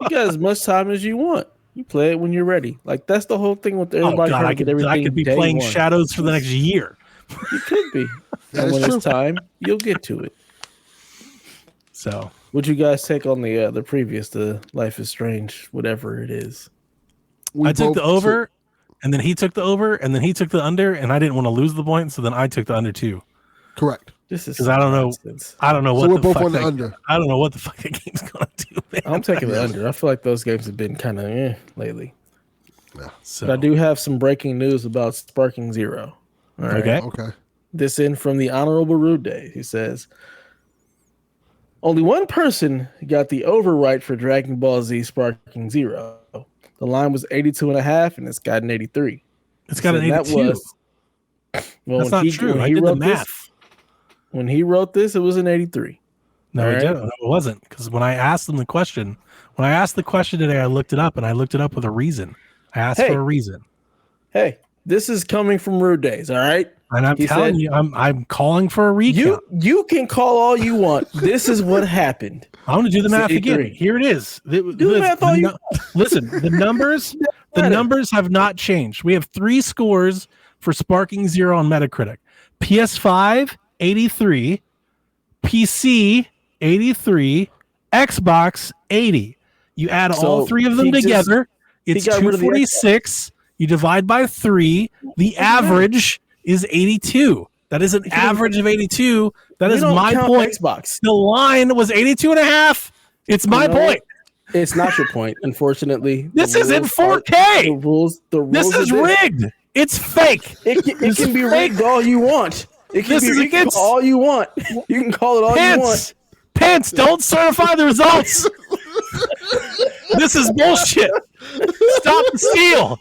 You got as much time as you want. You play it when you're ready. Like, that's the whole thing with everybody. I could be playing Shadows for the next year. You could be. And when it's time, you'll get to it. So, what'd you guys take on the previous, the Life is Strange, whatever it is? I took the over, and then he took the over, and then he took the under, and I didn't want to lose the point, so then I took the under too. Correct. This is because I don't know so what we're the both fuck on the under. I don't know what the fuck that game's gonna do. Man. I'm taking the under. I feel like those games have been kind of lately. Yeah. So but I do have some breaking news about Sparking Zero. All right. Okay. This in from the Honorable RudeDays. He says, only one person got the overwrite for Dragon Ball Z Sparking Zero. The line was 82.5, and it's got an 83. It's got an 82. That's not true. I did the math. When he wrote this, it was an 83. No, it wasn't. Because when I asked him the question, today, I looked it up, and I looked it up with a reason. I asked for a reason. Hey, this is coming from RudeDays, all right? And I'm telling you, I'm calling for a recount. You can call all you want. This is what happened. I'm going to do the math again. Here it is. Do the math all you Listen, the numbers have not changed. We have 3 scores for Sparking Zero on Metacritic. PS5, 83. PC, 83. Xbox, 80. You add all 3 of them together, it's 246. You divide by 3. The average is 82. That is an average of 82. That is my point. Xbox. The line was 82.5. It's my point. It's not your point, unfortunately. This is in 4K. The rules. This is rigged. It's fake. It can be rigged all you want. It can be rigged all you want. You can call it all you want. Pants, don't certify the results. This is bullshit. Stop the steal.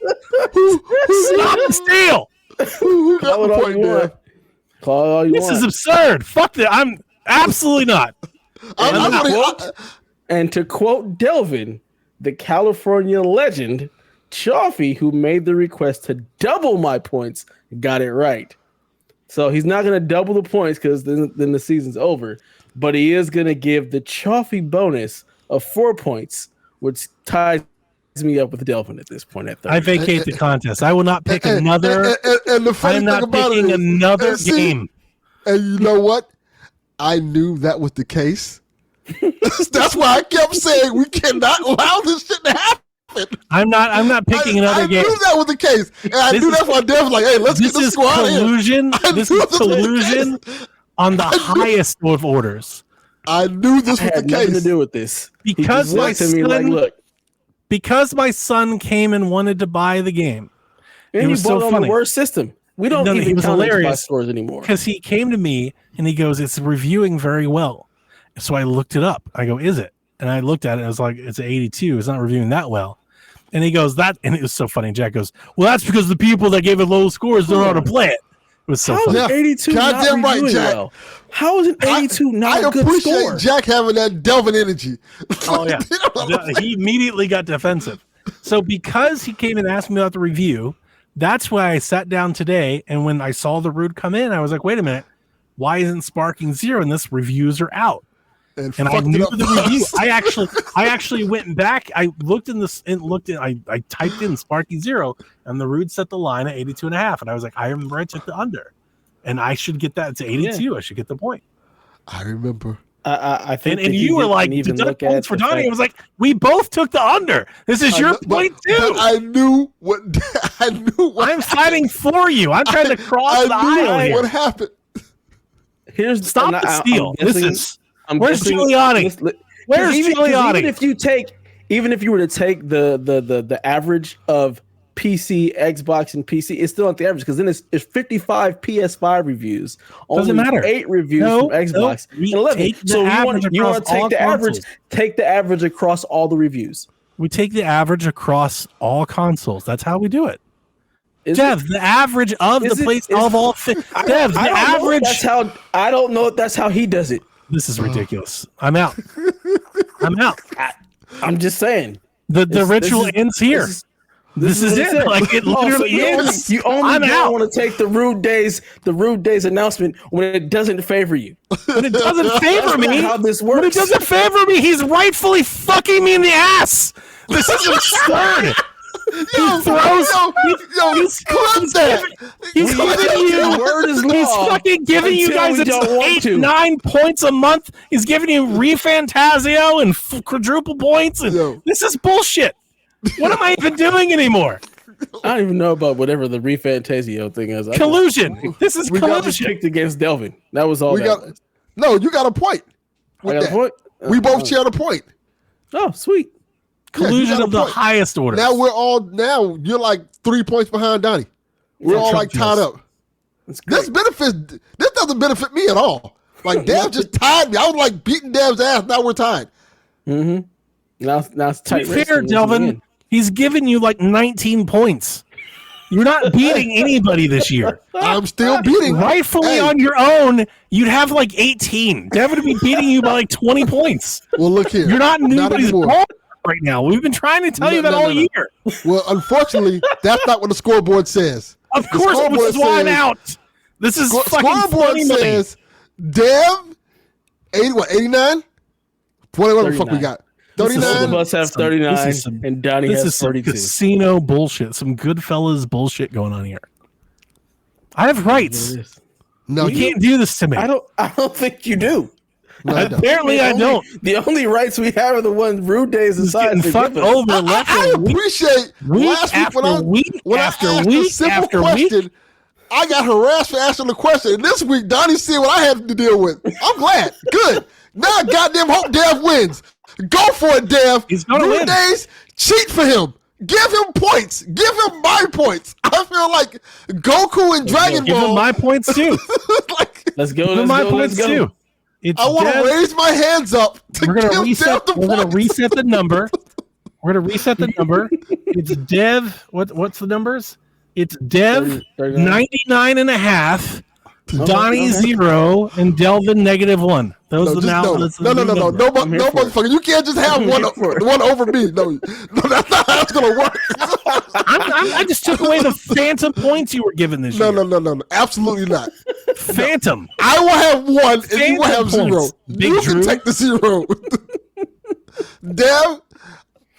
Stop the steal. Who got the point there? Call it all you want. This is absurd. Fuck that. I'm absolutely not. And to quote Delvin, the California legend, Chaffee, who made the request to double my points, got it right. So he's not going to double the points because then the season's over. But he is going to give the Chaffee bonus of 4 points, which ties me up with Delvin at this point. At 30. I vacate the contest. I will not pick another. And the funny I'm thing not about picking it is, another game. And you know what? I knew that was the case. That's why I kept saying we cannot allow this shit to happen. I'm not picking another game. I knew that was the case, and I knew that's why Dev was like, "Hey, let's get the squad collusion. in." This is collusion on the highest of orders. I knew this was the case. Nothing to do with this because my son came and wanted to buy the game. And it was so funny. On the worst system. We don't even count hilarious scores anymore. Because he came to me and he goes, "It's reviewing very well." So I looked it up. I go, "Is it?" And I looked at it and I was like, "It's 82. It's not reviewing that well." And he goes, "That," and it was so funny. Jack goes, "Well, that's because the people that gave it low scores don't know how to play it." It was so funny. How is 82 Goddamn not right, Jack. well? How is an 82 not a good score? I appreciate Jack having that Delvin energy. Oh, yeah. He immediately got defensive. So because he came and asked me about the review, that's why I sat down today. And when I saw the Rude come in, I was like, wait a minute. Why isn't Sparking Zero? And this reviews are out. and I knew the review. I actually went back. I looked in this and I typed in Sparky 0, and the Rude set the line at 82.5, and I was like, I remember I took the under, and I should get that to 82. Yeah. I should get the point. I remember. I think, and you were like, even look points for Donnie. I was like, we both took the under. This is your point too. But I knew what. I'm fighting for you. I'm trying to cross the aisle here. What happened? Stop the steal. Where's Giuliani? Where's Giuliani? Even if you were to take the average of PC, Xbox, and PC, it's still not the average, because then it's 55 PS5 reviews. Doesn't matter. 8 reviews from Xbox. And 11. So you want to take the average? Take the average across all the reviews. We take the average across all consoles. That's how we do it. Dev, the average of the place of all. Dev, the average. I don't know if that's how he does it. This is ridiculous. I'm out. I'm out. I'm just saying. The ritual ends here. This is it. Like, it literally is. You only don't want to take the RudeDays announcement when it doesn't favor you. When it doesn't favor me, how this works. When it doesn't favor me, he's rightfully fucking me in the ass. This is absurd. He's fucking giving you guys 8-9 points a month. He's giving you Refantasio and quadruple points, and this is bullshit. What am I even doing anymore? I don't even know about whatever the Refantasio thing is. Collusion. This is collusion. Just picked against Delvin. That was all. No, you got a point. I got a point. We both shared a point. Oh, sweet. Collusion of the highest order. Now you're like 3 points behind Donnie. We're all like tied up. This doesn't benefit me at all. Like, Dev just tied me. I was like beating Dev's ass. Now we're tied. Mm-hmm. Now it's tight. To be fair, Delvin, he's given you like 19 points. You're not beating anybody this year. I'm still beating. Rightfully on your own, you'd have like 18. Devin would be beating you by like 20 points. Well, look here. You're not anybody's ball right now. We've been trying to tell you that all year. Well, unfortunately, that's not what the scoreboard says. Of course, which is why I'm out. This is fucking funny says Dev 89? Whatever the fuck we got. 39. Both of us have 39, and Donnie has 32. Casino bullshit. Some Goodfellas bullshit going on here. I have rights. No, you can't do this to me. I don't think you do. No, apparently, I don't. The only rights we have are the ones RudeDays decides to give us. I appreciate last week when I asked a simple question. I got harassed for asking the question. And this week, Donnie see what I had to deal with. I'm glad. Good. Now I goddamn hope Dev wins. Go for it, Dev. He's going to win. RudeDays, cheat for him. Give him points. Give him my points. I feel like Goku and Dragon Ball. Give him my points too. Let's go. Give him my points too. I want to raise my hands up. We're going to reset the number. We're going to reset the number. It's Dev. What's the numbers? It's Dev 99.5. Donnie 0 and Delvin -1. Those are now. No, motherfucker! You can't just have one over me. No, that's not how it's gonna work. I just took away the phantom points you were given this year. No, absolutely not. Phantom. I will have 1, and you will have 0. You can take the 0. Dev,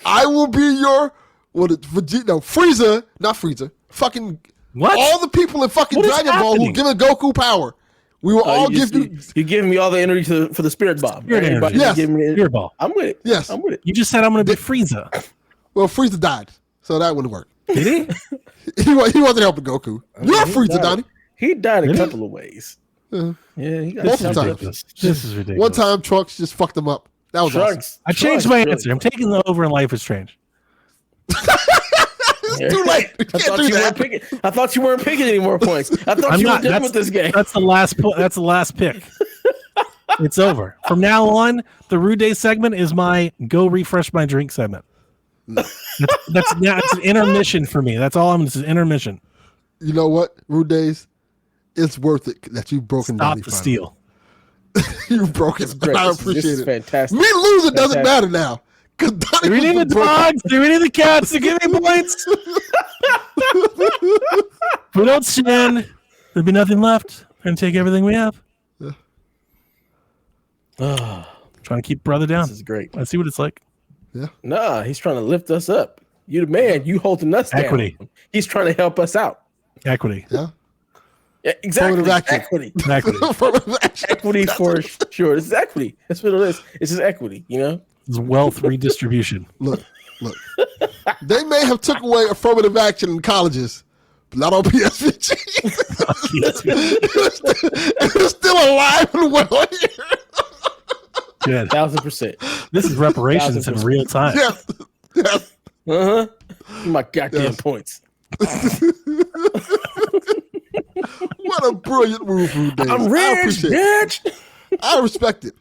I will be your Frieza, not Frieza. Fucking. What? All the people in fucking Dragon Ball who giving Goku power. We will all give you. You're giving me all the energy for the Spirit Bomb. Yes. Spirit Ball. I'm with it. Yes. I'm with it. You just said I'm going to be Frieza. Well, Frieza died, so that wouldn't work. Did he? He wasn't helping Goku. You're Frieza, Donnie. He died a couple of ways. Yeah, he got multiple times. This is ridiculous. One time, Trunks just fucked him up. That was awesome. I changed my answer. I'm taking the over in Life is Strange. It's too late. I thought you weren't picking any more points. I thought you were done with this game. That's the last That's the last pick. It's over. From now on, the RudeDays segment is my go refresh my drink segment. That's an intermission for me. That's all it's an intermission. You know what, RudeDays? It's worth it that you've broken Stop the steal. You've broken. I appreciate it. Fantastic. Me losing doesn't matter now. Do we need the dogs? Do we need the cats to give me points? If we don't stand, there'll be nothing left. We're going to take everything we have. Trying to keep brother down. This is great. I see what it's like. Yeah. Nah, he's trying to lift us up. You the man. You holding us Equity. down. He's trying to help us out. Equity. Yeah. Yeah, exactly. Equity. Equity for sure. This is equity. That's what it is. It's just equity, you know? It's wealth redistribution. Look. They may have took away affirmative action in colleges, but not on PSVG. It's still alive and well here. Good. 1,000%. This is reparations in real time. Yes. Uh-huh. My goddamn points. What a brilliant move, RudeDays. I'm rich, bitch. I respect it.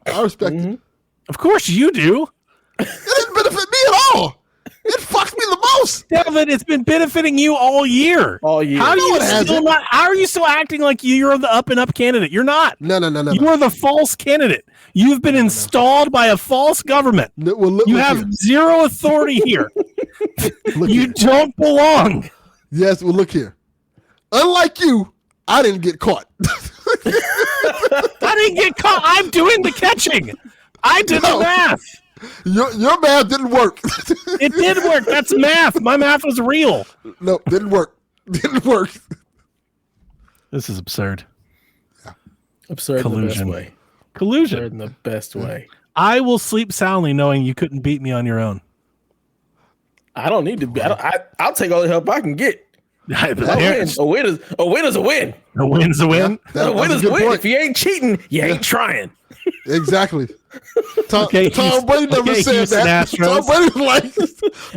It. Of course you do. It didn't benefit me at all. It fucked me the most. Delvin, it's been benefiting you all year. All year. How are you still acting like you're the up and up candidate? You're not. No. You are the false candidate. You've been installed by a false government. You have zero authority here. You don't belong. Yes, well, look here. Unlike you, I didn't get caught. I didn't get caught. I'm doing the catching. I did the math. Your math didn't work. It did work. That's math. My math was real. No, didn't work. Didn't work. This is absurd. Absurd Collusion. in the best way. Collusion. Absurd in the best way. I will sleep soundly knowing you couldn't beat me on your own. I don't need to be. I'll take all the help I can get. A win is a win. A win's a win. A win is a win. If you ain't cheating, you ain't trying. Exactly. Tom Brady never said Houston that. Astros. Tom Brady's like,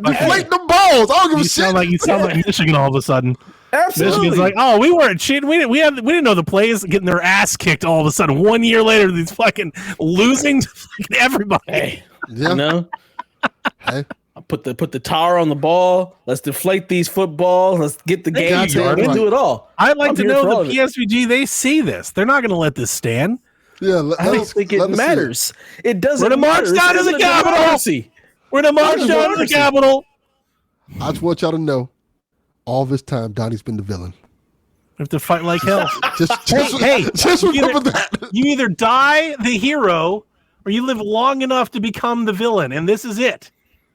deflate them balls. I don't give a shit. You sound like Michigan all of a sudden. Absolutely. Michigan's like, oh, we weren't cheating. We didn't know the plays getting their ass kicked all of a sudden. 1 year later, these fucking losing to fucking everybody. Hey, yeah. You know? Hey. Put the tar on the ball. Let's deflate these footballs. Let's get the game. Let's do it all. I'd like to know the PSVG. They see this. They're not going to let this stand. Yeah, I don't think it matters. It doesn't. We're to march down to the Capitol. We're to march down to the Capitol. I just want y'all to know, all this time, Donnie's been the villain. We have to fight like hell. just remember that. You either die the hero or you live long enough to become the villain, and this is it.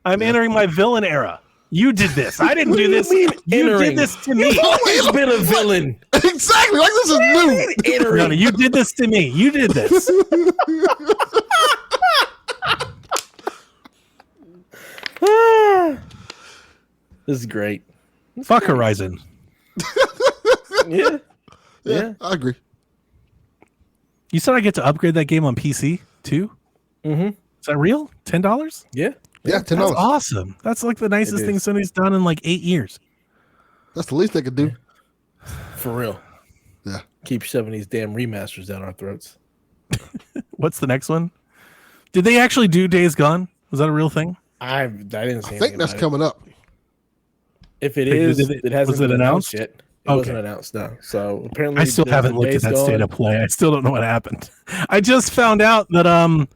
I'm entering my villain era. You did this. I didn't do this. You did this to me. You've always been a villain. Exactly. Like this is new. No, you did this to me. You did this. This is great. Fuck Horizon. Yeah, I agree. You said I get to upgrade that game on PC too? Mm-hmm. Is that real? $10? Yeah. Yeah, $10. That's awesome. That's like the nicest thing Sony's done in like 8 years. That's the least they could do. For real. Yeah. Keep shoving these damn remasters down our throats. What's the next one? Did they actually do Days Gone? Was that a real thing? I didn't see. I think that's coming up. If it is, it hasn't been announced yet. It wasn't announced, no. So apparently, I still haven't looked at that state of play. I still don't know what happened. I just found out that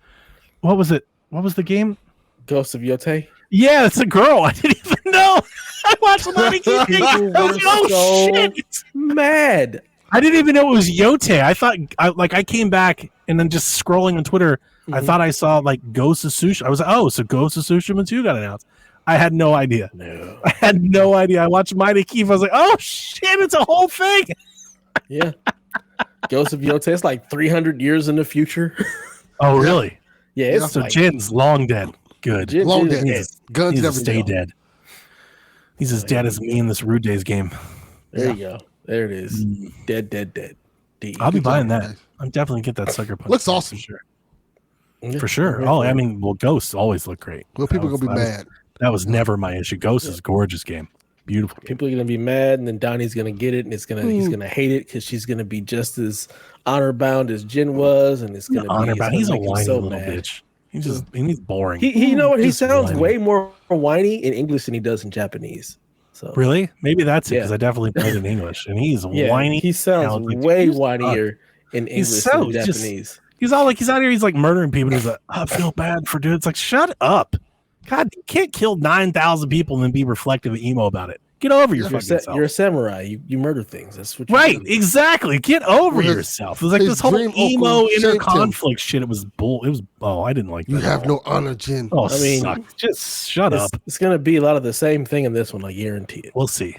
what was it? What was the game? Ghost of Yotei. Yeah, it's a girl. I didn't even know. I watched Lonnie Keating. I was like, oh shit! Mad. I didn't even know it was Yotei. I thought, I came back and then just scrolling on Twitter, I thought I saw like Ghost of Tsushima. I was like, oh, so Ghost of Tsushima 2 got announced. I had no idea. No. I had no idea. I watched Mighty Keith. I was like, oh shit, it's a whole thing. Yeah. Ghost of Yotei. It's like 300 years in the future. Oh, really? Yeah. It's so Jin's long dead. Good. Long dead. Guns never stay dead. He's as dead as me in this RudeDays game. There you go. There it is. Dead. I'll be buying that. I'm definitely get that sucker punch. Looks awesome. For sure. For sure. Oh, I mean, well, Ghosts always look great. Well, people are going to be mad. That was never my issue. Ghost is a gorgeous game. Beautiful. People are going to be mad, and then Donnie's going to get it, and he's going to hate it because she's going to be just as honor bound as Jin was, and it's going to be honor bound. He's a whiny little mad. Bitch. He's boring. You know what? He sounds way more whiny in English than he does in Japanese. So really, maybe that's it because I definitely played in English, and he's whiny. He sounds way whinier in English than Japanese. He's all like, he's out here, he's like murdering people. And he's like, I feel bad for dude. It's like, shut up. God, you can't kill 9,000 people and then be reflective and emo about it. Get over your fucking self. You're a samurai. You murder things. That's what. Right? Exactly. Get over yourself. It was like this whole emo inner conflict shit. It was bull. It was. Oh, I didn't like that. You have no honor, Jin. Oh, I mean, just shut up. It's gonna be a lot of the same thing in this one. I guarantee it. We'll see.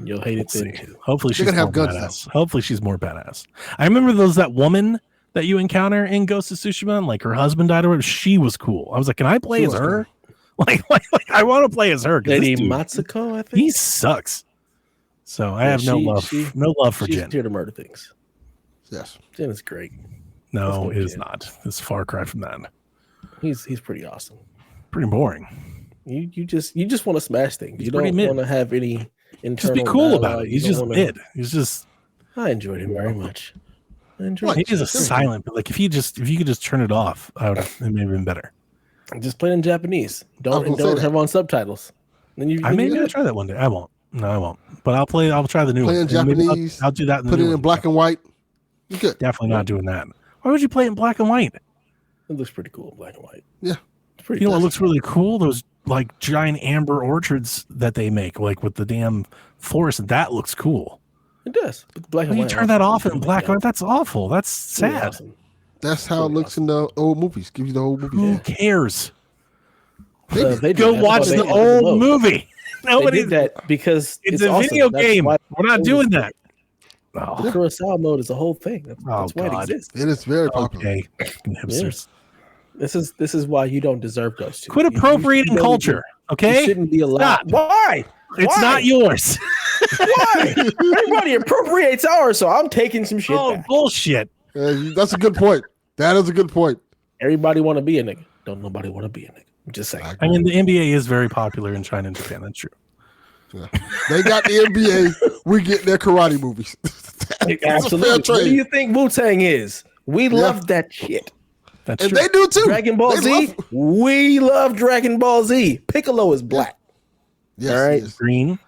You'll hate it too. Hopefully she's more badass. Hopefully she's more badass. I remember that woman that you encounter in Ghost of Tsushima, and like her husband died or whatever. She was cool. I was like, can I play as her? Like I want to play as her. Lady Matsuko, I think he sucks. So I have no love for Jin. She's here to murder things. Yes, Jin is great. No, it is not. It's a far cry from that. He's pretty awesome. Pretty boring. You just want to smash things. You don't want to have any internal. Just be cool about it. He's just mid. He's just. I enjoyed him very much. He is a silent, but like if you could just turn it off, it may have been better. Just play it in Japanese. Don't have on subtitles. Then I may try that one day. I won't. No, I won't. But I'll try the new one. Play in Japanese. I'll do that. Put it in black and white. You good? Definitely not doing that. Why would you play it in black and white? It looks pretty cool in black and white. Yeah. You know what looks really cool? Those like giant amber orchards that they make, like with the damn forest. That looks cool. It does. Black and white. You turn that off in black and white. That's awful. That's sad. Really awesome. That's how it looks in the old movies. Give you the old movie. Who cares? They go watch the old movie. Nobody did that because it's a video game. We're not doing that. The Kurosawa mode is a whole thing. That's why it exists. It is very popular. Okay. Hipsters. This is why you don't deserve Ghost 2. Quit appropriating culture. Okay, you shouldn't be allowed. Stop. Why? It's not yours. Why? Everybody appropriates ours, so I'm taking some shit. Oh, back. Bullshit. That's a good point. That is a good point. Everybody want to be a nigga. Don't nobody want to be a nigga. I'm just saying. I mean, the NBA is very popular in China and Japan. That's true. Yeah. They got the NBA. We get their karate movies. Absolutely. What do you think Wu-Tang is? We love that shit. That's and true. they do too. Dragon Ball Z. We love Dragon Ball Z. Piccolo is black. Yes, all right. Green.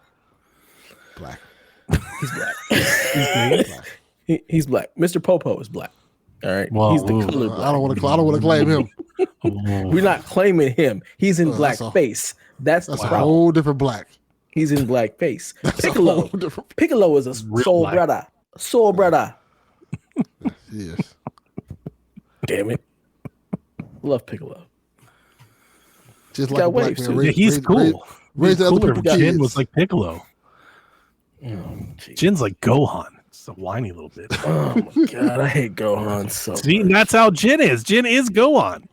Black. He's black. He's black. He's black. Mr. Popo is black. All right. Well, he's the color black. I don't want to claim him. We're not claiming him. He's in black face. That's a whole different black. He's in black face. Piccolo is a soul brother. Soul brother. Yes. Damn it. Love Piccolo. Just like a black man. He's cool. Raised other people's kids. Jin was like Piccolo. Jin's like Gohan. It's a whiny little bit. Oh my god, I hate Gohan so See, and that's how Jin is. Jin is Gohan.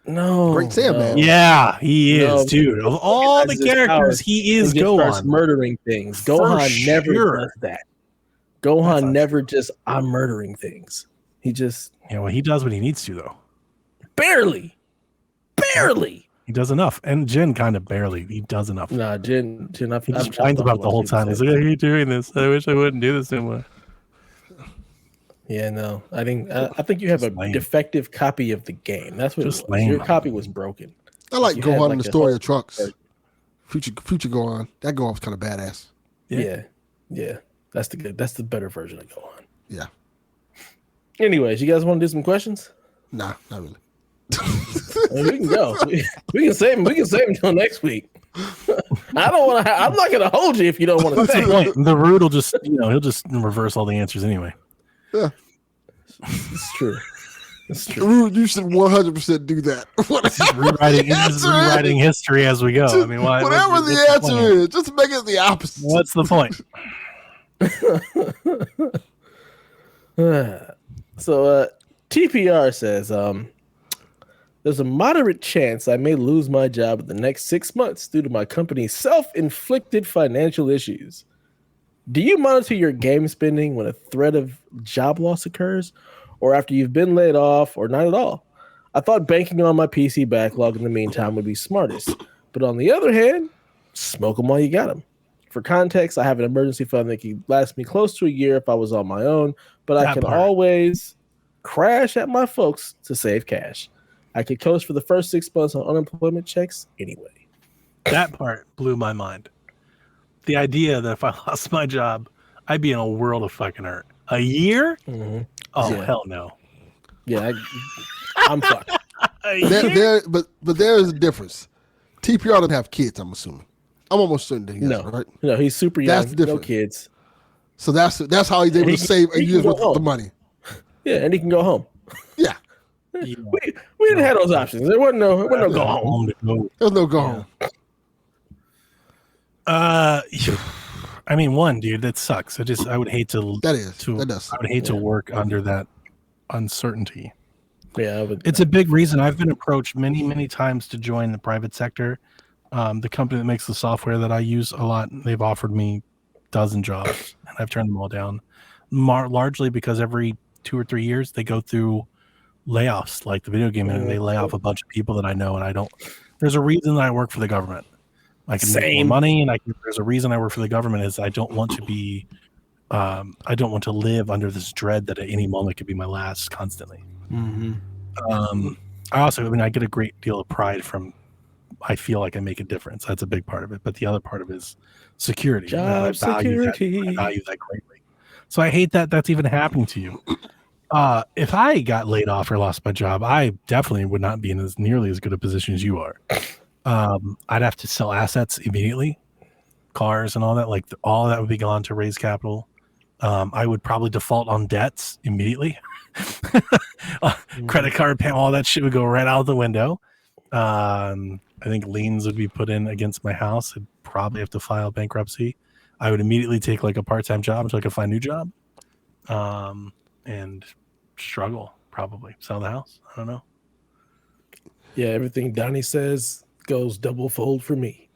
No. Great Sandman. Yeah, he is, dude. Of all the characters, he is Gohan. Starts murdering things. Gohan never does that. Gohan never just, I'm murdering things. He just... Yeah, well, he does what he needs to, though. Barely. He does enough. And Jin kind of barely. He does enough. Nah, Jin he just whines about the whole time. He's like, I hate doing this. I wish I wouldn't do this anymore. Yeah, no. I think you have a defective copy of the game. That's what it was. Your copy was broken. I like Gohan in the story of Trunks. Future Gohan. That Gohan was kind of badass. Yeah. That's the better version of Gohan. Yeah. Anyways, you guys want to do some questions? Nah, not really. We can go. We can save them. We can save them until next week. I don't want to. I'm not going to hold you if you don't want to. That's the point. The Rude will just, he'll just reverse all the answers anyway. Yeah, it's true. It's true. Rude, you should 100% do that. Rewriting history as we go. I mean, whatever the answer is, just make it the opposite. What's the point? So TPR says there's a moderate chance I may lose my job in the next 6 months due to my company's self-inflicted financial issues. Do you monitor your game spending when a threat of job loss occurs, or after you've been laid off, or not at all? I thought banking on my PC backlog in the meantime would be smartest, but on the other hand, smoke them while you got them. For context, I have an emergency fund that could last me close to a year if I was on my own, but I can always crash at my folks to save cash. I could coast for the first 6 months on unemployment checks anyway. That part blew my mind. The idea that if I lost my job, I'd be in a world of fucking hurt. A year? Mm-hmm. Oh, hell no. Yeah, I'm fucked. But there is a difference. TPR doesn't have kids, I'm assuming. I'm almost certain that he No, doesn't, right? no, he's super young. That's the No difference. kids. So that's how he's able to save and use with the money. Yeah, and he can go home. Yeah. Yeah. We didn't have those options. There wasn't no go home. There's no go home. I mean, dude, that sucks. I would hate to. That does. I would hate to work under that uncertainty. Yeah, it's a big reason I've been approached many, many times to join the private sector. The company that makes the software that I use a lot, they've offered me dozen jobs, and I've turned them all down, largely because every 2 or 3 years they go through layoffs, like the video game, and they lay off a bunch of people that I know, and I don't. There's a reason that I work for the government. I can make more money, and there's a reason I work for the government is I don't want to be, I don't want to live under this dread that at any moment could be my last constantly. Mm-hmm. I get a great deal of pride from, I feel like I make a difference. That's a big part of it. But the other part of it is security. Job security. I value that greatly. So I hate that that's even happening to you. If I got laid off or lost my job, I definitely would not be in as nearly as good a position as you are. I'd have to sell assets immediately, cars and all that. Like all that would be gone to raise capital. I would probably default on debts immediately. Credit card payment, all that shit would go right out the window. I think liens would be put in against my house. I'd probably have to file bankruptcy. I would immediately take like a part-time job until I could find a new job, and struggle, probably sell the house. I don't know. Yeah, everything Donnie says goes double fold for me.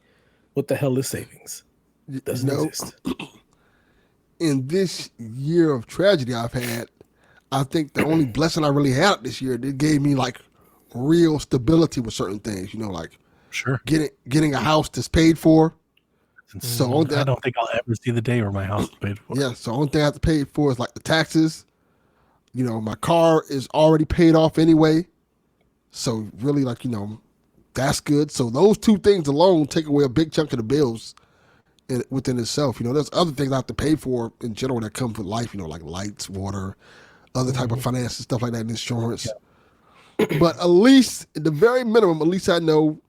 What the hell is savings? It doesn't exist. In this year of tragedy I've had, I think the only blessing I really had this year, it gave me like real stability with certain things, like getting a house that's paid for. So I don't think I'll ever see the day where my house is paid for. Yeah, so the only thing I have to pay for is like the taxes. My car is already paid off anyway. So really that's good. So those two things alone take away a big chunk of the bills within itself. There's other things I have to pay for in general that come with life, like lights, water, other type of finance and stuff like that, and insurance. Yeah. But at least, at the very minimum, at least I know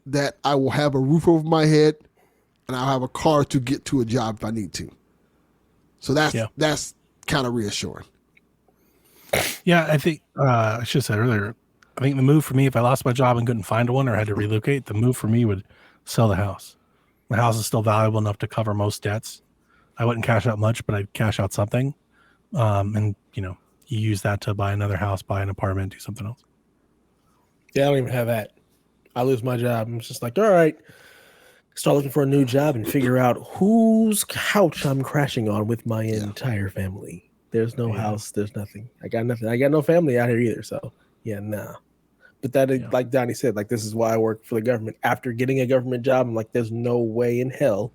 that I will have a roof over my head and I'll have a car to get to a job if I need to. So that's kind of reassuring. Yeah, I think I should have said earlier, I think the move for me, if I lost my job and couldn't find one or had to relocate, the move for me would sell the house. My house is still valuable enough to cover most debts. I wouldn't cash out much, but I'd cash out something. And, you use that to buy another house, buy an apartment, do something else. Yeah, I don't even have that. I lose my job. I'm just like, all right, start looking for a new job and figure out whose couch I'm crashing on with my entire family. There's no house. There's nothing. I got nothing. I got no family out here either. So, nah. But that is, like Donnie said, like, this is why I work for the government. After getting a government job, I'm like, there's no way in hell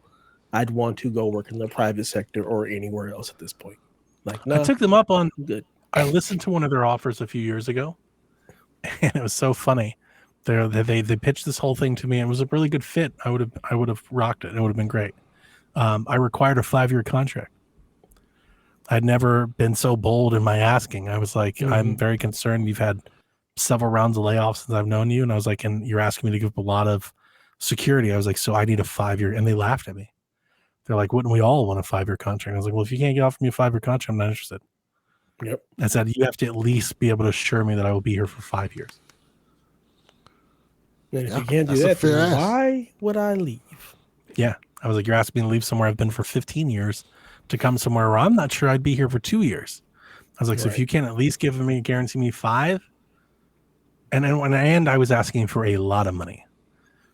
I'd want to go work in the private sector or anywhere else at this point. Like, no. I took them up on good. I listened to one of their offers a few years ago, and it was so funny. They pitched this whole thing to me, and it was a really good fit. I would have rocked it. It would have been great. I required a 5-year contract. I'd never been so bold in my asking. I was like, I'm very concerned. You've had several rounds of layoffs since I've known you. And I was like, and you're asking me to give up a lot of security. I was like, so I need a 5-year. And they laughed at me. They're like, wouldn't we all want a 5-year contract? I was like, well, if you can't get offer me a 5-year contract, I'm not interested. Yep. I said, you have to at least be able to assure me that I will be here for 5 years. And if you can't do that, then why would I leave? Yeah. I was like, you're asking me to leave somewhere I've been for 15 years to come somewhere where I'm not sure I'd be here for 2 years. I was like, so if you can't at least guarantee me 5, and then when I was asking for a lot of money.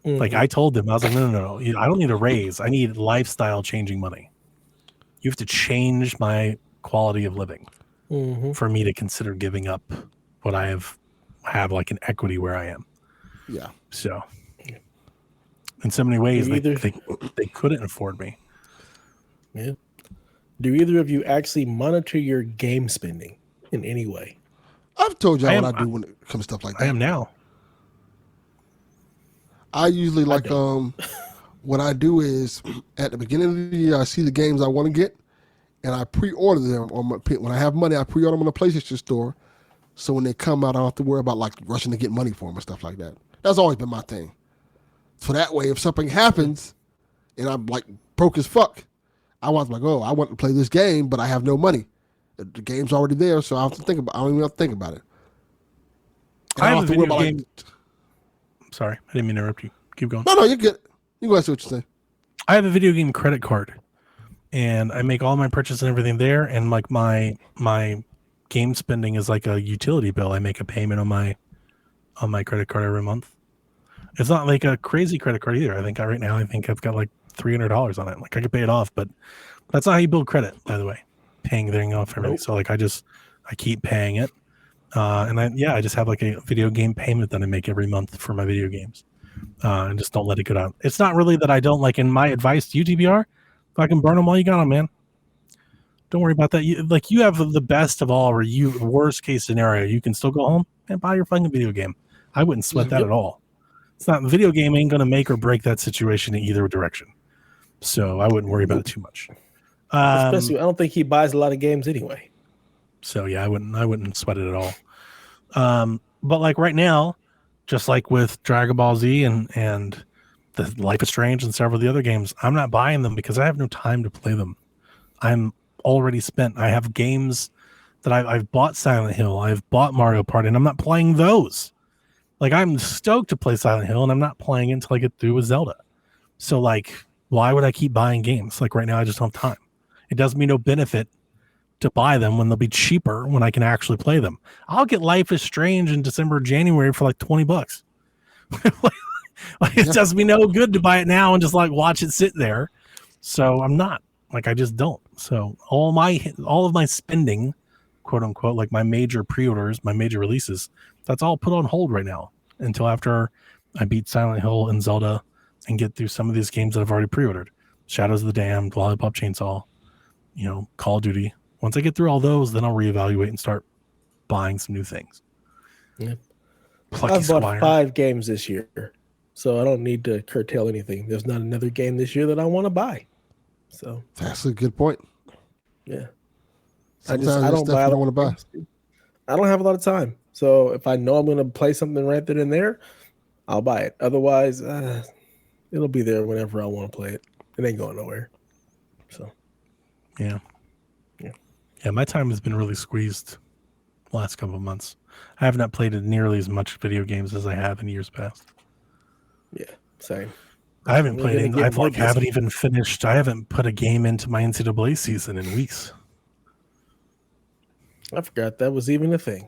Like I told them, I was like, no, I don't need a raise. I need lifestyle changing money. You have to change my quality of living for me to consider giving up what I have like an equity where I am. Yeah. So in so many ways, they couldn't afford me. Yeah. Do either of you actually monitor your game spending in any way? I've told y'all what I do when it comes to stuff like that. I am now. I usually what I do is at the beginning of the year, I see the games I want to get, and I pre-order them when I have money. I pre-order them on the PlayStation Store, so when they come out, I don't have to worry about like rushing to get money for them and stuff like that. That's always been my thing. So that way, if something happens, and I'm like broke as fuck. I was like, oh, I want to play this game, but I have no money. The game's already there, so I don't even have to think about it. I have a video game. Sorry, I didn't mean to interrupt you. Keep going. No, you're good. You go ahead and say what you say. I have a video game credit card, and I make all my purchases and everything there. And like my game spending is like a utility bill. I make a payment on my credit card every month. It's not like a crazy credit card either. I think I've got like $300 on it. Like I could pay it off, but that's not how you build credit, by the way. Paying everything off everything. So like I keep paying it. And I just have like a video game payment that I make every month for my video games. And just don't let it go down. It's not really that I don't like. In my advice to you, TBR, fucking burn them while you got them, man. Don't worry about that. You have the best of all, or worst case scenario, you can still go home and buy your fucking video game. I wouldn't sweat that at all. It's not, the video game ain't going to make or break that situation in either direction. So I wouldn't worry about it too much. Especially, I don't think he buys a lot of games anyway. So yeah, I wouldn't sweat it at all. But like right now, just like with Dragon Ball Z and the Life is Strange and several of the other games, I'm not buying them because I have no time to play them. I'm already spent. I have games that I've bought Silent Hill, I've bought Mario Party, and I'm not playing those. Like I'm stoked to play Silent Hill, and I'm not playing it until I get through with Zelda. So like, why would I keep buying games? Like right now, I just don't have time. It does me no benefit to buy them when they'll be cheaper when I can actually play them. I'll get Life is Strange in December, January for like $20. It does me no good to buy it now and just like watch it sit there. So I'm not, like, I just don't. So all of my spending, quote unquote, like my major pre-orders, my major releases, that's all put on hold right now until after I beat Silent Hill and Zelda and get through some of these games that I've already pre-ordered. Shadows of the Damned, Lollipop Chainsaw, Call of Duty. Once I get through all those, then I'll reevaluate and start buying some new things. Yeah. I've bought 5 games this year, so I don't need to curtail anything. There's not another game this year that I want to buy. So that's a good point. Yeah. Sometimes I don't buy. Want to buy. I don't have a lot of time. So if I know I'm going to play something right then and there, I'll buy it. Otherwise, it'll be there whenever I want to play it. It ain't going nowhere. So yeah. My time has been really squeezed the last couple of months. I have not played nearly as much video games as I have in years past. Yeah, same. I haven't played any. Haven't even finished. I haven't put a game into my NCAA season in weeks. I forgot that was even a thing.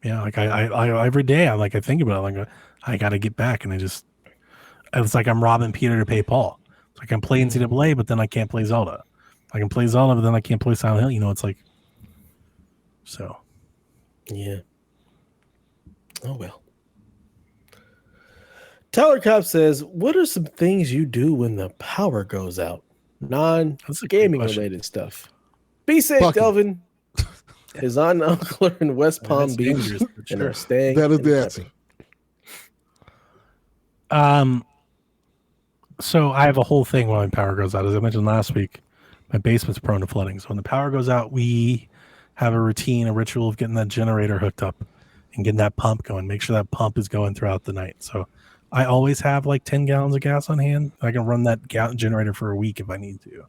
Yeah, like I every day I think about it, like I got to get back, and it's like I'm robbing Peter to pay Paul. It's like I'm playing NCAA, but then I can't play Zelda. I can play Zelda, but then I can't play Silent Hill. It's like, so. Yeah. Oh, well. Tyler Cobb says, what are some things you do when the power goes out? Non-gaming related stuff. Be safe, Delvin. His aunt and uncle are in West Palm Beach and are staying. That is the answer. So I have a whole thing when my power goes out. As I mentioned last week, my basement's prone to flooding. So when the power goes out, we have a ritual of getting that generator hooked up and getting that pump going. Make sure that pump is going throughout the night. So I always have like 10 gallons of gas on hand. I can run that generator for a week if I need to.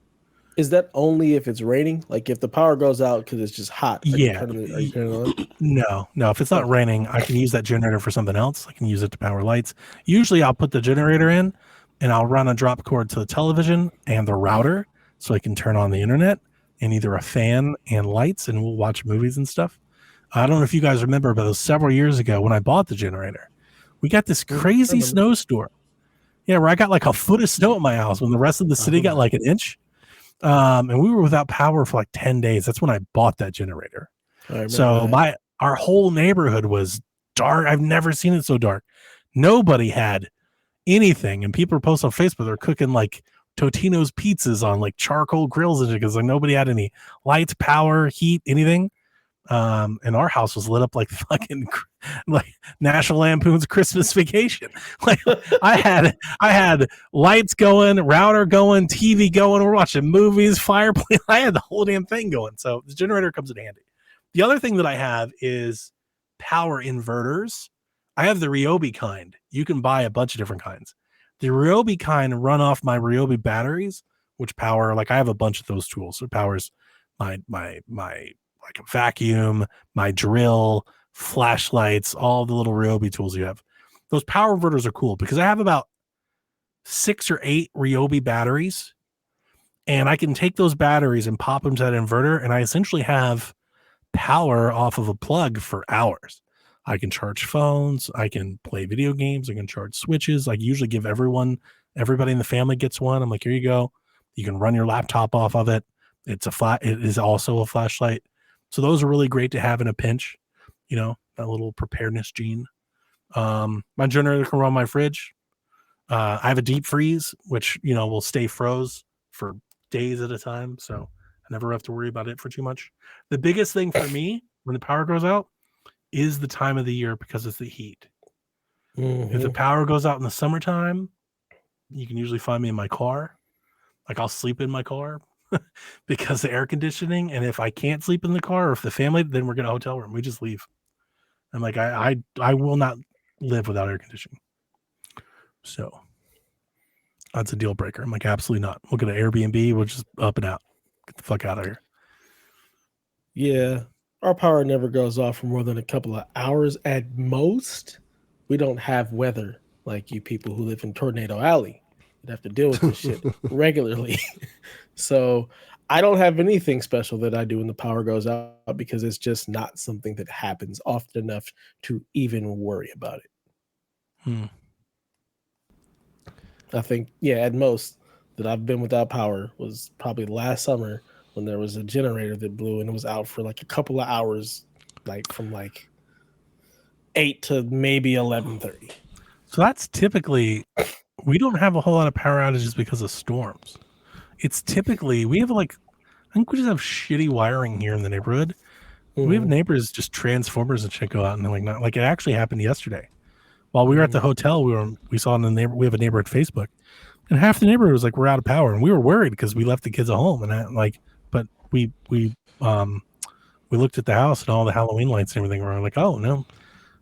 Is that only if it's raining? Like if the power goes out because it's just hot? Are you turning it on? No. If it's not raining, I can use that generator for something else. I can use it to power lights. Usually I'll put the generator in and I'll run a drop cord to the television and the router so I can turn on the internet and either a fan and lights, and we'll watch movies and stuff. I don't know if you guys remember, but it was several years ago when I bought the generator. We got this crazy snowstorm. Yeah, where I got like a foot of snow at my house when the rest of the city got like an inch. And we were without power for like 10 days. That's when I bought that generator. So our whole neighborhood was dark. I've never seen it so dark. Nobody had anything. And people were posting on Facebook, they're cooking like Totino's pizzas on like charcoal grills and shit because like nobody had any lights, power, heat, anything. And our house was lit up like fucking like National Lampoon's Christmas Vacation. Like I had lights going, router going, TV going. We're watching movies, fireplace. I had the whole damn thing going. So the generator comes in handy. The other thing that I have is power inverters. I have the Ryobi kind. You can buy a bunch of different kinds. The Ryobi kind run off my Ryobi batteries, which power, like I have a bunch of those tools. It powers my like a vacuum, my drill, flashlights, all the little Ryobi tools you have. Those power inverters are cool because I have about 6 or 8 Ryobi batteries, and I can take those batteries and pop them to that inverter, and I essentially have power off of a plug for hours. I can charge phones, I can play video games, I can charge switches. I usually give everybody in the family gets one. I'm like, here you go. You can run your laptop off of it. It is also a flashlight. So those are really great to have in a pinch, you know, that little preparedness gene. My generator can run my fridge. I have a deep freeze, which, you know, will stay froze for days at a time. So I never have to worry about it for too much. The biggest thing for me when the power goes out is the time of the year because it's the heat. If the power goes out in the summertime, you can usually find me in my car. Like I'll sleep in my car because the air conditioning. And if I can't sleep in the car or if the family, then we're going to a hotel room. We just leave. I'm like, I will not live without air conditioning. So that's a deal breaker. I'm like, absolutely not. We'll get an Airbnb. We'll just up and out. Get the fuck out of here. Yeah. Our power never goes off for more than a couple of hours at most. We don't have weather like you people who live in Tornado Alley. You'd have to deal with this shit regularly. So I don't have anything special that I do when the power goes out because it's just not something that happens often enough to even worry about it. I think, yeah, at most that I've been without power was probably last summer when there was a generator that blew and it was out for like a couple of hours, like from like 8 to maybe 11:30. So that's typically, we don't have a whole lot of power outages because of storms. It's typically, we have like, I think we just have shitty wiring here in the neighborhood. We have neighbors, just transformers and shit go out and like not like it actually happened yesterday. While we were at the hotel, we saw in the neighbor, we have a neighbor at Facebook, and half the neighborhood was like, we're out of power, and we were worried because we left the kids at home, and but we looked at the house and all the Halloween lights and everything. We're like, oh no,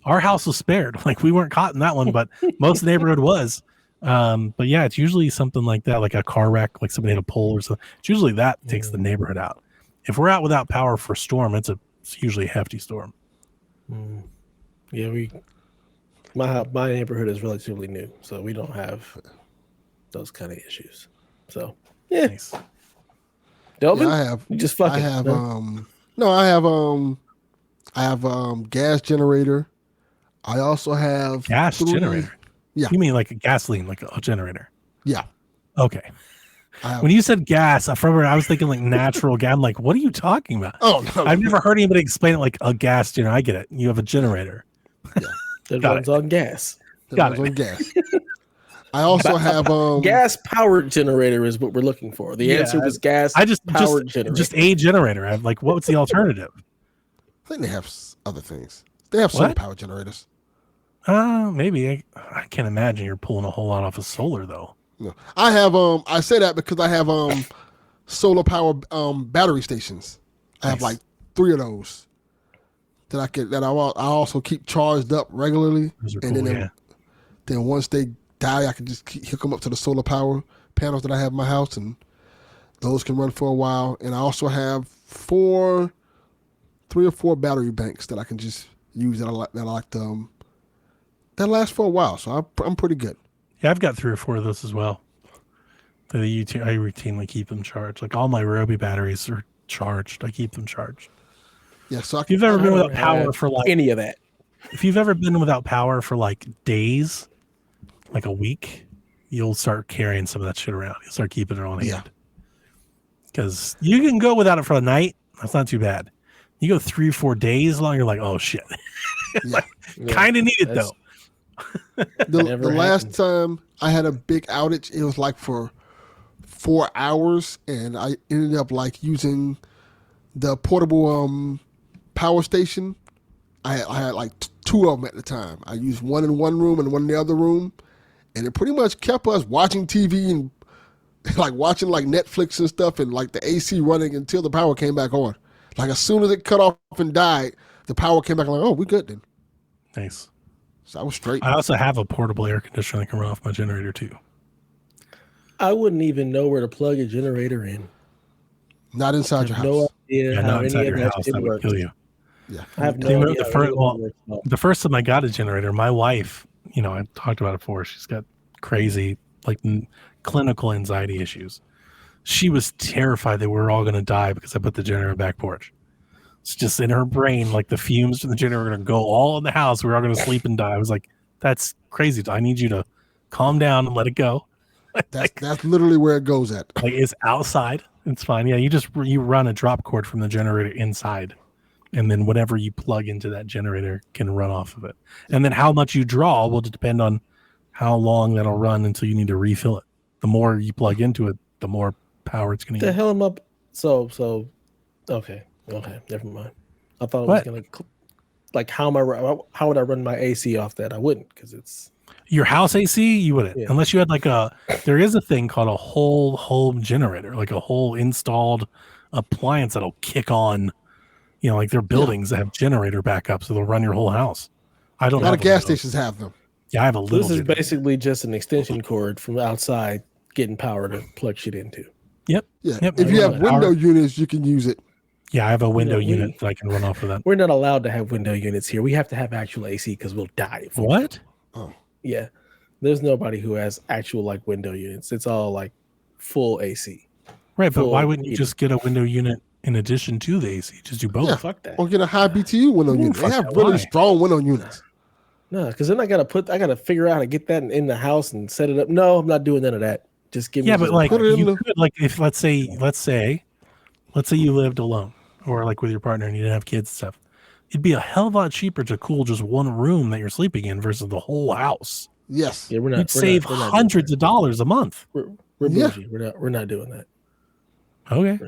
our house was spared. Like we weren't caught in that one, but most of the neighborhood was. But yeah, it's usually something like that, like a car wreck, like somebody hit a pole or something. It's usually that takes the neighborhood out. If we're out without power for a storm, it's usually a hefty storm. Yeah, my neighborhood is relatively new, so we don't have those kind of issues. So yeah, nice. Delvin, yeah, I have gas generator. I also have gas generator. Yeah, you mean like a gasoline, like a generator? Yeah. Okay. When you said gas, I was thinking like natural gas. I'm like, what are you talking about? Oh no, I've never heard anybody explain it like a gas generator. I get it. You have a generator. Yeah. That runs on gas. On gas. I also have gas powered generator is what we're looking for. The answer was gas. Powered generator. Just a generator. I'm like, what's the alternative? I think they have other things. They have solar power generators. Maybe. I can't imagine you're pulling a whole lot off of solar though. No, I have I say that because I have solar power battery stations. I have like 3 of those that I also keep charged up regularly. Those are cool, then once they die, I can just hook them up to the solar power panels that I have in my house, and those can run for a while. And I also have 3 or 4 battery banks that I can just use that last for a while. So I'm pretty good. Yeah, I've got 3 or 4 of those as well. I routinely keep them charged. Like all my Ryobi batteries are charged. I keep them charged. Yeah. So if you've ever been without power for like any of that, if you've ever been without power for like days, like a week, you'll start carrying some of that shit around. You'll start keeping it on hand. Because you can go without it for a night. That's not too bad. You go 3 or 4 days long, you're like, oh shit. Kind of need it though. The last time I had a big outage, it was like for 4 hours, and I ended up like using the portable power station. I had like 2 of them at the time. I used one in one room and one in the other room, and it pretty much kept us watching TV and like watching like Netflix and stuff, and like the AC running until the power came back on. Like as soon as it cut off and died, the power came back. I'm like, oh, we good then. Nice. So I was straight. I also have a portable air conditioner that can run off my generator too. I wouldn't even know where to plug a generator in. Not inside your house. No idea how not any inside of your that house. shit That would works. kill you. Yeah. I have no idea. The first time I got a generator, my wife, I talked about it before. She's got crazy, clinical anxiety issues. She was terrified that we were all going to die because I put the generator back porch. It's just in her brain, like the fumes from the generator are going to go all in the house. We're all going to sleep and die. I was like, that's crazy. I need you to calm down and let it go. That's literally where it goes at. Like it's outside. It's fine. Yeah, you run a drop cord from the generator inside. And then whatever you plug into that generator can run off of it. And then how much you draw will depend on how long that'll run until you need to refill it. The more you plug into it, the more power it's going to The use. hell am up? So okay, never mind. I thought it was going to how would I run my AC off that? I wouldn't because it's your house AC. You wouldn't unless you had there is a thing called a whole home generator, like a whole installed appliance that'll kick on. There are buildings that have generator backup, so they'll run your whole house. I don't. A lot of gas stations have them. Yeah, I have a little. This is basically just an extension cord from outside getting power to plug shit into. Yep. Yeah. Yep. If you have window units, you can use it. Yeah, I have a window unit that I can run off of that. We're not allowed to have window units here. We have to have actual AC because we'll die. What? Oh. Yeah. There's nobody who has actual window units. It's all full AC. Right, but why wouldn't you just get a window unit in addition to the AC? Just do both. Yeah. Fuck that. Or get a high BTU window unit. They have really strong window units. No, because then I gotta figure out how to get that in the house and set it up. No, I'm not doing none of that. Just give me. Yeah, but you could if let's say you lived alone or with your partner and you didn't have kids and stuff, it'd be a hell of a lot cheaper to cool just one room that you're sleeping in versus the whole house. Yes. Yeah, you'd save hundreds of dollars a month. We're bougie. We're not doing that. Okay.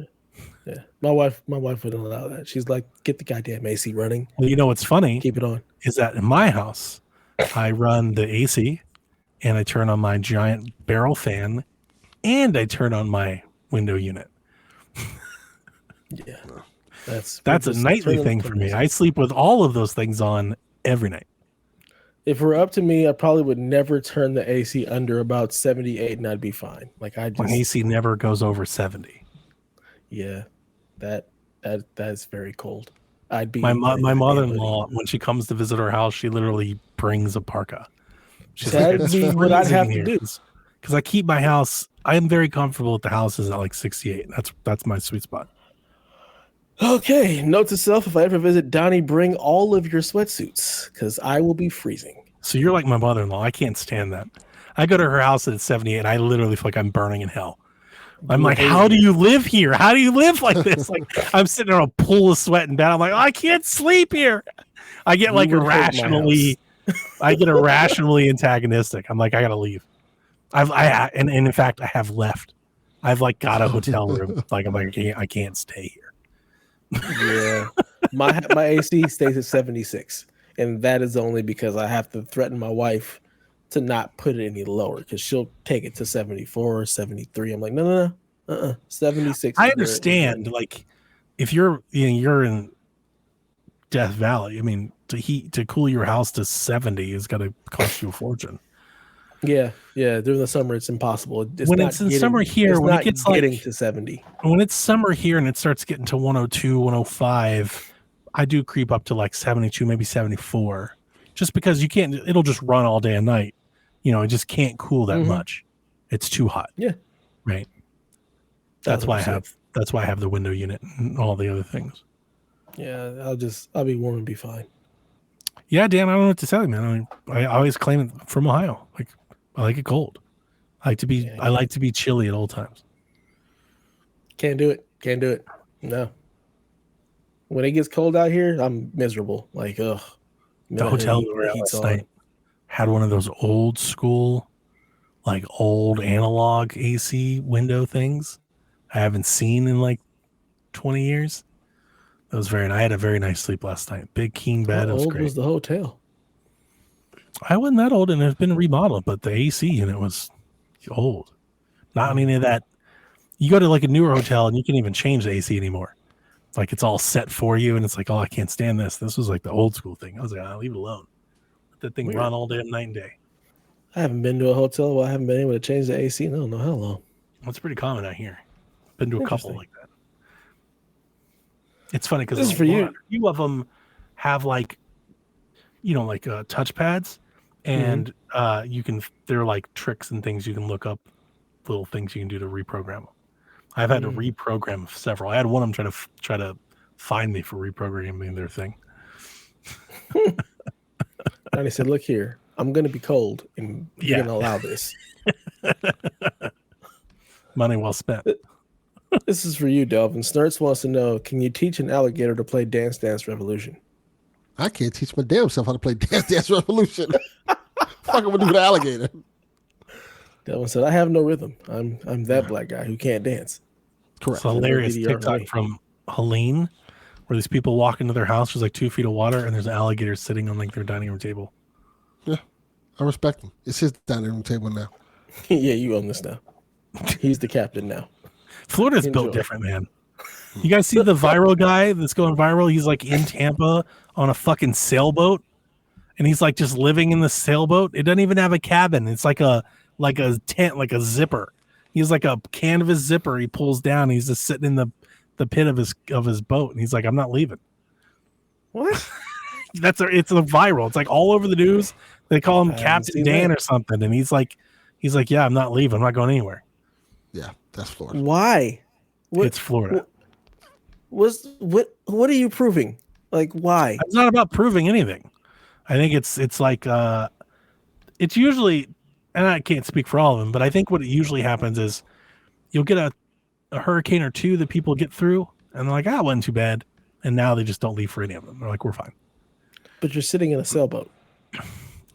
Yeah, my wife wouldn't allow that. She's like, get the goddamn AC running. Well, you know what's funny? Keep it on. Is that in my house, I run the AC, and I turn on my giant barrel fan, and I turn on my window unit. Yeah, that's a nightly thing for me. I sleep with all of those things on every night. If it were up to me, I probably would never turn the AC under about 78, and I'd be fine. My AC never goes over 70. Yeah, that's very cold. I'd be my mother-in-law when she comes to visit our house, she literally brings a parka. That'd be what I'd have to do. Because I keep my house. I am very comfortable with the houses at 68. That's my sweet spot. Okay, note to self: if I ever visit Donnie, bring all of your sweatsuits because I will be freezing. So you're like my mother-in-law. I can't stand that. I go to her house at 78, and I literally feel like I'm burning in hell. I'm like, how do you live here? How do you live like this? I'm sitting in a pool of sweat in bed. I'm like, I can't sleep here. I get irrationally antagonistic. I'm like, I gotta leave. And in fact, I have left. I've got a hotel room. I'm like, I can't stay here. Yeah, my AC stays at 76, and that is only because I have to threaten my wife to not put it any lower because she'll take it to 74 or 73. I'm like, no, 76. I understand. If you're in Death Valley, I mean, to cool your house to 70 is going to cost you a fortune. Yeah. During the summer, it's impossible. Summer here, when it gets getting to 70. When it's summer here and it starts getting to 102, 105, I do creep up to 72, maybe 74, just because you can't. It'll just run all day and night. It just can't cool that much. It's too hot. Yeah. Right. That's why I have the window unit and all the other things. Yeah, I'll be warm and be fine. Yeah, Dan, I don't know what to tell you, man. I always claim it from Ohio. I like it cold. I like to be chilly at all times. Can't do it. No. When it gets cold out here, I'm miserable. The hotel we were at last night had one of those old school, old analog AC window things I haven't seen in 20 years. It was I had a very nice sleep last night. Big king bed. How it was old great. was the hotel? I wasn't that old, and it's been remodeled, but the AC unit was old. Not any of that. You go to a newer hotel, and you can't even change the AC anymore. It's all set for you, and it's oh, I can't stand this. This was the old school thing. I was like, I'll leave it alone. Let that thing run all day, night and day. I haven't been to a hotel where I haven't been able to change the AC. No, no, how long? That's pretty common out here. Been to a couple like that. It's funny because This is for you. A few of them have like touchpads, and they're like tricks and things you can look up, little things you can do to reprogram them. I've had to reprogram several. I had one of them try to find me for reprogramming their thing. And he said, "Look here, I'm going to be cold, and you're going to allow this." Money well spent. This is for you, Delvin. Snurts wants to know: can you teach an alligator to play Dance Dance Revolution? I can't teach my damn self how to play Dance Dance Revolution. Fuck, I'm gonna do with an alligator. Delvin said, "I have no rhythm. I'm that black guy who can't dance." Correct. It's a hilarious TikTok from Helene, where these people walk into their house. There's like 2 feet of water, and there's an alligator sitting on like their dining room table. Yeah, I respect him. It's his dining room table now. Yeah, you own this now. He's the captain now. Florida's built different, man. You guys see the viral guy that's going viral? He's like in Tampa on a fucking sailboat, and he's like just living in the sailboat. It doesn't even have a cabin. It's like a tent, like a zipper. He's like a canvas zipper. He pulls down. He's just sitting in the pit of his boat, and he's like, "I'm not leaving." What? It's a viral. It's like all over the news. They call him Captain Dan or something, and he's like, "Yeah, I'm not leaving. I'm not going anywhere." Yeah, that's Florida. Why? It's Florida. What are you proving? Like, why? It's not about proving anything. I think it's like it's usually, and I can't speak for all of them, but I think what usually happens is you'll get a hurricane or two that people get through, and they're like, it wasn't too bad, and now they just don't leave for any of them. They're like, we're fine. But you're sitting in a sailboat.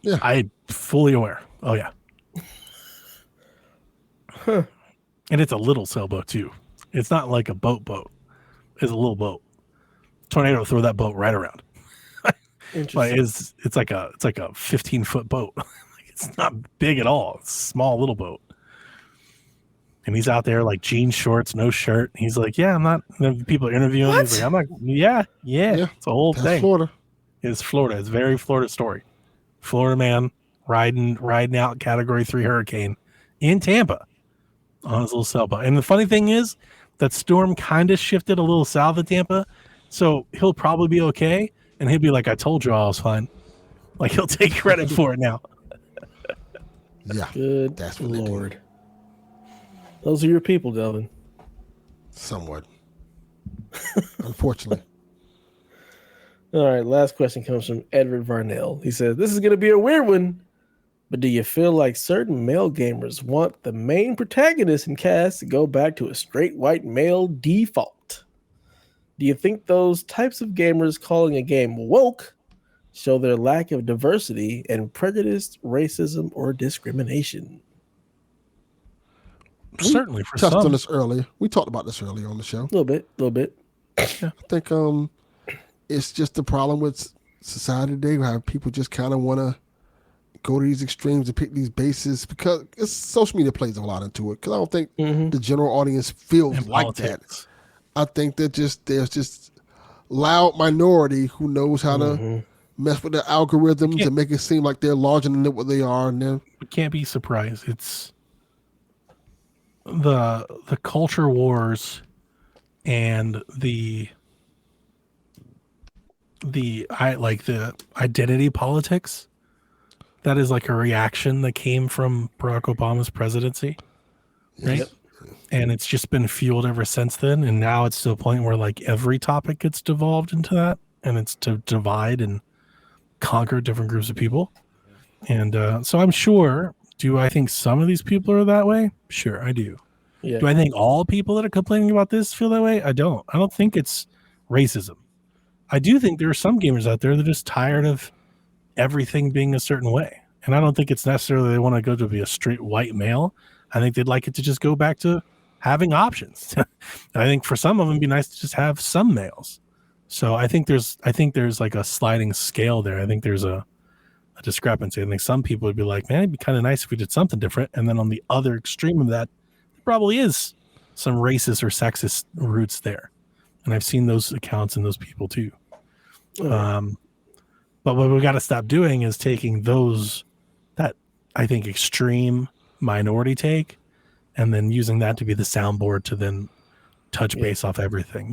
Yeah, I'm fully aware. Oh yeah. Huh. And it's a little sailboat too. It's not like a boat. It's a little boat. Tornado throw that boat right around. But it's like a 15-foot boat. It's not big at all. It's a small little boat. And he's out there like jean shorts, no shirt. He's like, yeah, I'm not. And people are interviewing him. He's like, I'm not. Yeah. It's a whole thing. Florida. It's Florida. It's a very Florida story. Florida man riding out Category 3 hurricane in Tampa on his little sailboat. And the funny thing is that storm kind of shifted a little south of Tampa, so he'll probably be okay. And he'll be like, I told you I was fine. Like, he'll take credit for it now. Yeah. Good that's what Lord. Those are your people, Delvin. Somewhat. Unfortunately. All right, last question comes from Edward Varnell. He says, this is going to be a weird one, but do you feel like certain male gamers want the main protagonist and cast to go back to a straight white male default? Do you think those types of gamers calling a game woke show their lack of diversity and prejudice, racism, or discrimination? Certainly, for touched some. on this earlier. We talked about this earlier on the show. A little bit. Yeah. I think it's just the problem with society today, how people just kind of want to go to these extremes and pick these bases, because it's social media plays a lot into it. Because I don't think the general audience feels like that. I think that there's just loud minority who knows how to mess with the algorithms and make it seem like they're larger than what they are. And we can't be surprised. It's the culture wars and the identity politics. That is like a reaction that came from Barack Obama's presidency, right? Yep. And it's just been fueled ever since then. And now it's to a point where like every topic gets devolved into that, and it's to divide and conquer different groups of people. And so I'm sure, do I think some of these people are that way? Sure, I do. Yeah. Do I think all people that are complaining about this feel that way? I don't. I don't think it's racism. I do think there are some gamers out there that are just tired of everything being a certain way. And I don't think it's necessarily they want to go to be a straight white male. I think they'd like it to just go back to having options. And I think for some of them, it'd be nice to just have some males. So I think there's like a sliding scale there. I think there's a discrepancy. I think some people would be like, man, it'd be kind of nice if we did something different. And then on the other extreme of that, there probably is some racist or sexist roots there. And I've seen those accounts and those people too. But what we got to stop doing is taking those, that I think, extreme minority take, and then using that to be the soundboard to then touch base off everything,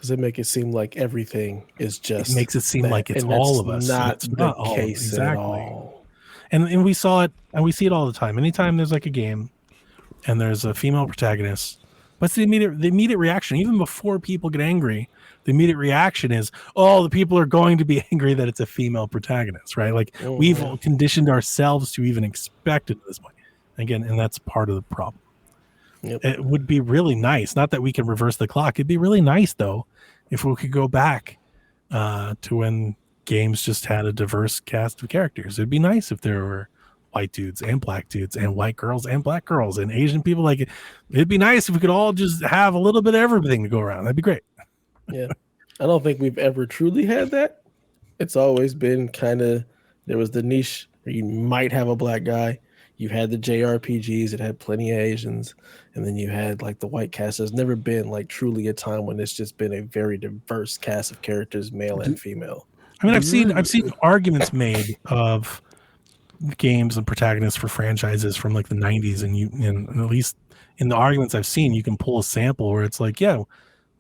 Does it make it seem like everything is just? It makes it seem that, like it's and all that's of us. Not It's the not all of case exactly. at all. And we saw it, and we see it all the time. Anytime there's like a game, and there's a female protagonist, what's the immediate reaction? Even before people get angry, the immediate reaction is, "Oh, the people are going to be angry that it's a female protagonist," right? Like we've conditioned ourselves to even expect it this way. Again, and that's part of the problem. Yep. It would be really nice, not that we can reverse the clock. It'd be really nice though if we could go back to when games just had a diverse cast of characters. It'd be nice if there were white dudes and black dudes and white girls and black girls and Asian people. Like it'd be nice if we could all just have a little bit of everything to go around. That'd be great. Yeah, I don't think we've ever truly had that. It's always been kind of, there was the niche where you might have a black guy. You had the JRPGs that had plenty of Asians, and then you had like the white cast. There's never been like truly a time when it's just been a very diverse cast of characters, male and female. I mean, I've seen arguments made of games and protagonists for franchises from like the 90s, and at least in the arguments I've seen, you can pull a sample where it's like, yeah,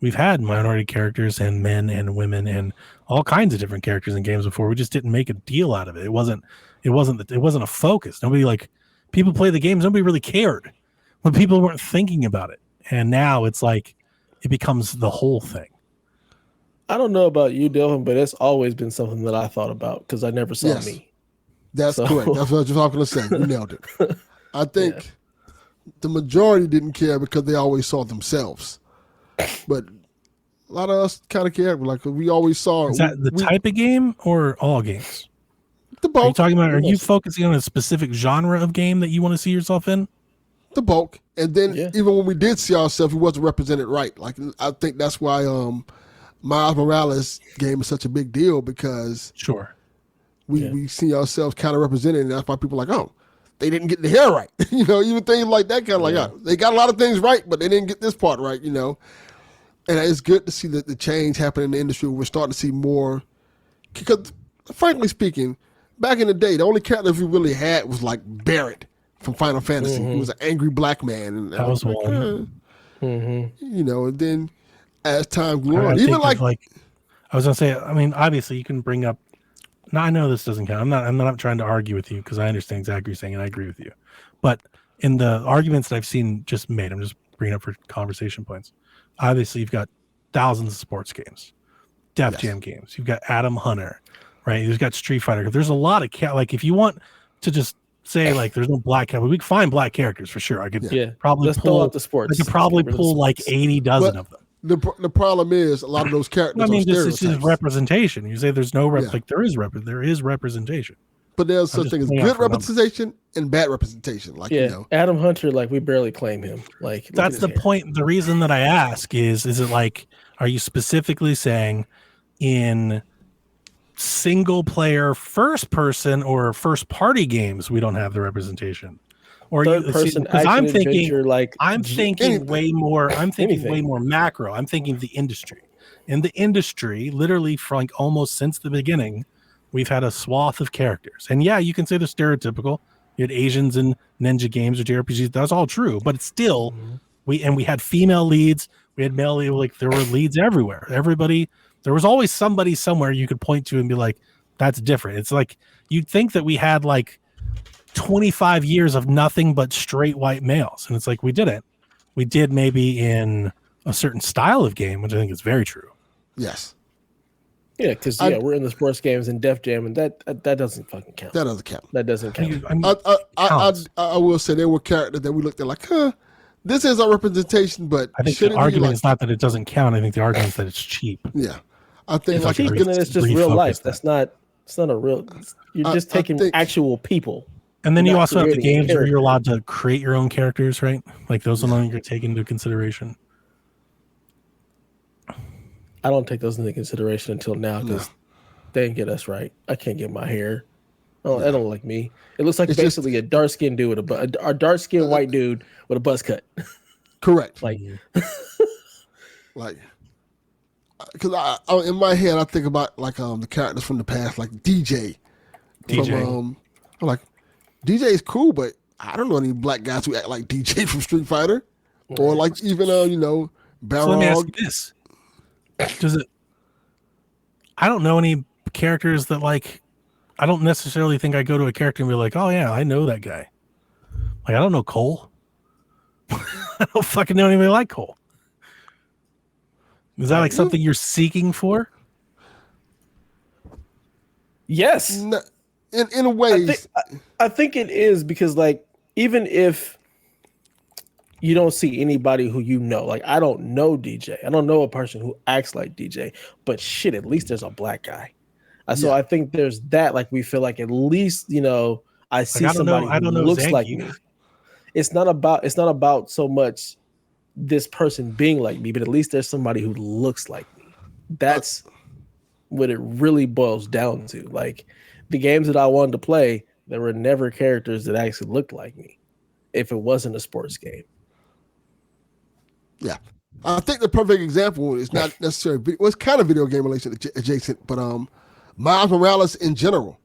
we've had minority characters and men and women and all kinds of different characters in games before. We just didn't make a deal out of it. It wasn't a focus. People play the games. Nobody really cared, but people weren't thinking about it. And now it's like, it becomes the whole thing. I don't know about you, Delvin, but it's always been something that I thought about because I never saw me. That's correct. That's what I was going to say. You nailed it. I think the majority didn't care because they always saw themselves. But a lot of us kind of cared. Like we always saw. Is that the type of game or all games? The bulk. Are you talking about? Are you focusing on a specific genre of game that you want to see yourself in? The bulk, and then even when we did see ourselves, we wasn't represented right. Like I think that's why Miles Morales game is such a big deal because we see ourselves kind of represented, and that's why people are like, oh, they didn't get the hair right. Even things like that kind of like, oh, they got a lot of things right, but they didn't get this part right. And it's good to see that the change happen in the industry. We're starting to see more because, frankly speaking, back in the day, the only character we really had was like Barrett from Final Fantasy. He was an angry black man. And that was one. And then as time grew on, even like I was gonna say, I mean, obviously you can bring up. Now I know this doesn't count. I'm not trying to argue with you because I understand exactly what you're saying and I agree with you. But in the arguments that I've seen just made, I'm just bringing up for conversation points. Obviously, you've got thousands of sports games, Def Jam games. You've got Adam Hunter, right? You've got Street Fighter. There's a lot of like if you want to just say like there's no black characters, we can find black characters for sure. I could probably pull out the sports. I could probably pull like 80 dozen of them. The problem is a lot of those characters. I mean, it's just representation. You say there's no like there is representation. But there's such thing as good representation and bad representation. Like Adam Hunter, like we barely claim him. Like that's the point. The reason that I ask is it like, are you specifically saying in single player first person or first party games we don't have the representation? Or because I'm thinking way more. I'm thinking way more macro. I'm thinking the industry. In the industry, literally for like almost since the beginning, we've had a swath of characters. And yeah, you can say they're stereotypical. You had Asians in ninja games or JRPGs. That's all true. But it's still we had female leads. We had male leads. Like there were leads everywhere. There was always somebody somewhere you could point to and be like, that's different. It's like you'd think that we had like 25 years of nothing but straight white males, and it's like we didn't. We did maybe in a certain style of game, which I think is very true. Yes. Yeah, because we're in the sports games and Def Jam, and that doesn't fucking count. That doesn't count. That doesn't count. I will say there were characters that we looked at like, this is our representation, but I think the argument is not that it doesn't count. I think the argument is that it's cheap. Yeah, I think it's cheap, and it's just real life. It's not a real. You're just taking actual people. And then you also have the games where you're allowed to create your own characters, right? Like those are no longer taken into consideration. I don't take those into consideration until now because they didn't get us right. I can't get my hair. Oh, that don't look like me. It looks like basically a dark skinned dude with a dark skinned white dude with a buzz cut. Correct. Like, because in my head I think about like the characters from the past, like DJ. I'm like, DJ is cool, but I don't know any black guys who act like DJ from Street Fighter, or like even Barrel. So let me ask you this: does it? I don't know any characters that like. I don't necessarily think I go to a character and be like, "Oh yeah, I know that guy." Like I don't know Cole. I don't fucking know anybody like Cole. Is that like something you're seeking for? Yes. No, in a way. I think it is because like even if you don't see anybody who you know, like I don't know DJ. I don't know a person who acts like DJ, but shit, at least there's a black guy. So I think there's that. Like we feel like at least I see somebody who looks like me. It's not about so much this person being like me, but at least there's somebody who looks like me. That's what it really boils down to. Like the games that I wanted to play, there were never characters that actually looked like me if it wasn't a sports game. Yeah. I think the perfect example is not necessarily, it's kind of video game adjacent, but Miles Morales in general.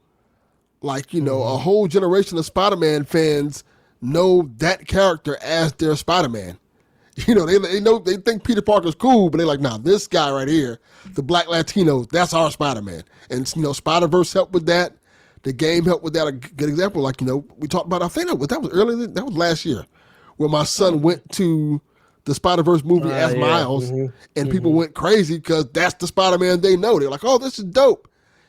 Like, a whole generation of Spider-Man fans know that character as their Spider-Man. They think Peter Parker's cool, but they're like, nah, this guy right here, the black Latinos, that's our Spider-Man. And Spider-Verse helped with that. The game helped with that. A good example, like, we talked about, I think that was earlier, that was last year, where my son went to the Spider-Verse movie as Miles, and people went crazy because that's the Spider-Man they know. They're like, oh, this is dope.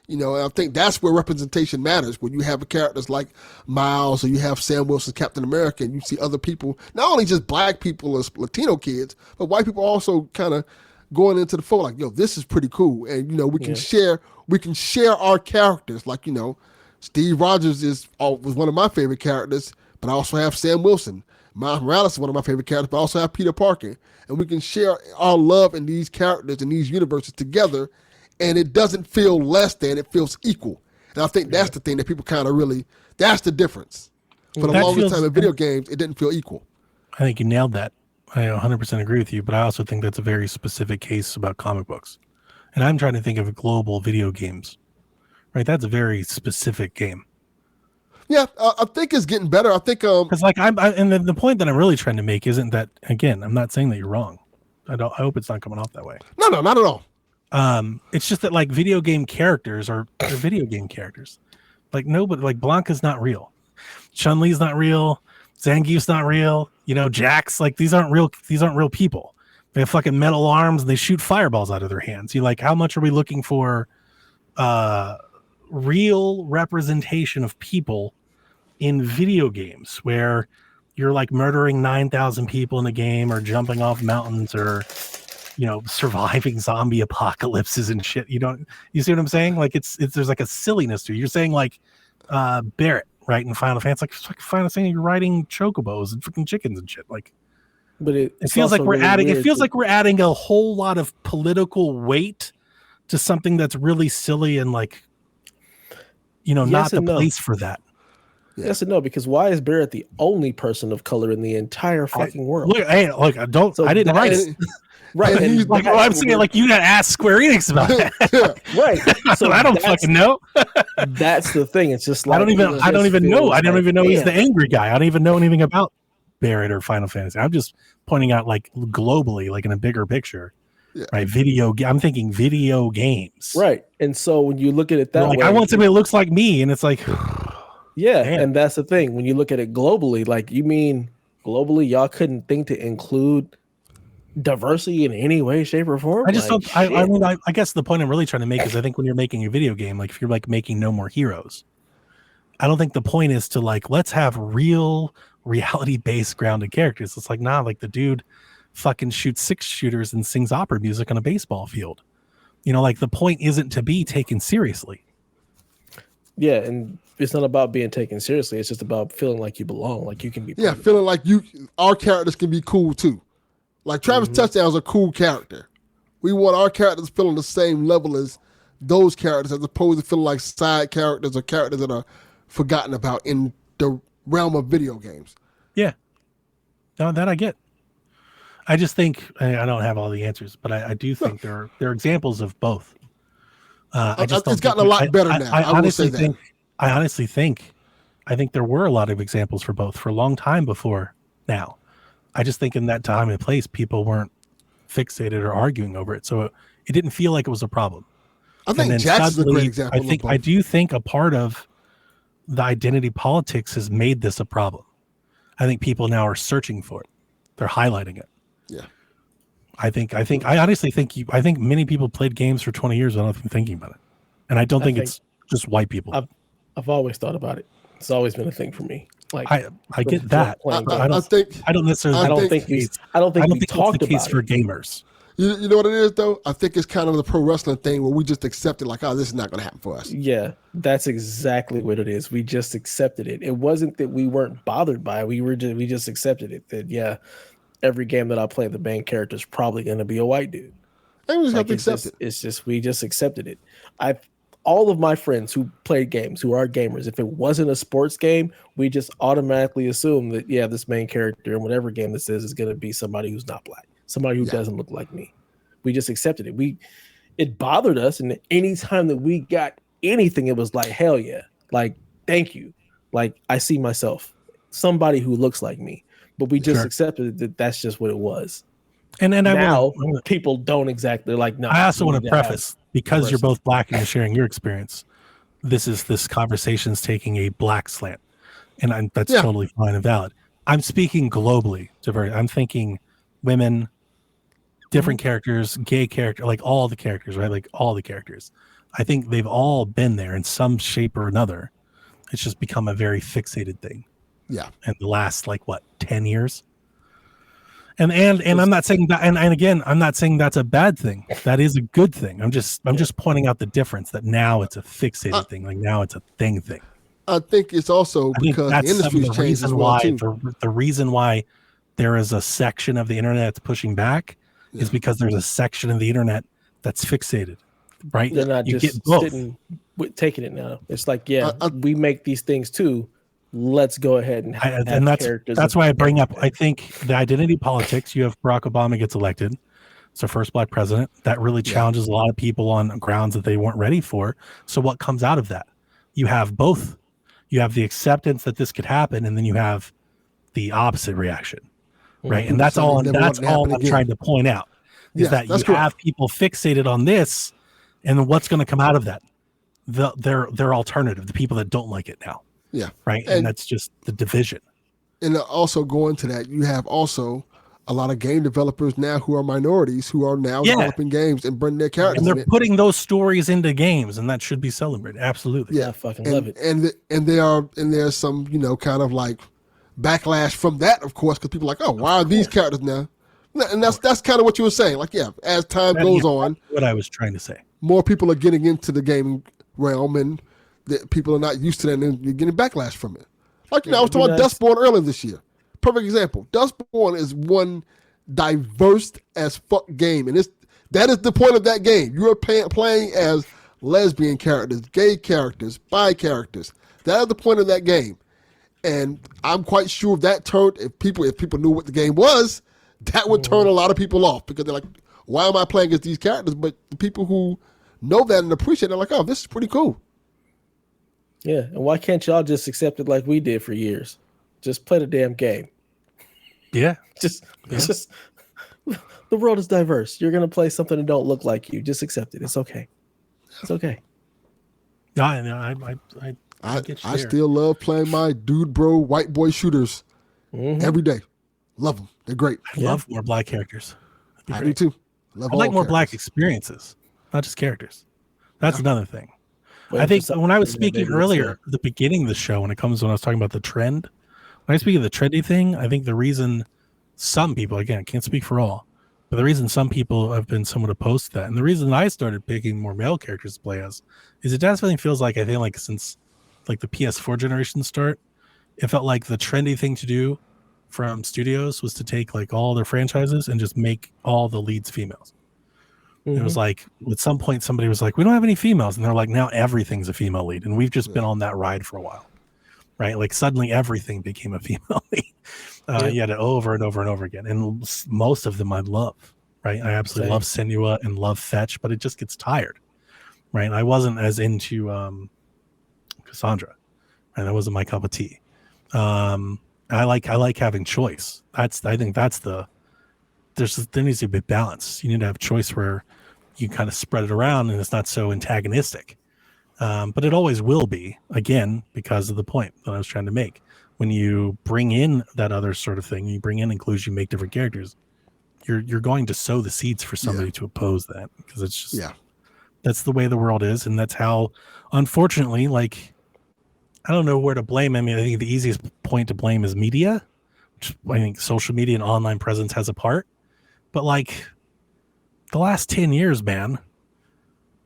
And I think that's where representation matters. When you have characters like Miles, or you have Sam Wilson's Captain America, and you see other people, not only just black people or Latino kids, but white people also kind of going into the fold. Like, yo, this is pretty cool, and we can share our characters. Like, Steve Rogers was one of my favorite characters, but I also have Sam Wilson. Miles Morales is one of my favorite characters, but I also have Peter Parker, and we can share our love in these characters and these universes together. And it doesn't feel less than, it feels equal. And I think that's the thing that people kind of that's the difference. For the longest time in video games, it didn't feel equal. I think you nailed that. I 100% agree with you, but I also think that's a very specific case about comic books. And I'm trying to think of global video games, right? That's a very specific game. Yeah, I think it's getting better. I think because and the point that I'm really trying to make isn't that, again, I'm not saying that you're wrong. I hope it's not coming off that way. No, not at all. It's just that like video game characters are video game characters. Like nobody, like Blanca's not real, Chun-Li's not real, Zangief's not real. Jax, like these aren't real people. They have fucking metal arms and they shoot fireballs out of their hands. How much are we looking for real representation of people in video games where you're like murdering 9,000 people in a game, or jumping off mountains, or surviving zombie apocalypses and shit. You see what I'm saying? Like there's like a silliness to it. You're saying like Barrett, right? In Final Fantasy, like Final Fantasy, you're riding chocobos and freaking chickens and shit. Like, but it feels like we're adding. It feels like we're adding a whole lot of political weight to something that's really silly and like, not the place for that. Yes and no, because why is Barrett the only person of color in the entire fucking world? Look, I didn't write it. Right, and like, I'm saying, like, you got to ask Square Enix about that. Right. So I don't fucking know. That's the thing. It's just like I don't even know. I don't even know he's the angry guy. I don't even know anything about Barrett or Final Fantasy. I'm just pointing out, like, globally, like in a bigger picture. Yeah. Right, I'm thinking video games. Right, and so when you look at it that way, I want somebody that looks like me, and it's like, yeah, damn. And that's the thing. When you look at it globally, like, you mean globally, y'all couldn't think to include diversity in any way, shape, or form? I just don't. I guess the point I'm really trying to make is I think when you're making a video game, like if you're like making No More Heroes, I don't think the point is to like let's have real reality-based grounded characters. It's like, nah, like the dude fucking shoots 6-shooters and sings opera music on a baseball field. Like the point isn't to be taken seriously. Yeah, and it's not about being taken seriously. It's just about feeling like you belong, like you can be. Yeah, feeling like our characters can be cool too. Like Travis Touchdown's a cool character. We want our characters feeling the same level as those characters, as opposed to feeling like side characters or characters that are forgotten about in the realm of video games. Yeah. No, that I get. I just think I don't have all the answers, but I do think there are examples of both. I just it's gotten a lot better now. I honestly think I think there were a lot of examples for both for a long time before now. I just think in that time and place, people weren't fixated or arguing over it. So it didn't feel like it was a problem. I think Jax is a great example. I do think a part of the identity politics has made this a problem. I think people now are searching for it. They're highlighting it. Yeah. I honestly think many people played games for 20 years without even thinking about it. And I don't think it's just white people. I've always thought about it. It's always been a thing for me. Like I get that. I don't think we talked about it for gamers. You know what it is, though? I think it's kind of the pro wrestling thing where we just accept it like, oh, this is not going to happen for us. Yeah, that's exactly what it is. We just accepted it. It wasn't that we weren't bothered by it. We just accepted it. That, yeah, every game that I play, the main character is probably going to be a white dude. And we just have to accept it. It's just, we just accepted it. All of my friends who played games, who are gamers, if it wasn't a sports game, we just automatically assume that, yeah, this main character in whatever game this is going to be somebody who's not black. Somebody who doesn't look like me. We just accepted it. It bothered us, and any time that we got anything, it was like, hell yeah, like thank you, like I see myself, somebody who looks like me. But we just accepted that that's just what it was. And now people don't exactly like. No, I also want to preface, because you're both black and you're sharing your experience. This conversation's taking a black slant, and that's totally fine and valid. I'm speaking globally. I'm thinking women, different characters, gay character, like all the characters, right? Like all the characters. I think they've all been there in some shape or another. It's just become a very fixated thing. Yeah. In the last 10 years. And I'm not saying that, and again, I'm not saying that's a bad thing. That is a good thing. I'm just pointing out the difference that now it's a fixated thing. Like now it's a thing. I think it's also because the industry's changed as well too. The reason why there is a section of the internet that's pushing back is because there's a section of the internet that's fixated, right? They're not just sitting, taking it now. It's like, we make these things too. Let's go ahead and have characters. That's why I bring up, I think the identity politics, you have Barack Obama gets elected. It's our first black president. That really challenges a lot of people on grounds that they weren't ready for. So what comes out of that? You have both. You have the acceptance that this could happen, and then you have the opposite reaction. Right. And that's all I'm trying to point out is that you have people fixated on this, and what's going to come out of that? Their alternative, the people that don't like it now. Yeah. Right. And that's just the division. And also going to that, you have also a lot of game developers now who are minorities who are now developing games and bring their characters. And they're putting those stories into games, and that should be celebrated. Absolutely. Yeah, I fucking love it. And there's some, kind of like backlash from that, of course, because people are like, oh, why are these characters now? And that's kind of what you were saying. Like, as time goes on, what I was trying to say, more people are getting into the gaming realm, and people are not used to that, and you're getting backlash from it. Like, I was talking about Dustborn earlier this year. Perfect example. Dustborn is one diverse as fuck game, and that is the point of that game. You are playing as lesbian characters, gay characters, bi characters. That is the point of that game. And I'm quite sure if that turned, if people knew what the game was, that would turn a lot of people off, because they're like, why am I playing as these characters? But the people who know that and appreciate it are like, oh, this is pretty cool. Yeah, and why can't y'all just accept it like we did for years? Just play the damn game. Yeah. Just the world is diverse. You're gonna play something that don't look like you. Just accept it. It's okay. It's okay. I still love playing my dude bro white boy shooters every day. Love them. They're great. I love more black characters. I do too. I like more black experiences, not just characters. That's another thing. I think when I was speaking earlier at the beginning of the show, when I was talking about the trend, when I speak of the trendy thing, I think the reason some people, again, I can't speak for all, but the reason some people have been somewhat opposed to that, and the reason I started picking more male characters to play as, is it definitely feels like, I think like since like the PS4 generation start, it felt like the trendy thing to do from studios was to take like all their franchises and just make all the leads females. It was like, at some point, somebody was like, we don't have any females. And they're like, now everything's a female lead. And we've just been on that ride for a while, right? Like suddenly everything became a female lead. You had it over and over and over again. And most of them I love, right? I absolutely love Senua and love Fetch, but it just gets tired, right? I wasn't as into Cassandra, and that wasn't my cup of tea. I like having choice. I think that's there needs to be balance. You need to have choice where you kind of spread it around and it's not so antagonistic. But it always will be, again, because of the point that I was trying to make. When you bring in that other sort of thing, you bring in inclusion, you make different characters, you're going to sow the seeds for somebody to oppose that, because it's just that's the way the world is, and that's how, unfortunately, like, I don't know where to blame. I mean, I think the easiest point to blame is media, which I think social media and online presence has a part. But like the last 10 years, man,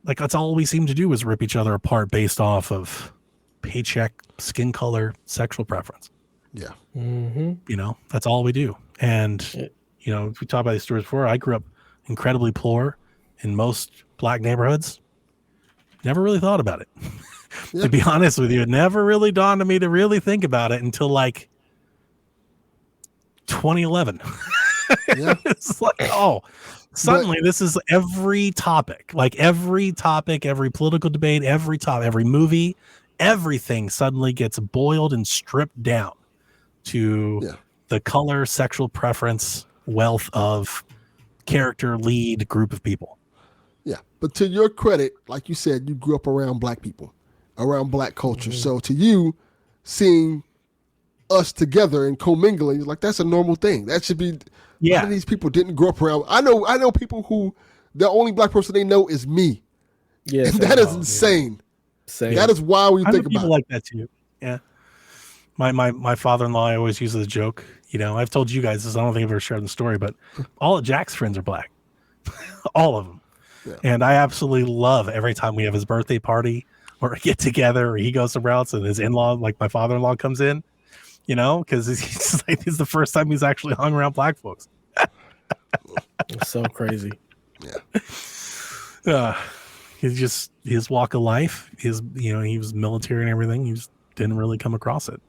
like that's all we seem to do is rip each other apart based off of paycheck, skin color, sexual preference. Yeah. Mm-hmm. You know, that's all we do. And, you know, if we talk about these stories before, I grew up incredibly poor in most black neighborhoods. Never really thought about it. To be honest with you, it never really dawned on me to really think about it until like 2011. It's like, oh, suddenly this is every topic, every political debate, every movie, everything suddenly gets boiled and stripped down to the color, sexual preference, wealth of character, lead, group of people. Yeah. But to your credit, like you said, you grew up around black people, around black culture. Mm-hmm. So to you, seeing us together and commingling, like that's a normal thing. That should be. Yeah. A lot of these people didn't grow up around. I know people who the only black person they know is me. Yeah, and that is insane. Same. That is why we think about people like that too. Yeah. My father-in-law, I always use as a joke. You know, I've told you guys this. I don't think I've ever shared the story, but all of Jack's friends are black. All of them. Yeah. And I absolutely love every time we have his birthday party or a get together or he goes somewhere else and his in-law, like my father-in-law, comes in. You know, because it's the first time he's actually hung around black folks. It's so crazy. Yeah. His walk of life, he was military and everything. He just didn't really come across it.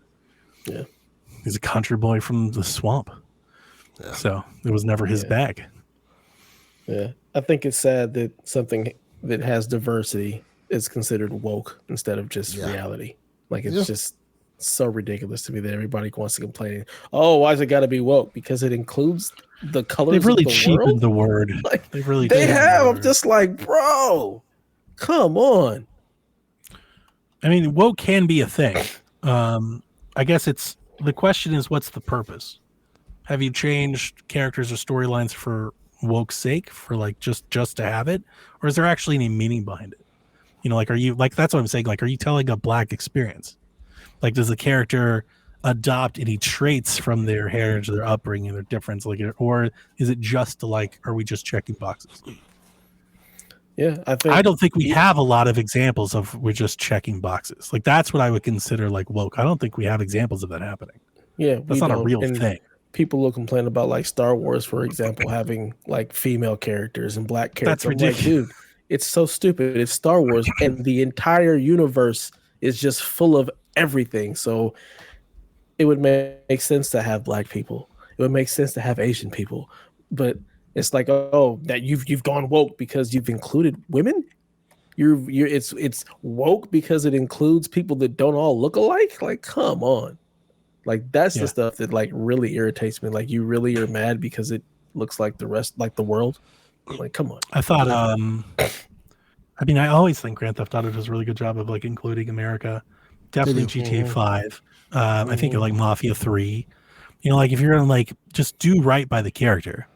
Yeah. He's a country boy from the swamp. Yeah. So it was never his bag. Yeah. I think it's sad that something that has diversity is considered woke instead of just reality. Like it's just so ridiculous to me that everybody wants to complain. Oh, why's it got to be woke? Because it includes the colors. They've really of the cheapened world? the word. Like, they have. I'm just like, bro, come on. I mean, woke can be a thing. I guess the question is, what's the purpose? Have you changed characters or storylines for woke's sake, for like just to have it, or is there actually any meaning behind it? You know, like, are you like, that's what I'm saying. Like, are you telling a black experience? Like, does the character adopt any traits from their heritage, their upbringing, their difference, like, or is it just to like, are we just checking boxes? Yeah, I don't think we have a lot of examples of we're just checking boxes. Like that's what I would consider like woke. I don't think we have examples of that happening. Yeah, that's not a real thing. People will complain about like Star Wars, for example, having like female characters and black characters. That's ridiculous. Like, dude, it's so stupid. It's Star Wars, and the entire universe is just full of everything. So it would make sense to have black people. It would make sense to have Asian people, but it's like, oh, that you've gone woke because you've included women. It's woke because it includes people that don't all look alike. Like, come on, like that's the stuff that like really irritates me. Like, you really are mad because it looks like the rest, like the world. Like, come on. I thought, I mean, I always think Grand Theft Auto does a really good job of like including America. Definitely GTA 5. I think of like Mafia 3. You know, like if you're gonna like just do right by the character.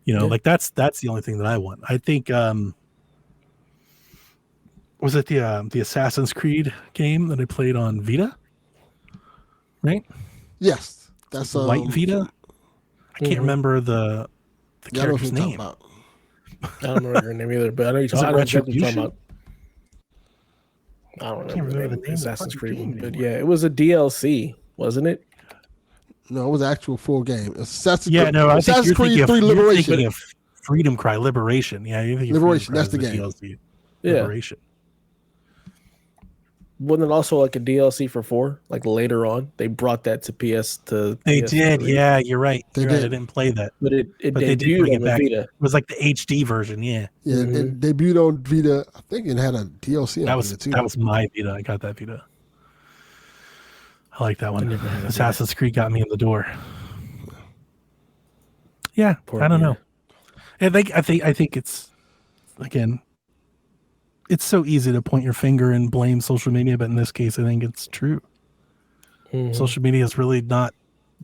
You know, like that's the only thing that I want. I think was it the Assassin's Creed game that I played on Vita? Right? Yes. That's White Vita. I can't remember the character's name. I don't remember her name either, but I know you're talking about. I don't remember the name of Assassin's Creed, but yeah, it was a DLC, wasn't it? No, it was an actual full game. Assassin's Creed 3 Liberation. You're of Freedom Cry, Liberation. Yeah, you're thinking Liberation. That's the game. DLC. Liberation. Wasn't it also like a DLC for 4? Like later on, they brought that to PS. They did. Yeah, you're right. I didn't play that, but they did bring it back. Vita. It was like the HD version. Yeah. Yeah, it debuted on Vita. I think it had a DLC. That was my Vita. I got that Vita. I like that one. Assassin's Creed got me in the door. Yeah, I don't know. I think it's, again, it's so easy to point your finger and blame social media, but in this case, I think it's true. Mm-hmm. Social media has really not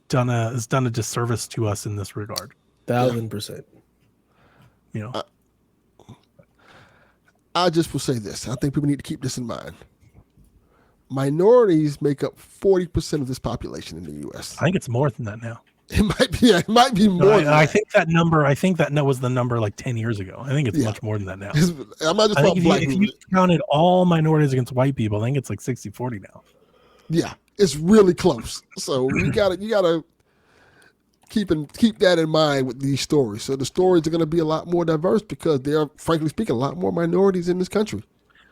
done a disservice to us in this regard. 1,000%. You know, I just will say this. I think people need to keep this in mind. Minorities make up 40% of this population in the U.S. I think it's more than that now. It might be more. I think that number. I think that was the number like 10 years ago. I think it's much more than that now. If you counted all minorities against white people, I think it's like 60-40 now. Yeah, it's really close. So you gotta keep that in mind with these stories. So the stories are going to be a lot more diverse because there are, frankly speaking, a lot more minorities in this country.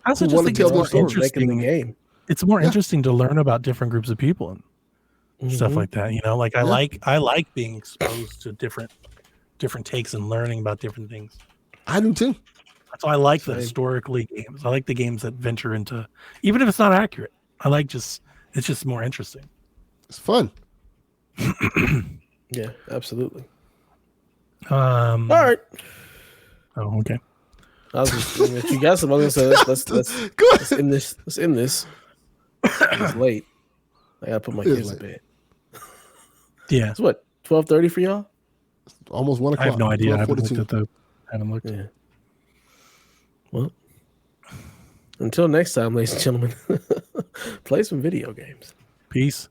I also just think it's more interesting. It's more interesting to learn about different groups of people and stuff like that. You know, like I like being exposed to different takes and learning about different things. I do too. That's why I like the historically games. I like the games that venture into, even if it's not accurate. It's just more interesting. It's fun. Yeah, absolutely. All right. Oh, okay. I was just, if you got some other stuff, let's end this. Let's end this. It's late. I gotta put my kids to bed. Yeah. It's what, 12:30 for y'all? Almost 1 o'clock. I have no idea. I haven't looked. Yeah. Well, until next time, ladies and gentlemen, play some video games. Peace.